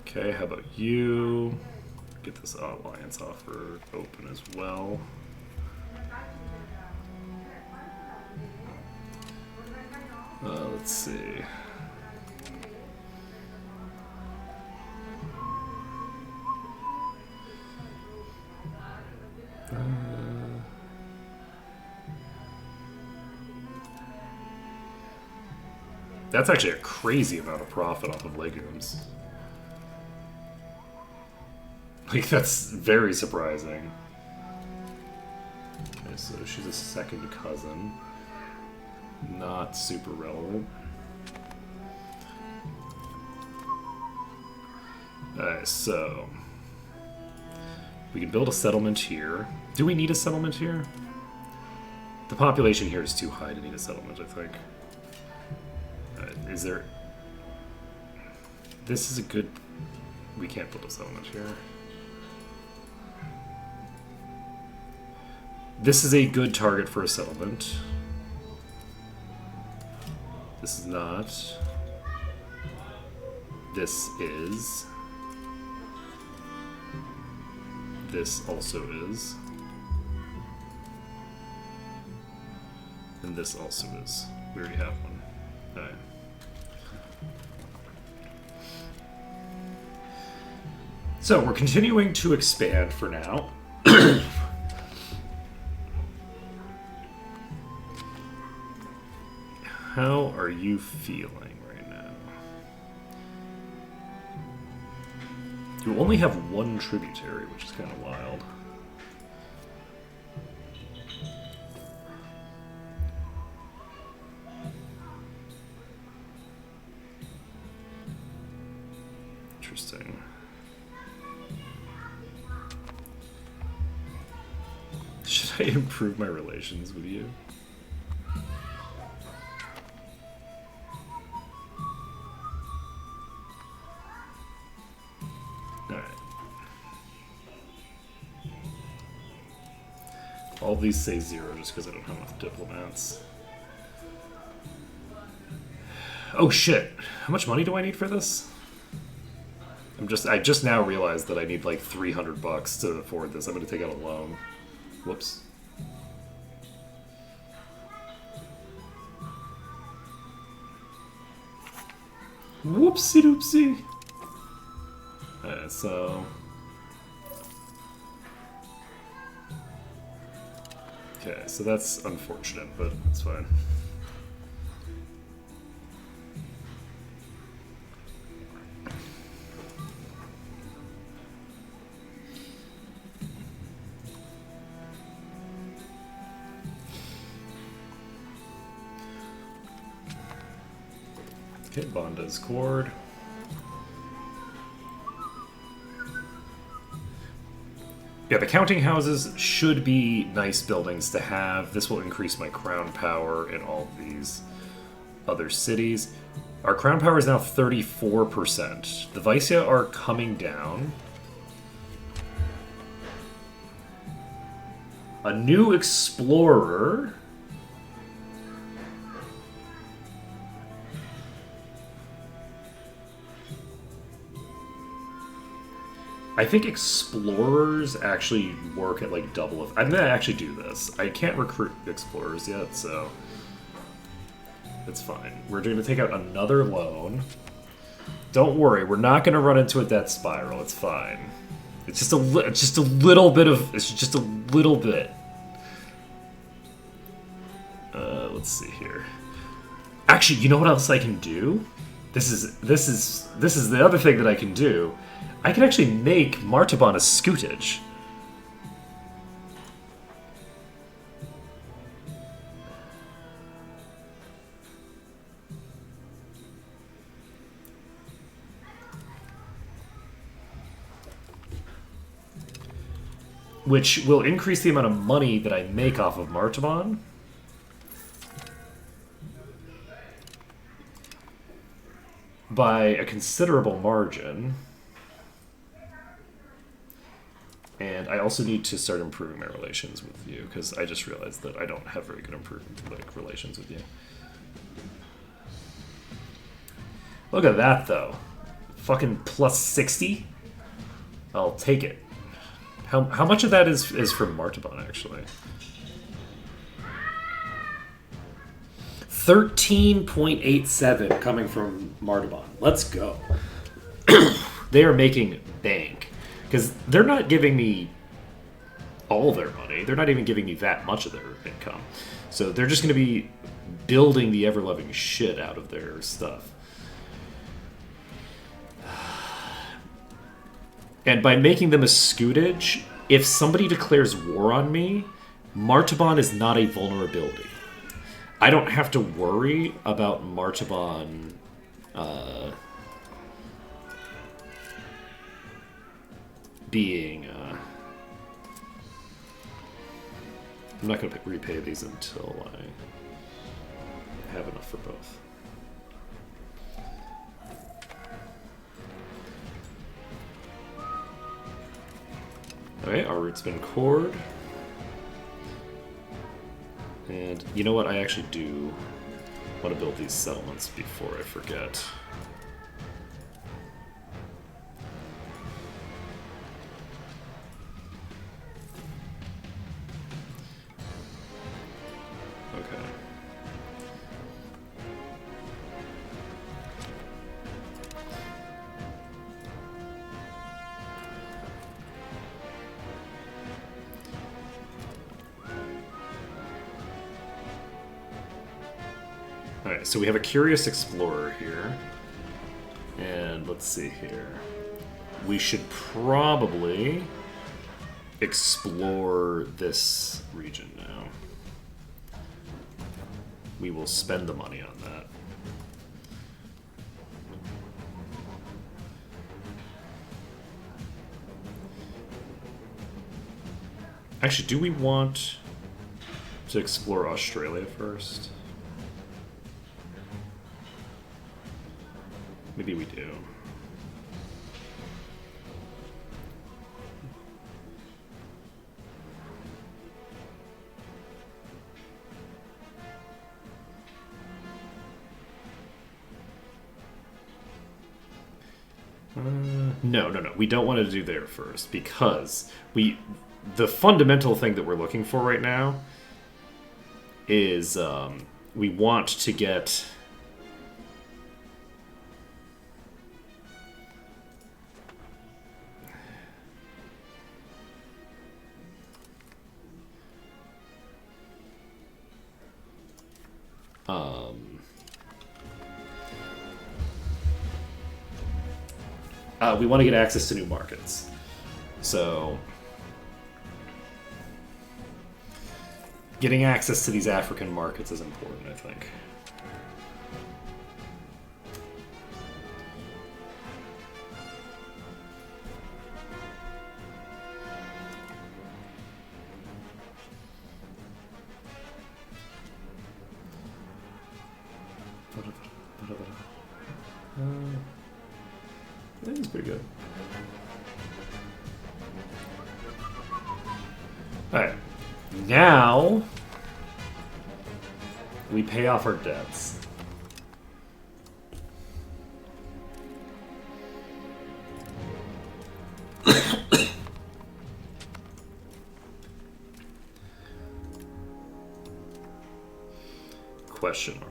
Okay, how about you? Get this alliance offer open as well. Let's see. That's actually a crazy amount of profit off of legumes. Like, that's very surprising. Okay, so she's a second cousin. Not super relevant. Alright, so... we can build a settlement here. Do we need a settlement here? The population here is too high to need a settlement, I think. Is there... this is a good... we can't build a settlement here. This is a good target for a settlement. This is not. This is. This also is. And this also is. We already have one. Alright. So we're continuing to expand for now. How are you feeling right now? You only have one tributary, which is kind of wild. Interesting. Should I improve my relations with you? All these say 0 just because I don't have enough diplomats. Oh shit! How much money do I need for this? I just now realized that I need like $300 to afford this. I'm gonna take out a loan. Whoops. Whoopsie doopsie. Alright, so... okay, so that's unfortunate, but it's fine. Okay, Bonda is scored. Yeah, the counting houses should be nice buildings to have. This will increase my crown power in all of these other cities. Our crown power is now 34%. The Vicia are coming down. A new explorer. I think explorers actually work at like double of... I'm gonna actually do this. I can't recruit explorers yet, so... it's fine. We're going to take out another loan. Don't worry, we're not going to run into a debt spiral. It's fine. It's just a little bit of... it's just a little bit. Let's see here. Actually, you know what else I can do? This is the other thing that I can do. I can actually make Martaban a scutage. which will increase the amount of money that I make off of Martaban. By a considerable margin. And I also need to start improving my relations with you, because I just realized that I don't have very good relations with you. Look at that, though. Fucking plus 60? I'll take it. How much of that is from Martaban, actually? 13.87 coming from Martaban. Let's go. They are making bank. Because they're not giving me all their money. They're not even giving me that much of their income. So they're just going to be building the ever-loving shit out of their stuff. And by making them a scutage, if somebody declares war on me, Martaban is not a vulnerability. I don't have to worry about Martaban being... I'm not going to repay these until I have enough for both. Alright, our route's been cored. And you know what? I actually do want to build these settlements before I forget. Okay. Alright, so we have a curious explorer here. And let's see here. We should probably explore this region now. We will spend the money on that. Actually, do we want to explore Australia first? Maybe we do. No. We don't want to do there first, because the fundamental thing that we're looking for right now is we want to get... we want to get access to new markets. So, getting access to these African markets is important, I think. That is pretty good. Alright. Now we pay off our debts. Question mark.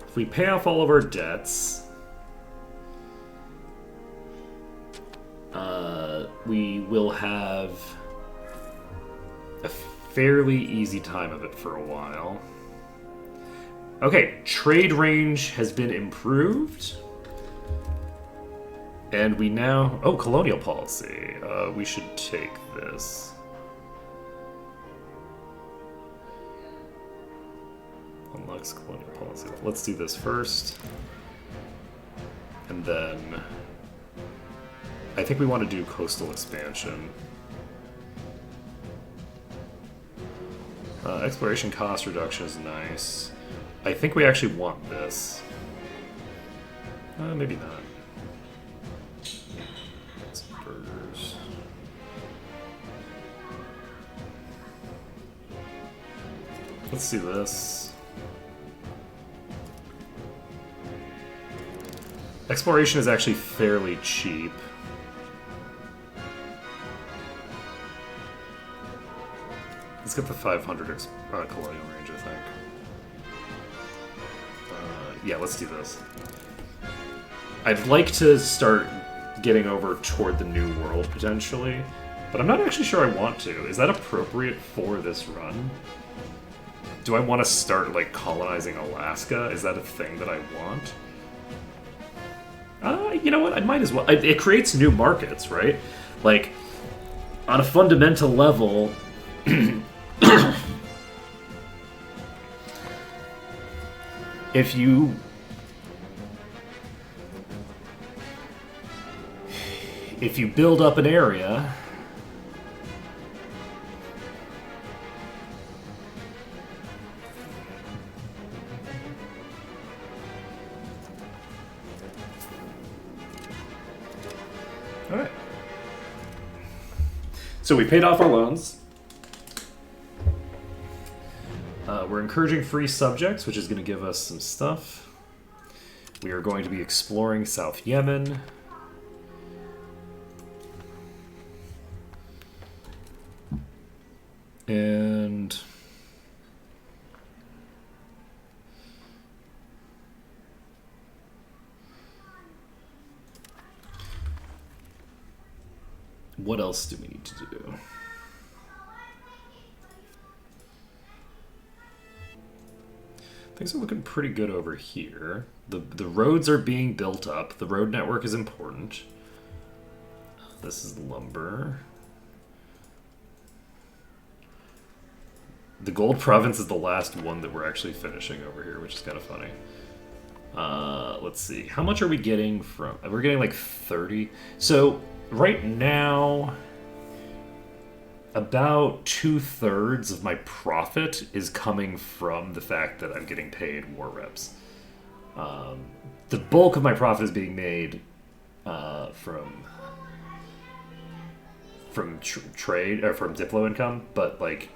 If we pay off all of our debts, we will have a fairly easy time of it for a while. Okay, trade range has been improved. And we now... Oh, colonial policy. We should take this. Lux colonial policy. Let's do this first. And then I think we want to do coastal expansion. Exploration cost reduction is nice. I think we actually want this. Maybe not. It's burgers. Let's do this. Exploration is actually fairly cheap. Let's get the 500 colonial range, I think. Yeah, let's do this. I'd like to start getting over toward the New World, potentially, but I'm not actually sure I want to. Is that appropriate for this run? Do I want to start, like, colonizing Alaska? Is that a thing that I want? You know what? I might as well. It creates new markets, right? Like, on a fundamental level... If you build up an area, all right. So we paid off our loans. We're encouraging free subjects, which is going to give us some stuff. We are going to be exploring South Yemen. And what else do we need to do? Things are looking pretty good over here. The roads are being built up. The road network is important. This is lumber. The gold province is the last one that we're actually finishing over here, which is kind of funny. Let's see. How much are we getting from... We're getting like 30. So right now, about 2/3 of my profit is coming from the fact that I'm getting paid war reps. The bulk of my profit is being made from trade or from diplo income, but like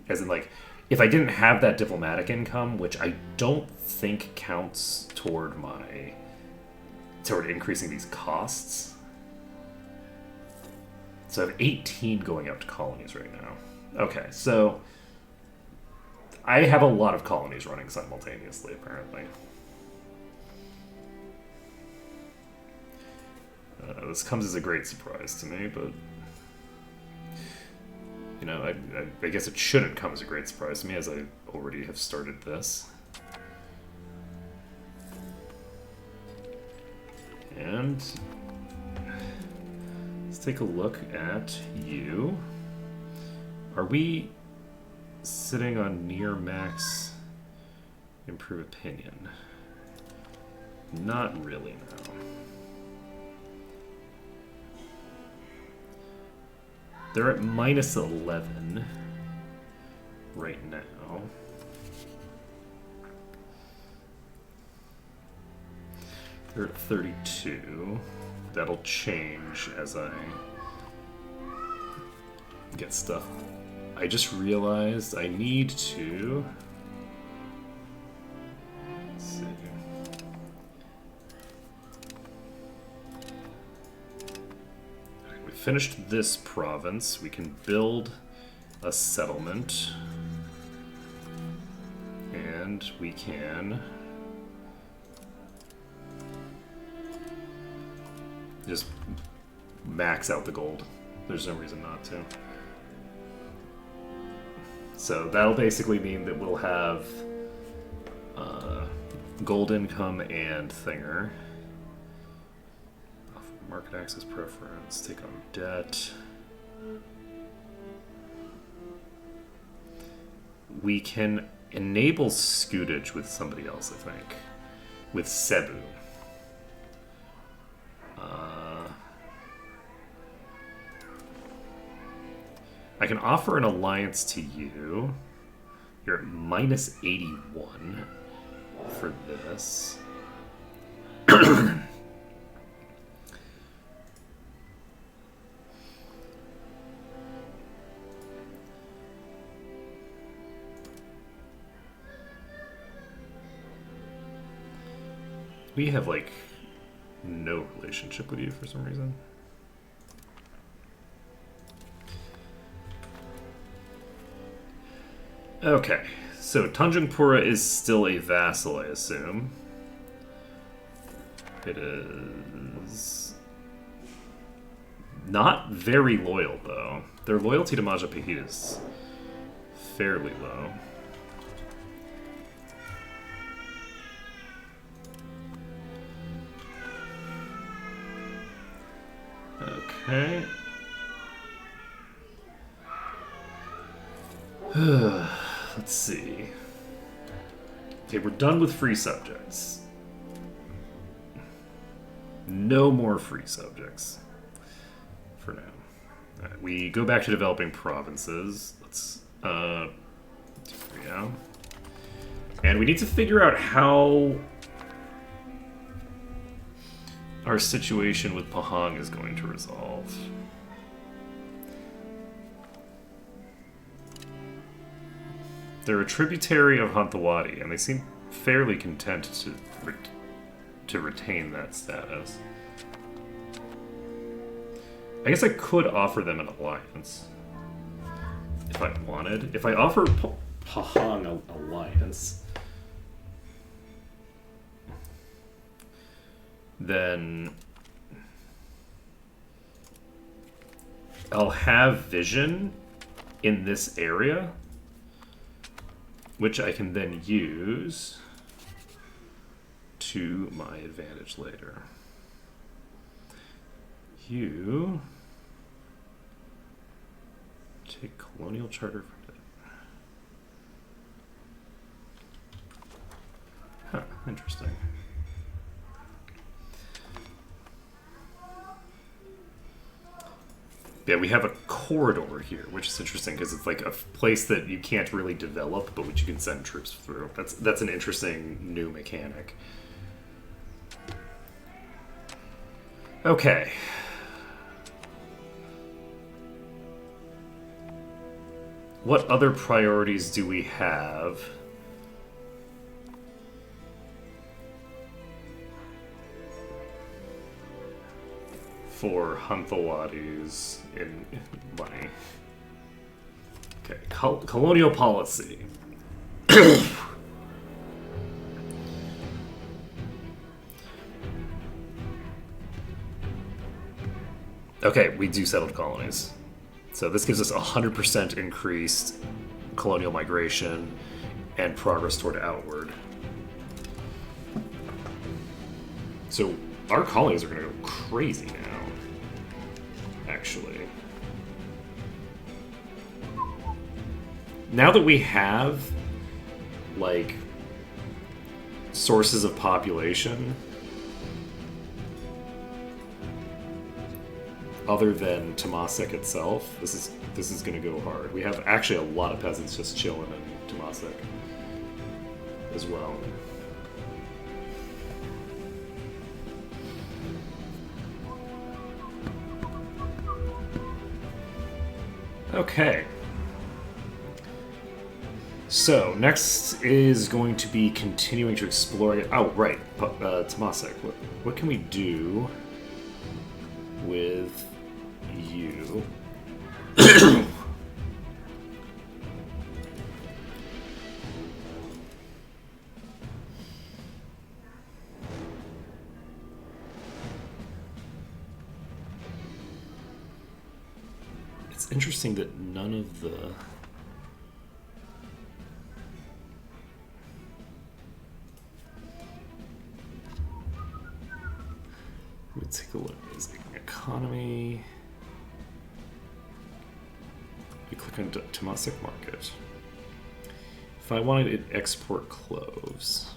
as in like if I didn't have that diplomatic income, which I don't think counts toward increasing these costs. So I have 18 going out to colonies right now. Okay, so I have a lot of colonies running simultaneously, apparently. This comes as a great surprise to me, but... You know, I guess it shouldn't come as a great surprise to me, as I already have started this. And... let's take a look at you. Are we sitting on near max improve opinion? Not really, no. They're at -11 right now. They're at 32. That'll change as I get stuff. I just realized I need to... Let's see. We finished this province. We can build a settlement. And we can... just max out the gold. There's no reason not to. So that'll basically mean that we'll have gold income and thinger. Market access preference, take on debt. We can enables scootage with somebody else, I think. With Cebu. I can offer an alliance to you. You're at minus 81 for this. We have, like, no relationship with you for some reason. Okay, so Tanjungpura is still a vassal, I assume. It is not very loyal, though. Their loyalty to Majapahit is fairly low. Okay. Let's see. Okay, we're done with free subjects. No more free subjects for now. All right, we go back to developing provinces. Let's yeah. And we need to figure out how our situation with Pahang is going to resolve. They're a tributary of Hantawadi, and they seem fairly content to retain that status. I guess I could offer them an alliance if I wanted. If I offer Pahang an alliance, then I'll have vision in this area, which I can then use to my advantage later. You take colonial charter from it. Huh, interesting. Yeah, we have a corridor here, which is interesting because it's like a place that you can't really develop, but which you can send troops through. That's an interesting new mechanic. Okay. What other priorities do we have? For Hanthawadis in money. Okay, colonial policy. Okay, we do settled colonies. So this gives us 100% increased colonial migration and progress toward outward. So our colonies are going to go crazy now, actually. Now that we have, like, sources of population other than Temasek itself, this is going to go hard. We have actually a lot of peasants just chilling in Temasek as well. Okay. So, next is going to be continuing to explore... Oh, right. Temasek. What can we do with you? It's interesting that none of the... Let me take a look. Is it economy? You click on Temasek Market. If I wanted to export cloves.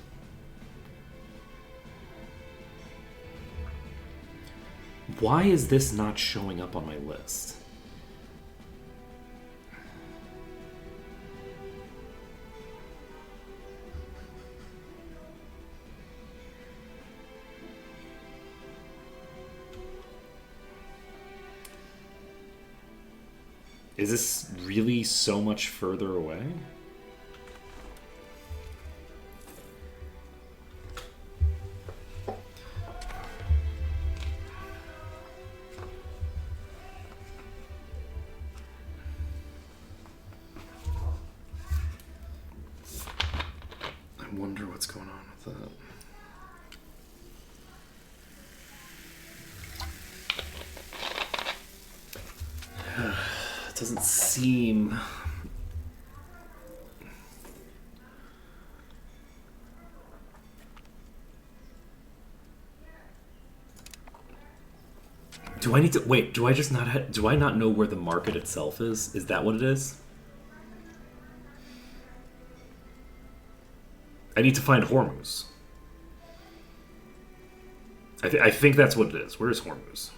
Why is this not showing up on my list? Is this really so much further away? I wonder what's going on with that. It doesn't seem... Do I need to... Wait, do I just not... Do I not know where the market itself is? Is that what it is? I need to find Hormuz. I think that's what it is. Where is Hormuz?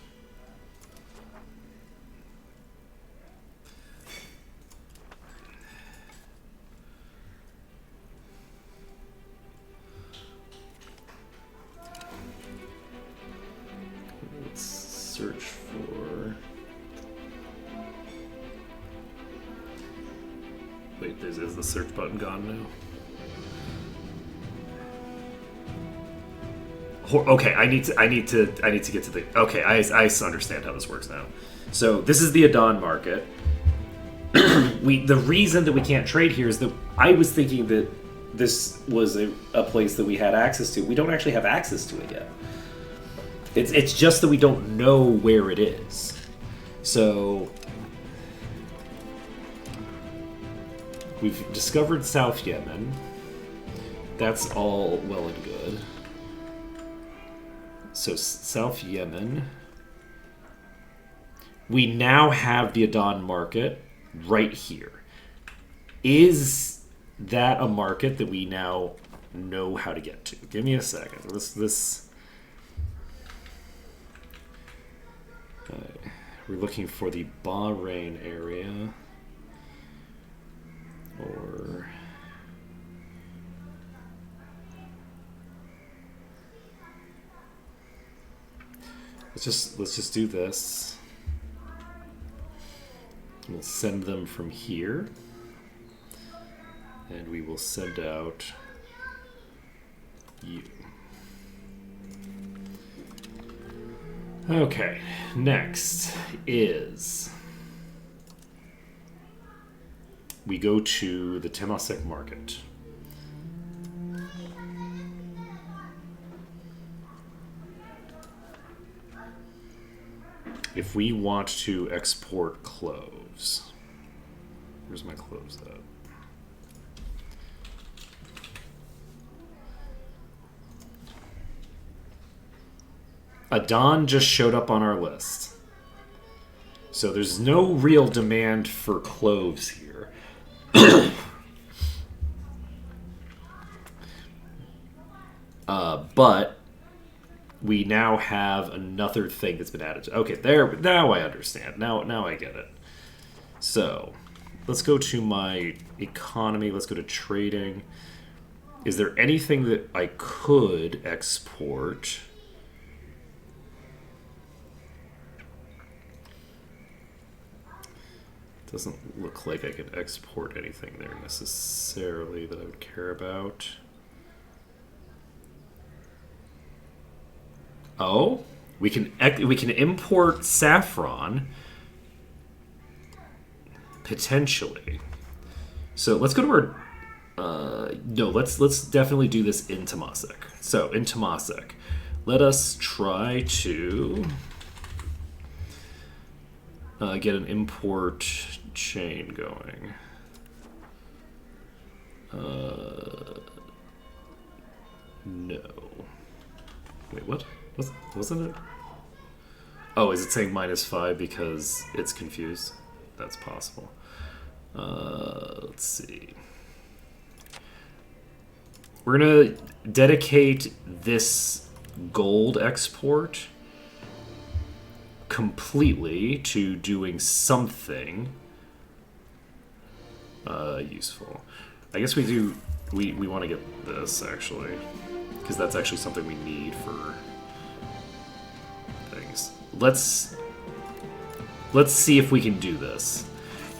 Let's search for... Wait, is the search button gone now? Okay, I need to get to the... Okay, I understand how this works now. So this is the Adon market. The reason that we can't trade here is that I was thinking that this was a place that we had access to. We don't actually have access to it yet. It's just that we don't know where it is. So we've discovered South Yemen. That's all well and good. So South Yemen. We now have the Adon market right here. Is that a market that we now know how to get to? Give me a second. We're looking for the Bahrain area. Or... Let's just do this. We'll send them from here. And we will send out you. Okay, next is we go to the Temasek market. If we want to export cloves, where's my cloves at? Adon just showed up on our list. So there's no real demand for cloves here. But we now have another thing that's been added to. Okay, there. Now I understand. Now I get it. So let's go to my economy. Let's go to trading. Is there anything that I could export? Doesn't look like I could export anything there necessarily that I would care about. Oh, we can import saffron potentially. So let's go to our. No, let's definitely do this in Temasek. So in Temasek, let us try to get an import chain going. No. Wait, what? Wasn't it? Oh, is it saying -5 because it's confused? That's possible. Let's see. We're gonna dedicate this gold export completely to doing something useful. I guess we do. We want to get this actually, because that's actually something we need for things. Let's see if we can do this.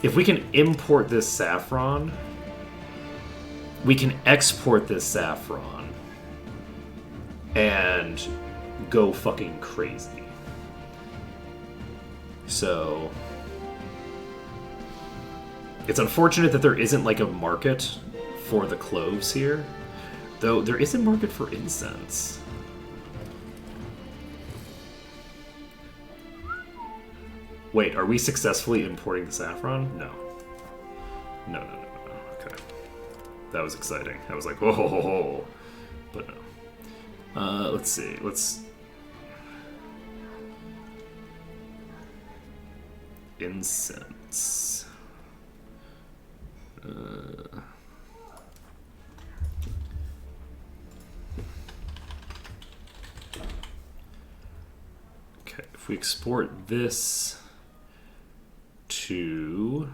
If we can import this saffron, we can export this saffron and go fucking crazy. So it's unfortunate that there isn't like a market for the cloves here, though there is a market for incense. Wait, are we successfully importing the saffron? No. No. Okay. That was exciting. I was like, whoa, ho, ho, ho. But no. Let's see. Incense. Okay, if we export this to...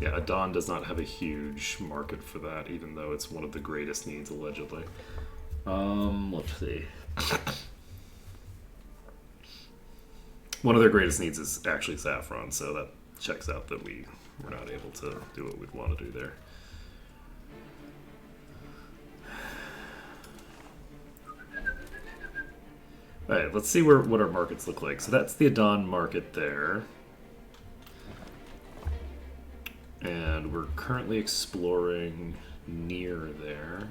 Yeah, Adon does not have a huge market for that, even though it's one of the greatest needs, allegedly. Let's see. One of their greatest needs is actually saffron, so that checks out that we're not able to do what we'd want to do there. Alright, let's see what our markets look like. So that's the Adon market there. And we're currently exploring near there.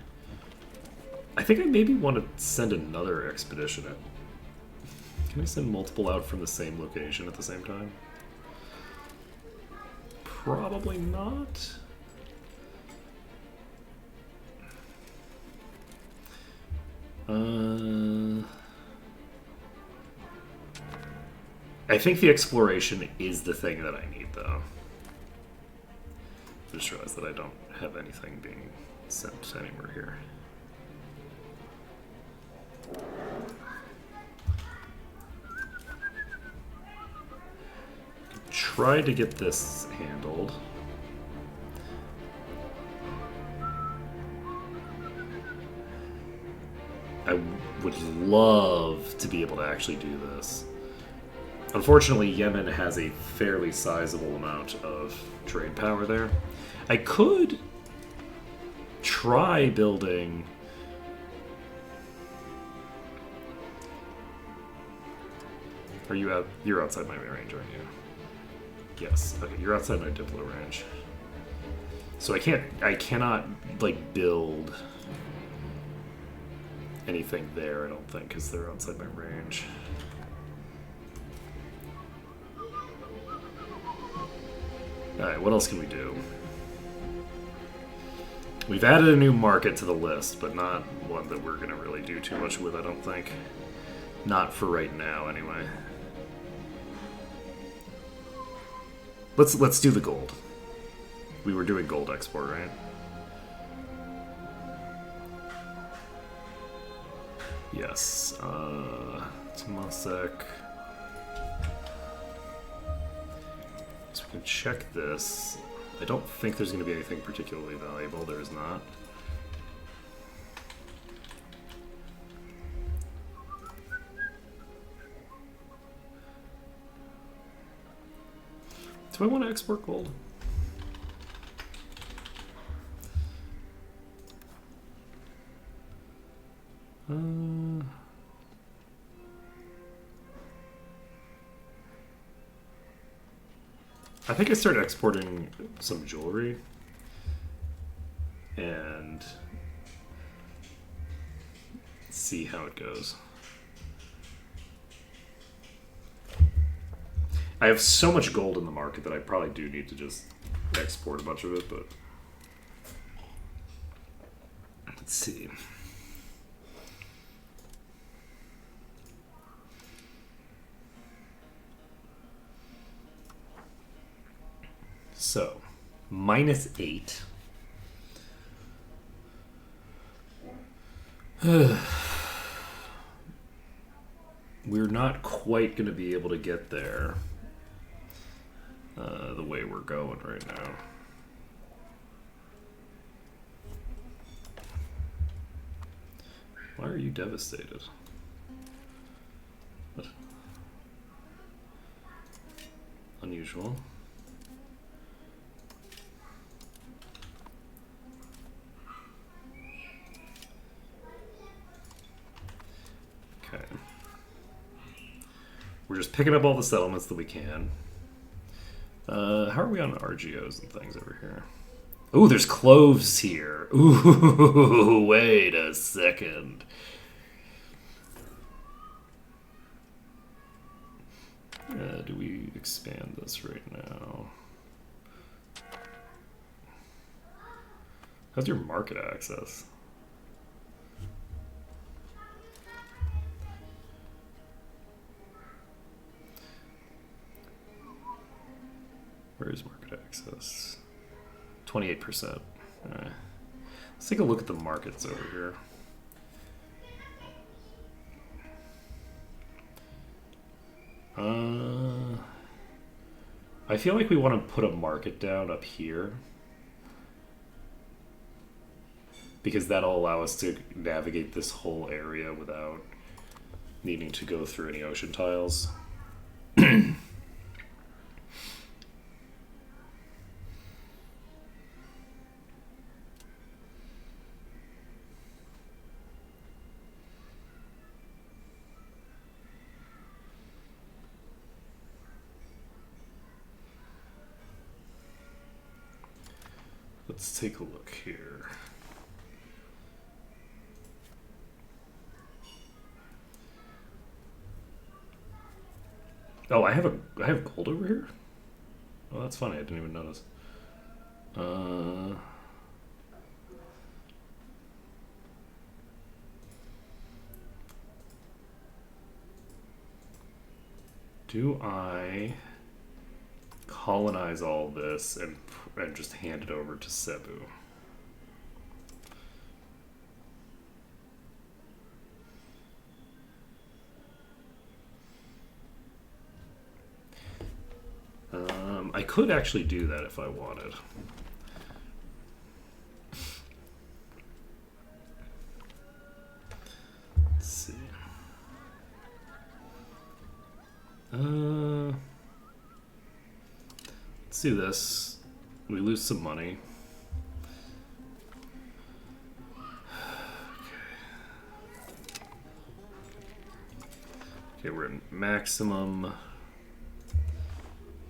I think I maybe want to send another expedition out. Can I send multiple out from the same location at the same time? Probably not. I think the exploration is the thing that I need, though. I just realized that I don't have anything being sent anywhere here. Try to get this handled. I would love to be able to actually do this. Unfortunately, Yemen has a fairly sizable amount of trade power there. I could try building... Are you out? You're outside my range, aren't you? Yes. Okay, you're outside my Diplo range. So I cannot, like, build anything there, I don't think, because they're outside my range. Alright, what else can we do? We've added a new market to the list, but not one that we're going to really do too much with, I don't think. Not for right now, anyway. Let's do the gold. We were doing gold export, right? Yes. Temasek. So we can check this. I don't think there's going to be anything particularly valuable. There is not. Do I want to export gold? I think I started exporting some jewelry and see how it goes. I have so much gold in the market that I probably do need to just export a bunch of it, but let's see. So, -8. We're not quite going to be able to get there the way we're going right now. Why are you devastated? What? Unusual. Okay. We're just picking up all the settlements that we can. How are we on RGOs and things over here? Ooh, there's cloves here. Ooh, wait a second. Do we expand this right now? How's your market access? Where is market access? 28%. Alright. Let's take a look at the markets over here. I feel like we want to put a market down up here, because that'll allow us to navigate this whole area without needing to go through any ocean tiles. Let's take a look here. Oh, I have gold over here? Oh, that's funny. I didn't even notice. Do I colonize all this and just hand it over to Cebu? I could actually do that if I wanted. Let's see. Let's do this. We lose some money. Okay, we're at maximum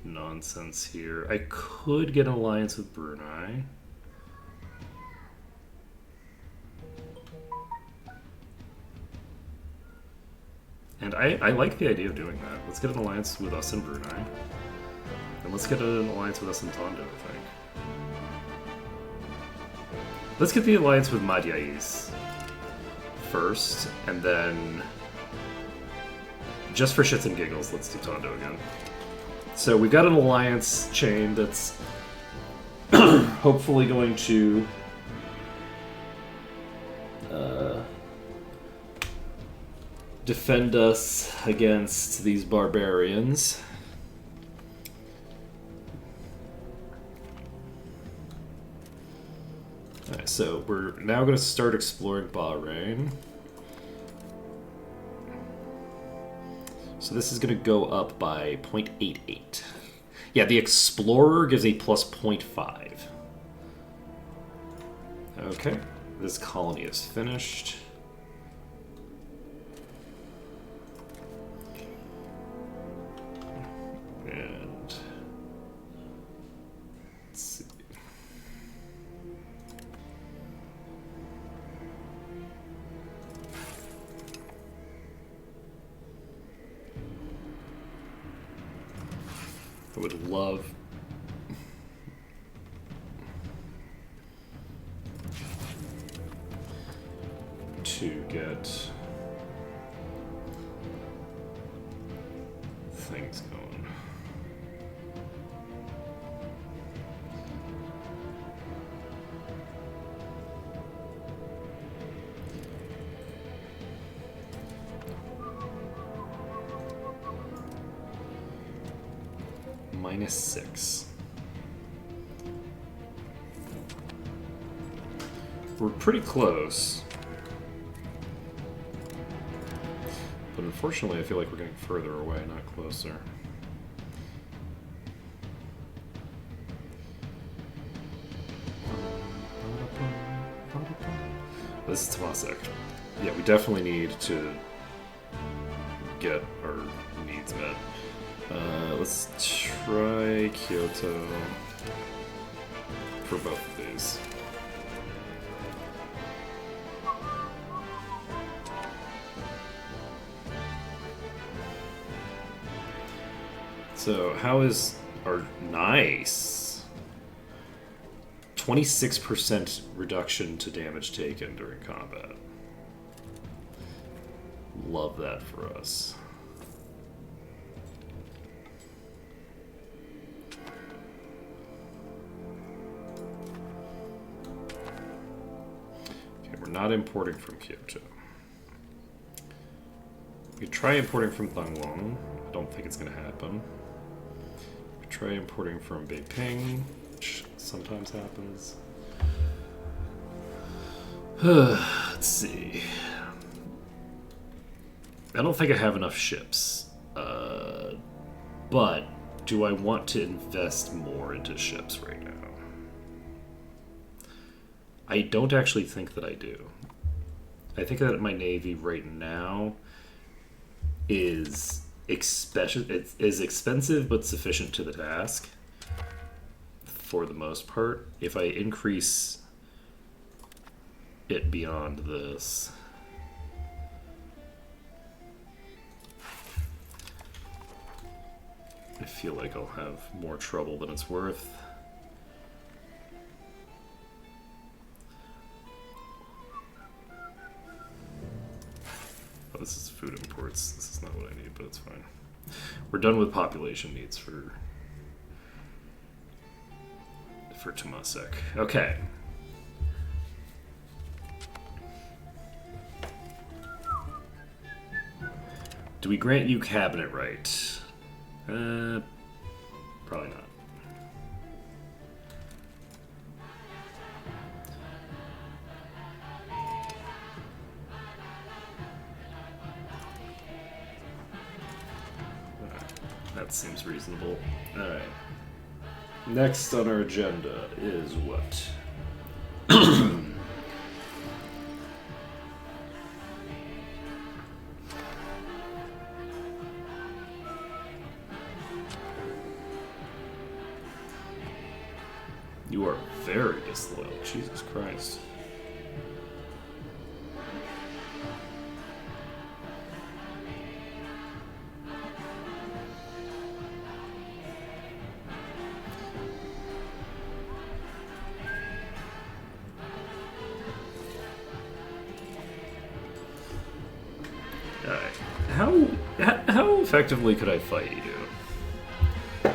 nonsense here. I could get an alliance with Brunei. And I like the idea of doing that. Let's get an alliance with us and Brunei. And let's get an alliance with us and Tondo, I think. Let's get the alliance with Madhyais first, and then, just for shits and giggles, let's do Tondo again. So we've got an alliance chain that's hopefully going to defend us against these barbarians. Alright, so we're now going to start exploring Bahrain. So this is going to go up by 0.88. Yeah, the Explorer gives a plus 0.5. Okay, this colony is finished. And let's see. I would love to get things going. -6. We're pretty close. But unfortunately, I feel like we're getting further away, not closer. This is Tomasek. Yeah, we definitely need to get our needs met. Let's try Kyoto for both of these. So, how is our... Nice! 26% reduction to damage taken during combat. Love that for us. Okay, we're not importing from Kyoto. We could try importing from Thangwong. I don't think it's going to happen. We try importing from Beiping, which sometimes happens. Let's see. I don't think I have enough ships. But do I want to invest more into ships right now? I don't actually think that I do. I think that my navy right now is expensive but sufficient to the task for the most part. If I increase it beyond this, I feel like I'll have more trouble than it's worth. Oh, this is food imports. This is not what I need, but it's fine. We're done with population needs for Tomasek. Okay. Do we grant you cabinet right? Probably not. That seems reasonable. Alright. Next on our agenda is what? You are very disloyal. Jesus Christ. How effectively could I fight you?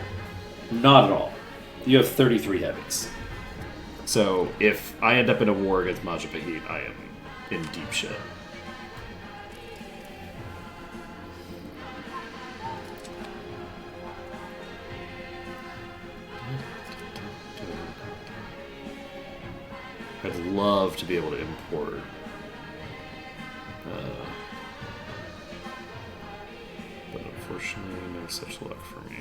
Not at all. You have 33 heavies. So if I end up in a war against Majapahit, I am in deep shit. I'd love to be able to import. But unfortunately, no such luck for me.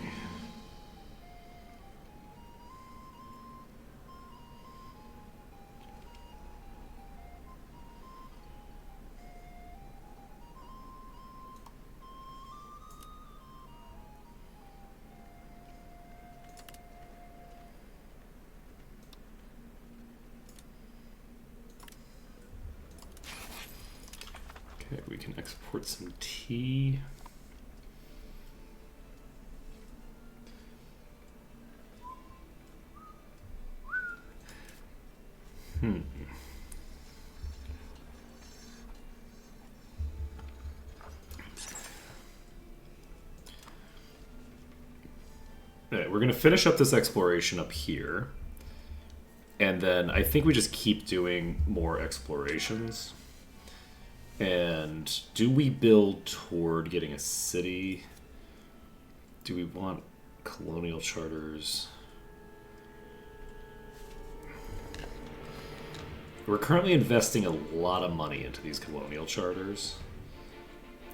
Okay, we can export some tea. Alright, we're going to finish up this exploration up here. And then I think we just keep doing more explorations. And do we build toward getting a city? Do we want colonial charters. We're currently investing a lot of money into these colonial charters,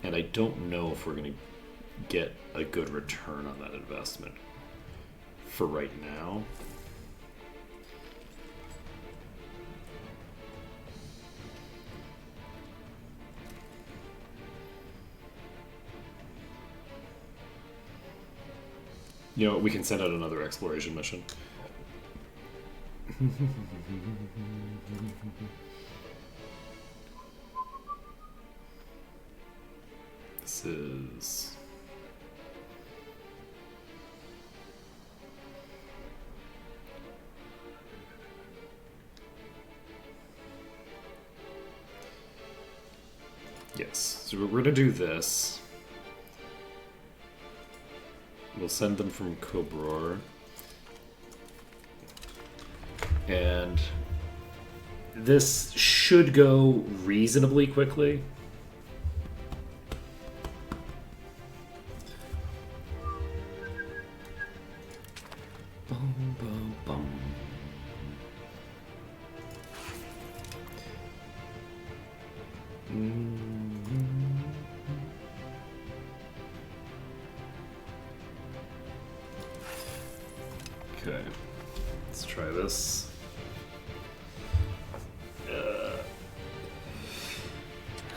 and I don't know if we're going to get a good return on that investment for right now. You know, we can send out another exploration mission. This is... Yes, so we're going to do this. We'll send them from Kobror. And this should go reasonably quickly. Boom, boom, boom. Okay, let's try this.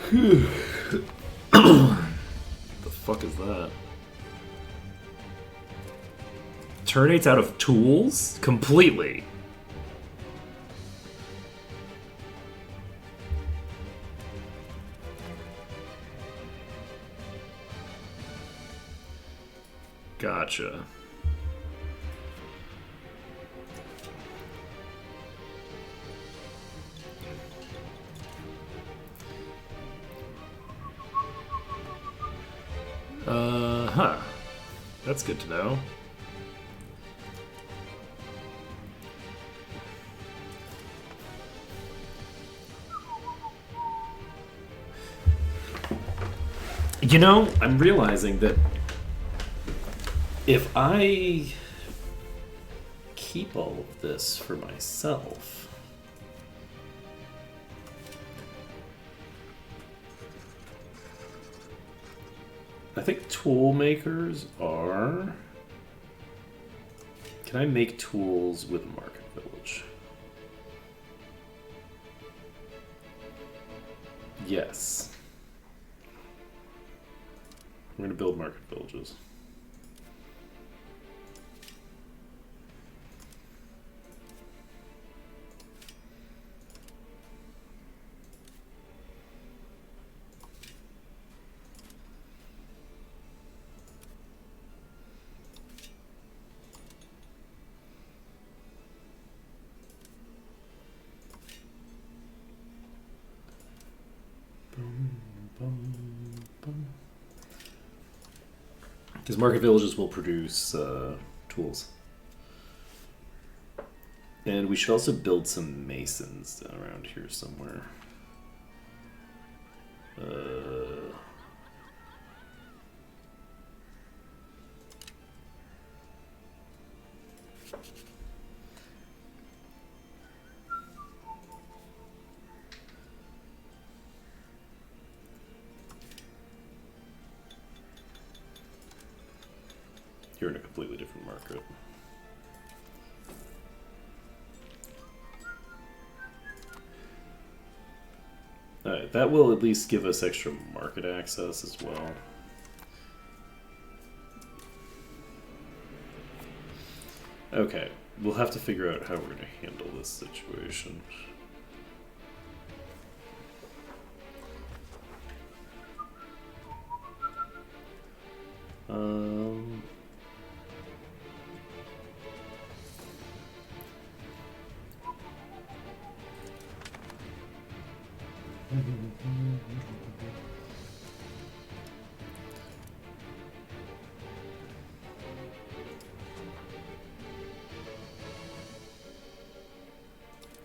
The fuck is that? Turnates out of tools? Completely. Gotcha. Huh. That's good to know. You know, I'm realizing that if I keep all of this for myself, I think tool makers are... Can I make tools with a market village? Yes. I'm going to build market villages. Because market villages will produce tools. And we should also build some masons around here somewhere. You're in a completely different market. Alright, that will at least give us extra market access as well. Okay, we'll have to figure out how we're going to handle this situation.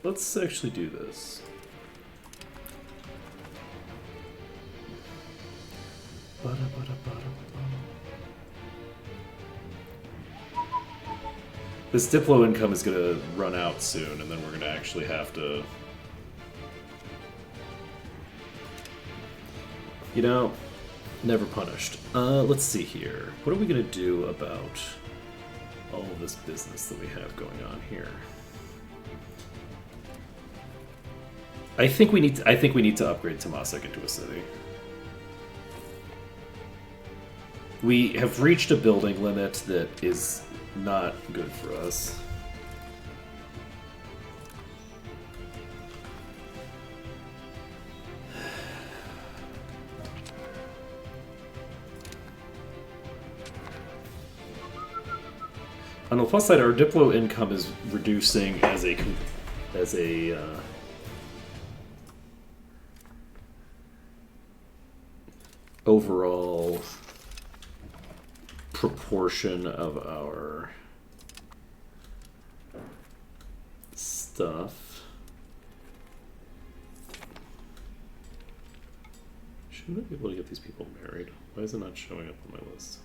Let's actually do this. This Diplo income is going to run out soon, and then we're going to actually have to... You know, never punished. Let's see here. What are we going to do about all of this business that we have going on here? I think we need to upgrade Temasek into a city. We have reached a building limit that is not good for us. On the plus side, our Diplo income is reducing as a overall proportion of our stuff. Shouldn't I be able to get these people married? Why is it not showing up on my list?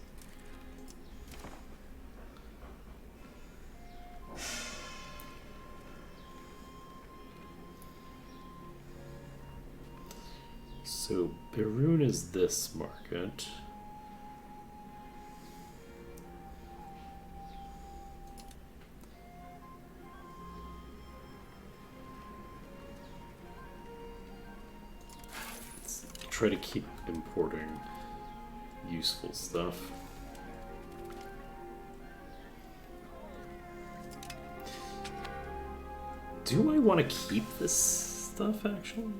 So Berun is this market. Let's try to keep importing useful stuff. Do I want to keep this stuff actually?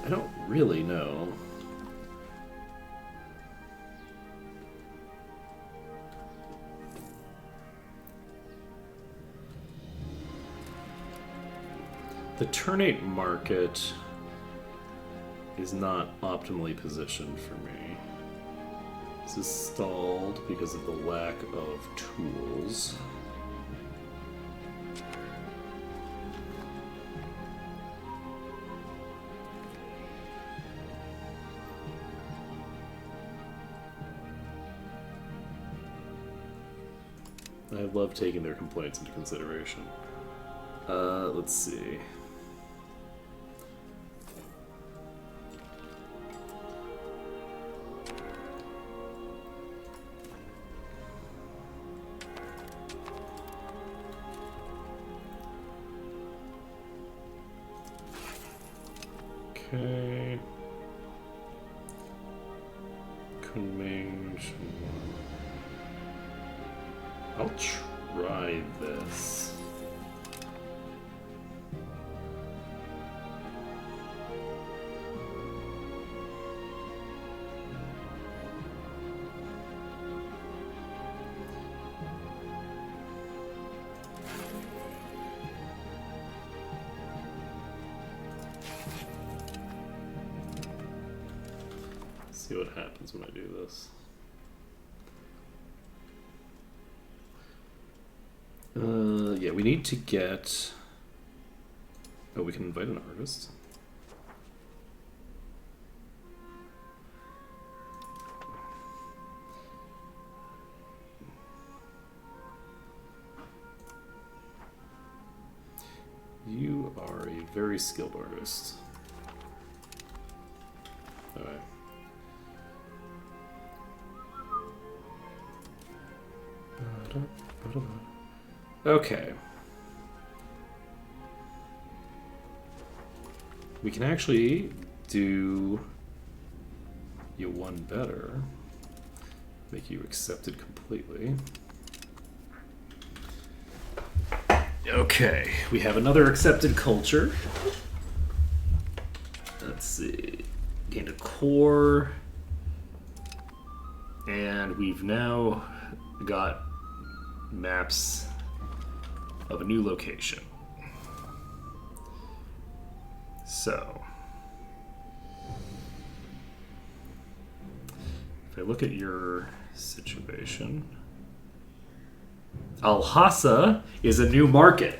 I don't really know. The Ternate market is not optimally positioned for me. This is stalled because of the lack of tools. I love taking their complaints into consideration. Let's see. Okay. Kunming. I'll try this. See what happens when I do this. Yeah, we need to get... Oh, we can invite an artist. You are a very skilled artist. Alright. Okay. We can actually do you one better. Make you accepted completely. Okay, we have another accepted culture. Let's see. Gained a core. And we've now got maps of a new location. So, if I look at your situation, Al-Hassa is a new market.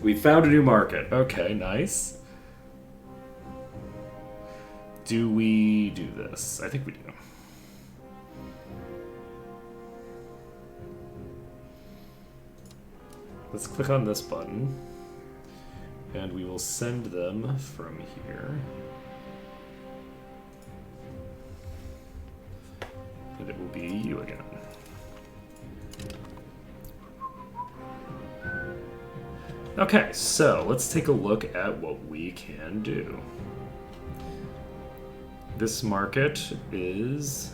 We found a new market. Okay, nice. Do we do this? I think we do. Let's click on this button. And we will send them from here. And it will be you again. Okay, so let's take a look at what we can do. This market is...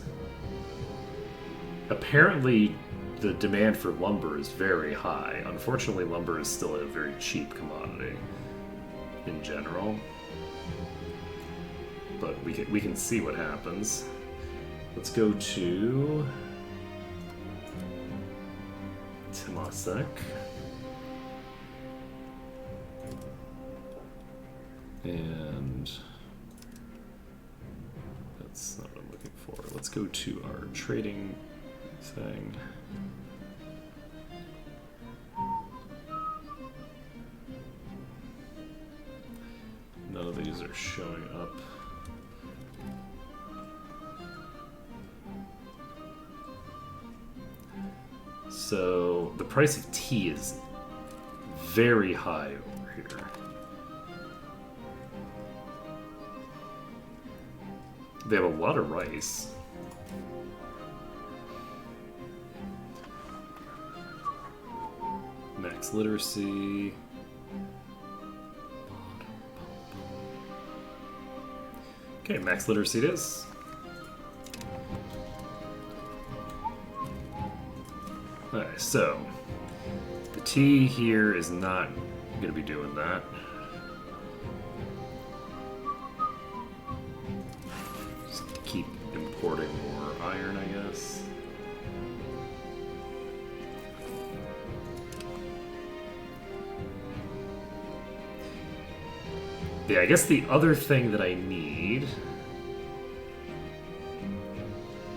Apparently, the demand for lumber is very high. Unfortunately, lumber is still a very cheap commodity in general. But we can see what happens. Let's go to Temasek. And that's not what I'm looking for. Let's go to our trading thing. None of these are showing up. So the price of tea is very high over here. They have a lot of rice. Max literacy. Okay, max literacy it is. Alright, so the tea here is not going to be doing that. Just keep importing more iron, I guess. Yeah, I guess the other thing that I need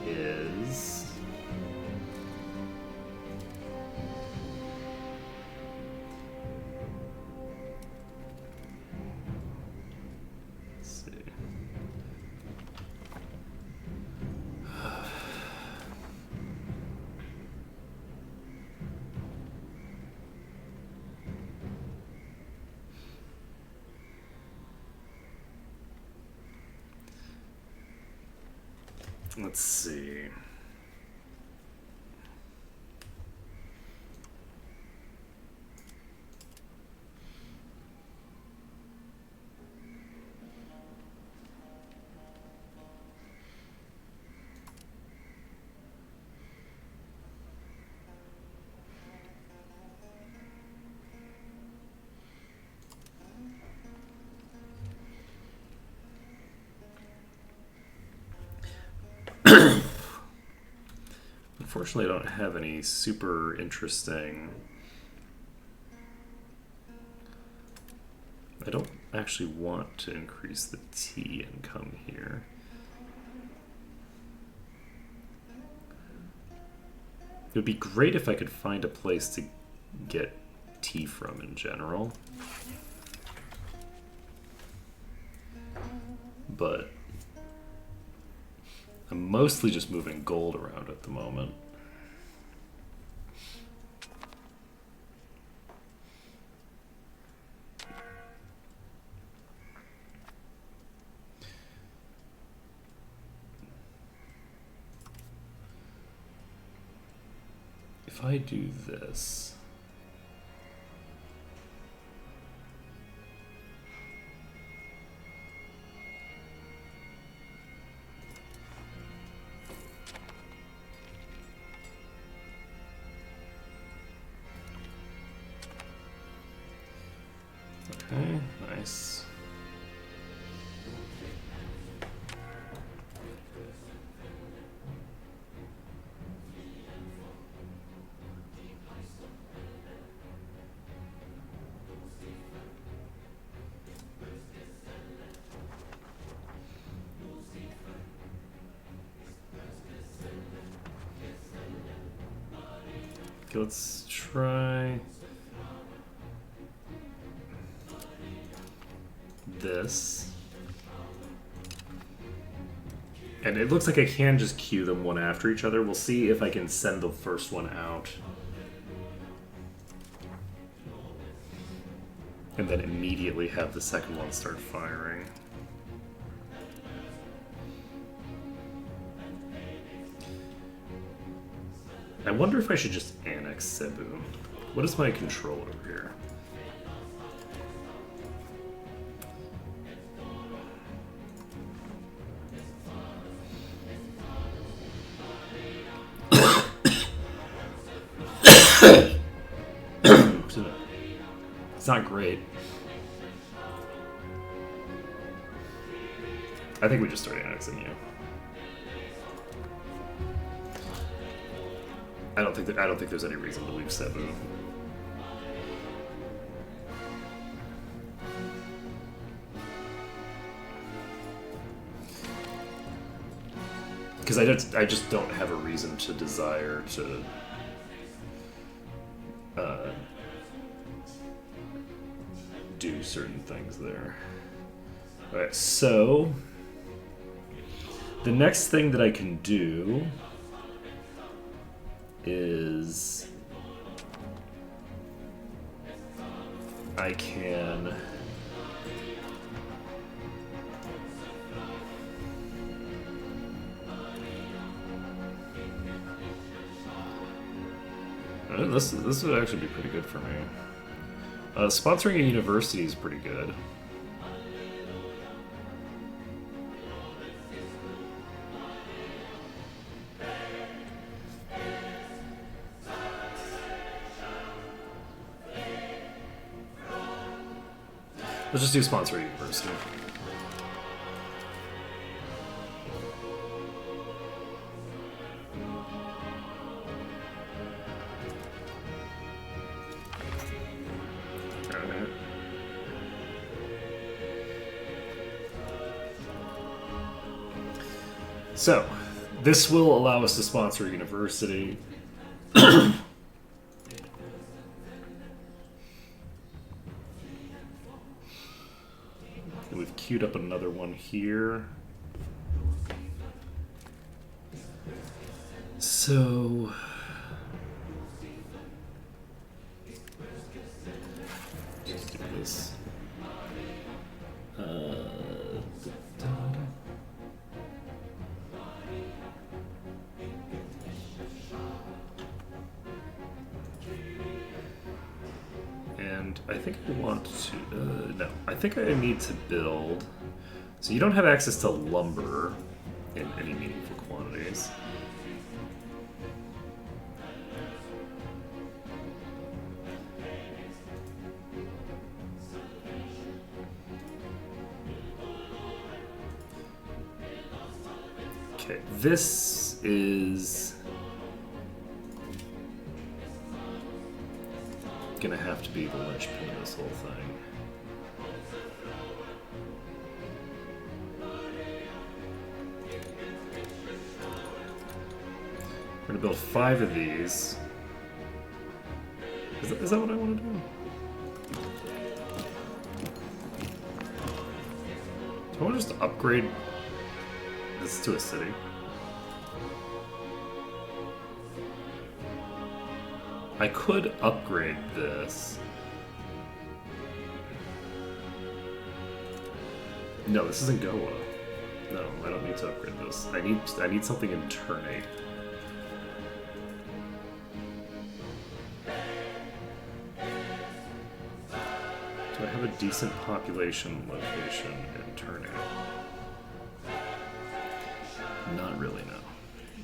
is... Let's see. Let's see. Unfortunately, I don't have any super interesting... I don't actually want to increase the tea income here. It would be great if I could find a place to get tea from in general. But I'm mostly just moving gold around at the moment. If I do this... Okay, nice. Okay, let's try... this. And it looks like I can just queue them one after each other. We'll see if I can send the first one out. And then immediately have the second one start firing. I wonder if I should just annex Cebu. What is my control over here? It's not great. I think we just start annexing you. I don't think there's any reason to leave Cebu. Because I just don't have a reason to desire to do certain things there. Alright, so the next thing that I can do is I can this would actually be pretty good for me. Sponsoring a university is pretty good. Let's just do sponsor a university. So, this will allow us to sponsor a university. And we've queued up another one here. So... just do this. And I think I want to... no, I think I need to build... So you don't have access to lumber in any meaningful quantities. Okay, this is gonna have to be the linchpin of this whole thing. We're gonna build 5 of these. Is that what I want to do? Do I want to just upgrade this to a city? I could upgrade this. No, this isn't Goa. No, I don't need to upgrade this. I need something in turn 8. Do I have a decent population location in turn 8? Not really, no.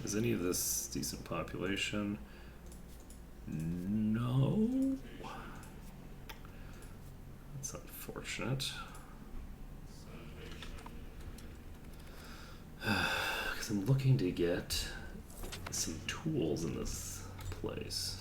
Is any of this decent population? No. That's unfortunate. Because I'm looking to get some tools in this place.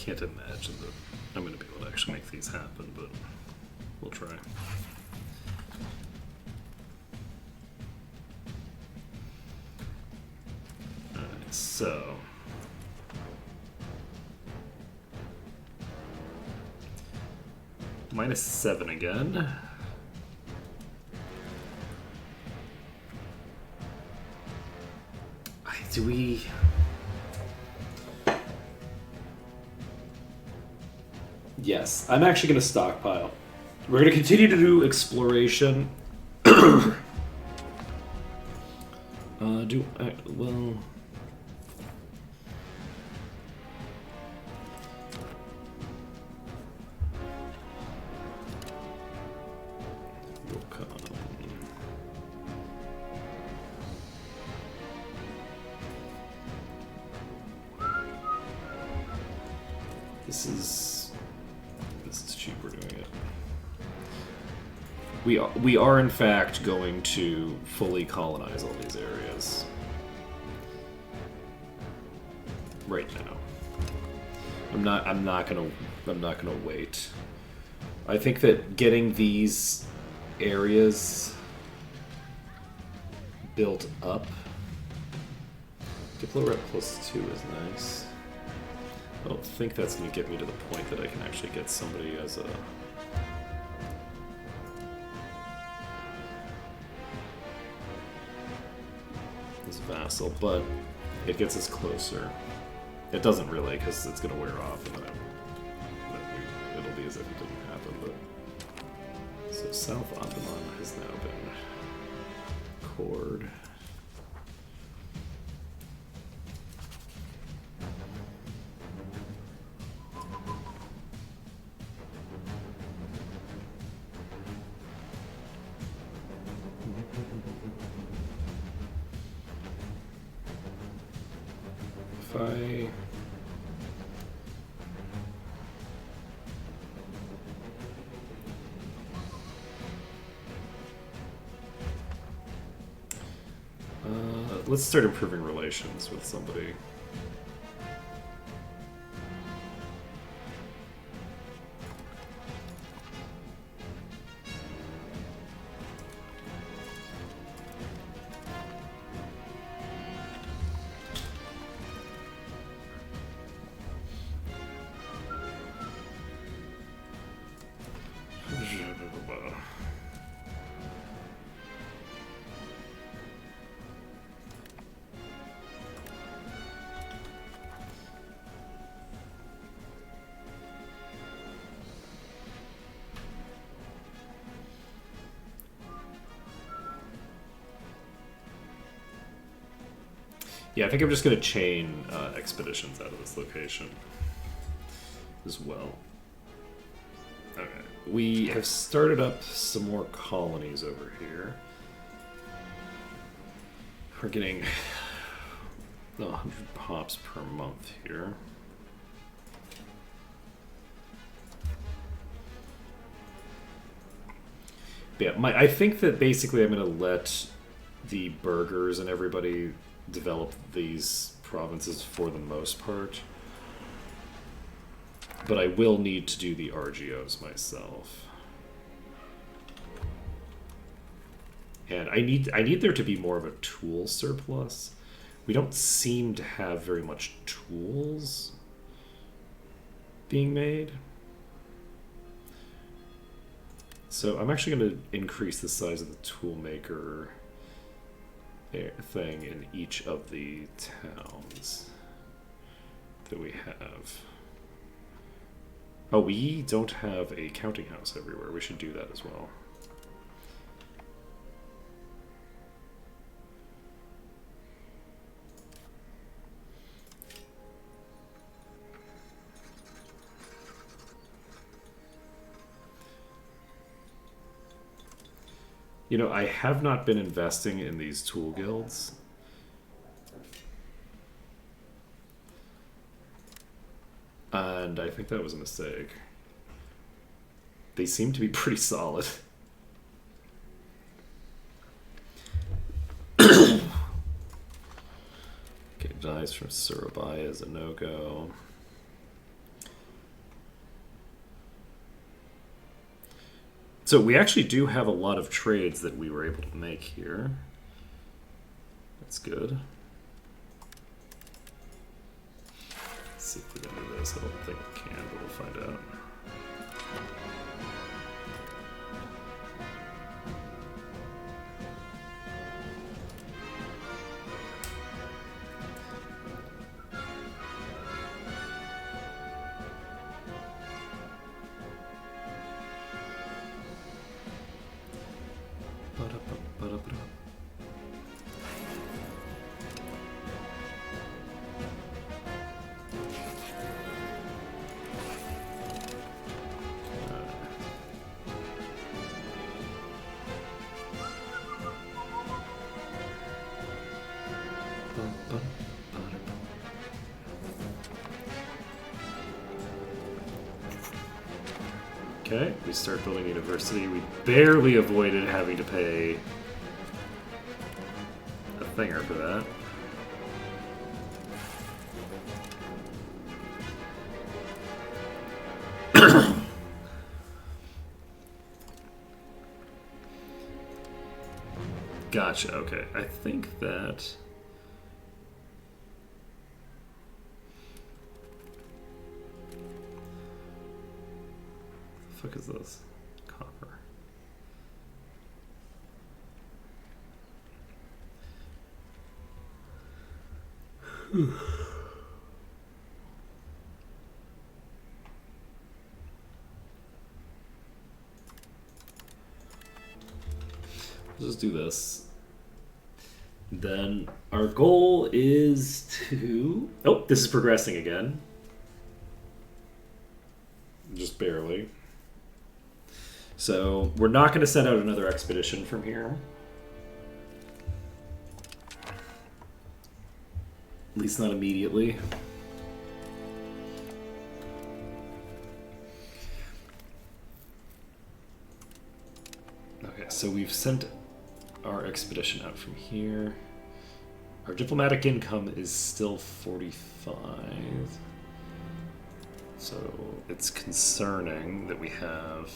can't imagine that I'm going to be able to actually make these happen, but we'll try. Alright, so... -7 again. Do we... Yes, I'm actually going to stockpile. We're going to continue to do exploration. Well... This is cheaper doing it. We are in fact going to fully colonize all these areas right now. I'm not gonna wait. I think that getting these areas built up. Diplo rep +2 is nice. I don't think that's going to get me to the point that I can actually get somebody as a... as vassal, but it gets us closer. It doesn't really, because it's going to wear off, and then it'll be as if it didn't happen, but... So South Andaman has now been cored. Let's start improving relations with somebody. Yeah, I think I'm just going to chain expeditions out of this location as well. Okay, we have started up some more colonies over here. We're getting 100 pops per month here. But yeah, I think that basically I'm going to let the burghers and everybody develop these provinces for the most part, but I will need to do the RGOs myself, and I need there to be more of a tool surplus. We don't seem to have very much tools being made, so I'm actually going to increase the size of the tool maker thing in each of the towns that we have. Oh, we don't have a counting house everywhere. We should do that as well. You know, I have not been investing in these tool guilds. And I think that was a mistake. They seem to be pretty solid. Okay, dies from Surabaya is a no-go. So we actually do have a lot of trades that we were able to make here. That's good. Let's see if we can do this. I don't think we can, but we'll find out. Okay, we start building university. We barely avoided having to pay a thinger for that. Gotcha, okay. I think that... What the fuck is this? Copper. Let's just do this. Then our goal is to... Oh, this is progressing again. Just barely. So we're not going to send out another expedition from here. At least not immediately. Okay, so we've sent our expedition out from here. Our diplomatic income is still 45. So it's concerning that we have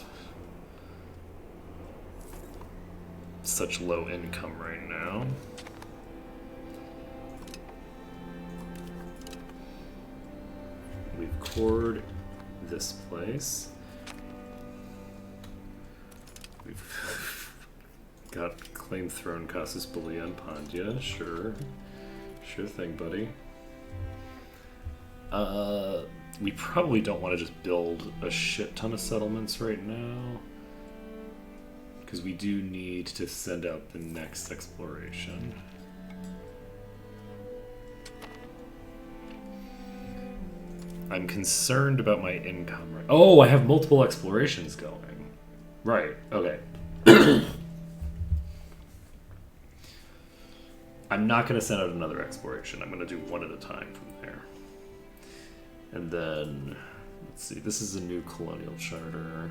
such low income right now. We've cored this place. We've got claim throne Casus Belli on Pandya. Sure thing, buddy. We probably don't want to just build a shit ton of settlements right now, because we do need to send out the next exploration. I'm concerned about my income. Oh, I have multiple explorations going. Right, okay. I'm not going to send out another exploration. I'm going to do one at a time from there. And then, let's see, this is a new colonial charter.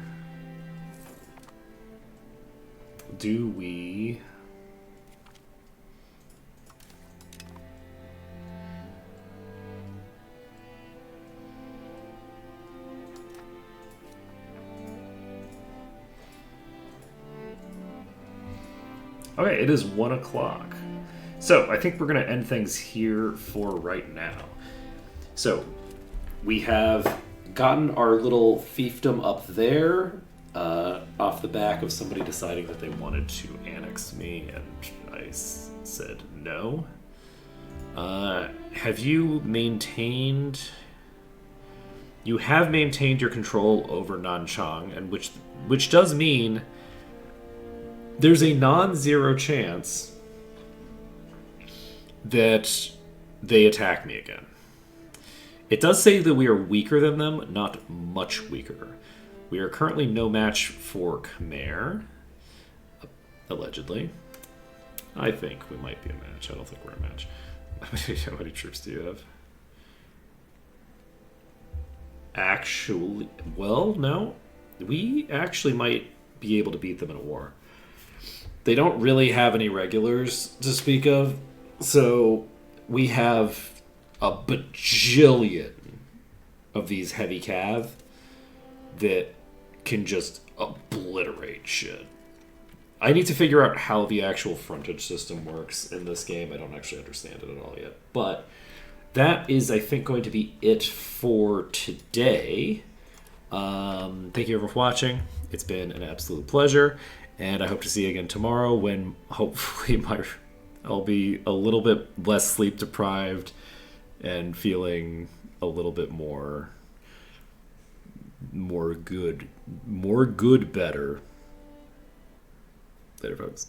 Do we... Okay, it is 1 o'clock. So, I think we're going to end things here for right now. So, we have gotten our little fiefdom up there off the back of somebody deciding that they wanted to annex me, and I said no. Have you maintained... You have maintained your control over Nanchang, and which does mean there's a non-zero chance that they attack me again. It does say that we are weaker than them, not much weaker. We are currently no match for Khmer, allegedly. I think we might be a match. I don't think we're a match. How many troops do you have? Actually, well, no. We actually might be able to beat them in a war. They don't really have any regulars to speak of, so we have a bajillion of these heavy cav that can just obliterate shit. I need to figure out how the actual frontage system works in this game. I don't actually understand it at all yet. But that is, I think, going to be it for today. Thank you everyone for watching. It's been an absolute pleasure. And I hope to see you again tomorrow when hopefully I'll be a little bit less sleep deprived and feeling a little bit more good better. Later, folks.